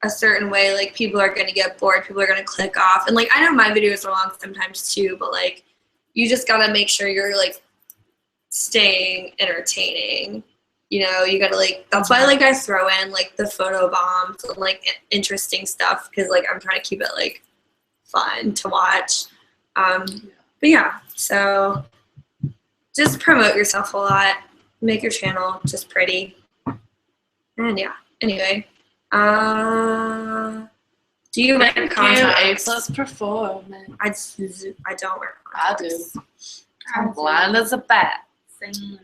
a certain way, like people are gonna get bored. People are gonna click off, and like I know my videos are long sometimes too, but like you just gotta make sure you're like staying entertaining. You know, you gotta like, that's why like I throw in like the photo bombs and like interesting stuff, because like I'm trying to keep it like fun to watch. But yeah, so just promote yourself a lot, make your channel just pretty, and yeah. Anyway, do you wear contacts? A+ performance. I don't wear I contacts. do. I'm blind as a bat. Same.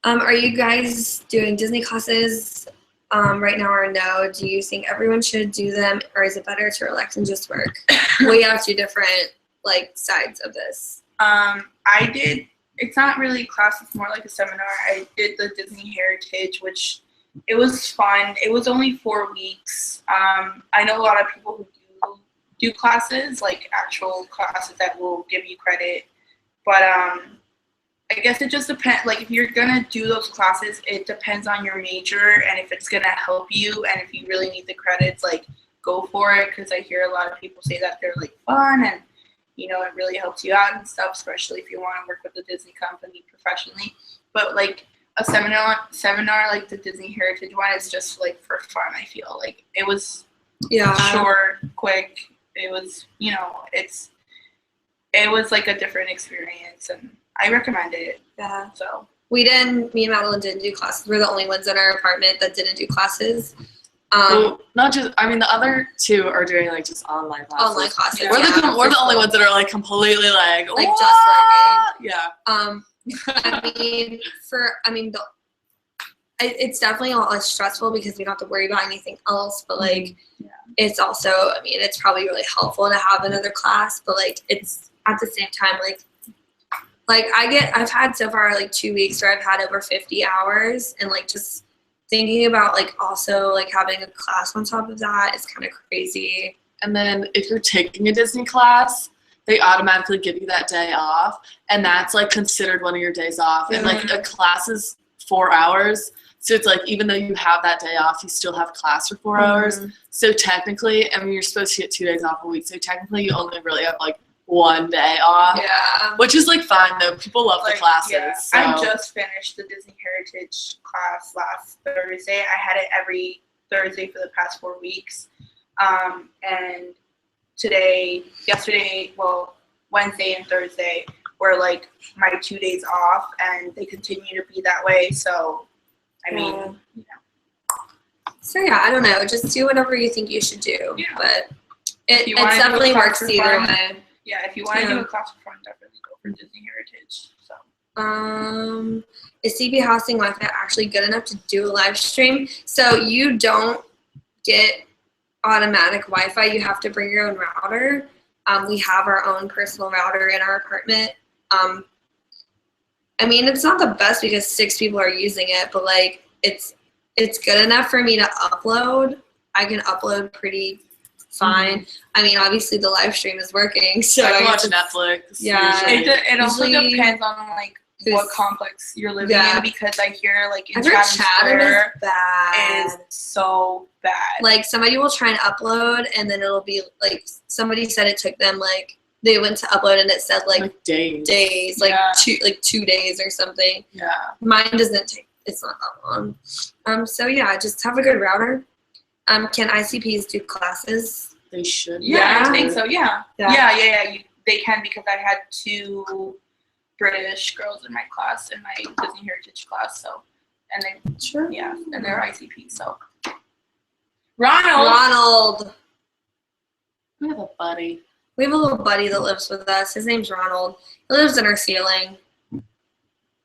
Are you guys doing Disney classes right now, or no? Do you think everyone should do them, or is it better to relax and just work? We have two different like sides of this. I did. It's not really a class. It's more like a seminar. I did the Disney Heritage, which it was fun. It was only 4 weeks. I know a lot of people who do classes, like actual classes that will give you credit, but I guess it just depends. Like if you're gonna do those classes, it depends on your major and if it's gonna help you, and if you really need the credits, like go for it. Because I hear a lot of people say that they're like fun and you know it really helps you out and stuff, especially if you want to work with a Disney company professionally. But like a seminar like the Disney Heritage one is just like for fun. I feel like it was short, quick. It was, you know, it was like a different experience, and I recommend it. Yeah. So me and Madeline didn't do classes. We're the only ones in our apartment that didn't do classes. Well, not just. I mean, the other two are doing like just online classes. Online classes. We're the only ones that are like completely like just learning. Yeah. It's definitely a lot less stressful because we don't have to worry about anything else. But like, it's also, I mean, it's probably really helpful to have another class. But like, it's at the same time, like I've had so far like 2 weeks where I've had over 50 hours, and like just thinking about like also like having a class on top of that is kind of crazy. And then if you're taking a Disney class, they automatically give you that day off, and that's like considered one of your days off. And like a class is 4 hours, so it's like even though you have that day off, you still have class for 4 hours. So technically, I mean, you're supposed to get 2 days off a week, so technically you only really have like 1 day off. Yeah. Which is like fine though. People love the classes. Yeah. So. I just finished the Disney Heritage class last Thursday. I had it every Thursday for the past 4 weeks. And Wednesday and Thursday were like my 2 days off, and they continue to be that way. So, I mean, you know. So yeah, I don't know. Just do whatever you think you should do. Yeah. But it definitely works either way. Yeah, if you want to do a class for fun, definitely go for Disney Heritage. So. Is CB Housing Wi-Fi actually good enough to do a live stream? So you don't get automatic Wi-Fi. You have to bring your own router. We have our own personal router in our apartment. I mean, it's not the best because 6 people are using it, but like it's good enough for me to upload. I can upload pretty fine. I mean, obviously the live stream is working, so I can watch Netflix. Yeah, it also depends on like what complex you're living in, because I hear like in Chatham is bad. Is so bad. Like somebody will try and upload, and then it'll be like somebody said it took them like they went to upload and it said like days, like 2 days or something. Yeah, mine doesn't take. It's not that long. So yeah, just have a good router. Can ICPs do classes? They should. Yeah, I think so. Yeah. They can, because I had 2 British girls in my class, in my Disney Heritage class. So, and they and they're ICP. So, Ronald. We have a buddy. We have a little buddy that lives with us. His name's Ronald. He lives in our ceiling.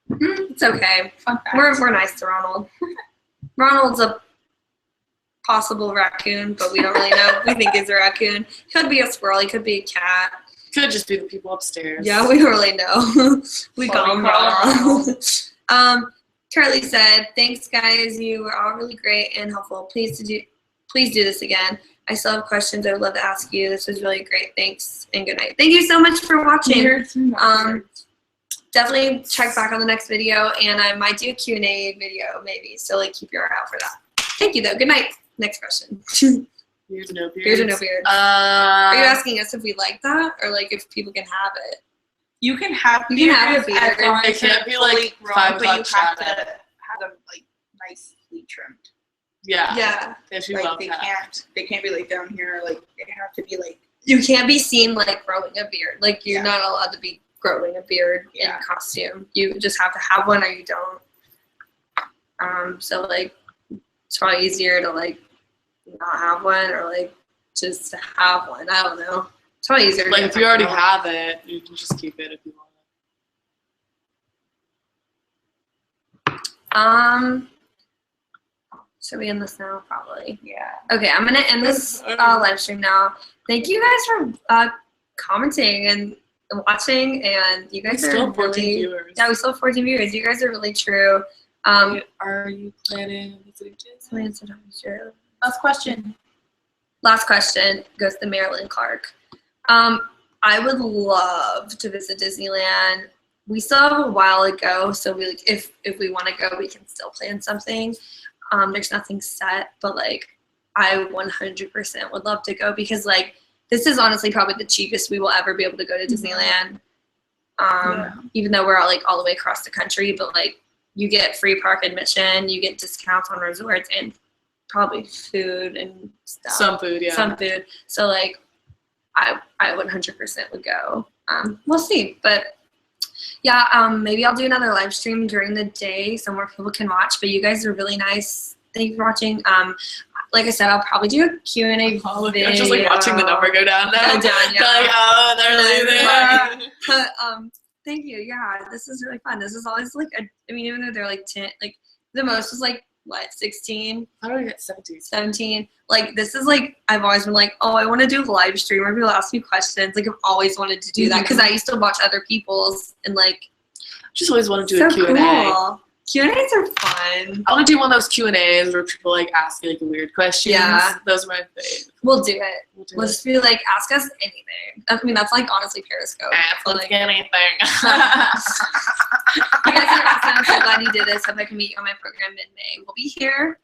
It's okay. We're nice to Ronald. Ronald's a possible raccoon, but we don't really know. We think he's a raccoon. Could be a squirrel. He could be a cat. Could just be the people upstairs. Yeah, we don't really know. We call him Ronald. Curly said, "Thanks, guys. You were all really great and helpful. Please do this again. I still have questions I would love to ask you. This was really great. Thanks and good night." Thank you so much for watching. Definitely check back on the next video, and I might do a Q&A video maybe. So like keep your eye out for that. Thank you though. Good night. Next question. Beards or no beards? Beards or no beards? Are you asking us if we like that, or like if people can have it? You can have a beard. It can't be like $5 but you have to have them like nicely trimmed. Yeah. They should like they can't be like down here. Like they have to be like. You can't be seen like growing a beard. Like you're not allowed to be growing a beard in costume. You just have to have one, or you don't. So like it's probably easier to like not have one, or like just to have one. I don't know. It's probably easier. Like if you already have it, you can just keep it if you want. Should we end this now? Probably. Yeah. Okay, I'm gonna end this live stream now. Thank you guys for commenting and watching, and you guys still are have 14 really viewers. Yeah, we still have 14 viewers. You guys are really true. Are you planning on visiting Disney? Last question goes to Marilyn Clark. I would love to visit Disneyland. We still have a while to go, so we if we want to go, we can still plan something. There's nothing set, but like I 100% would love to go, because like this is honestly probably the cheapest we will ever be able to go to Disneyland. Even though we're all the way across the country, but like you get free park admission, you get discounts on resorts, and probably food and stuff. Some food, yeah. Some food. So like, I 100% would go. We'll see, but yeah, maybe I'll do another live stream during the day so more people can watch. But you guys are really nice. Thank you for watching. Like I said, I'll probably do a Q&A video. I'm just like watching the number go down now. Go down, yeah. Like, oh, they're leaving. But thank you. Yeah, this is really fun. This is always like I mean, even though they're like 10, like the most was like what, 16? How do I get 17? 17. Like this is like I've always been like, oh, I want to do a live stream where people ask me questions. Like I've always wanted to do that because I used to watch other people's and like just always want to do a Q&A. Cool. Q&As are fun. I want to do one of those Q&As where people like ask you like weird questions. Yeah, those are my favorite. We'll do it. We'll just be like, ask us anything. I mean, that's like honestly Periscope. Ask like anything. You guys are awesome. I'm so glad you did this. Hope I can meet you on my program mid-May. We'll be here.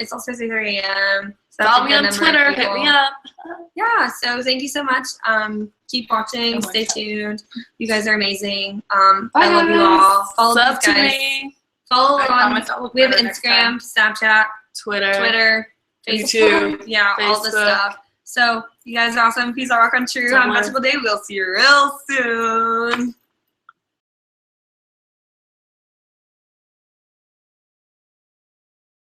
It's also 3 a.m. So follow me on Twitter. Hit me up. Yeah. So thank you so much. Keep watching. Stay tuned. You guys are amazing. I love you all. Follow these guys. Me. Follow on. We have Instagram, Snapchat, Twitter, Facebook. Yeah, all this stuff. So you guys are awesome. Peace out, rock on true. Have a magical day. We'll see you real soon.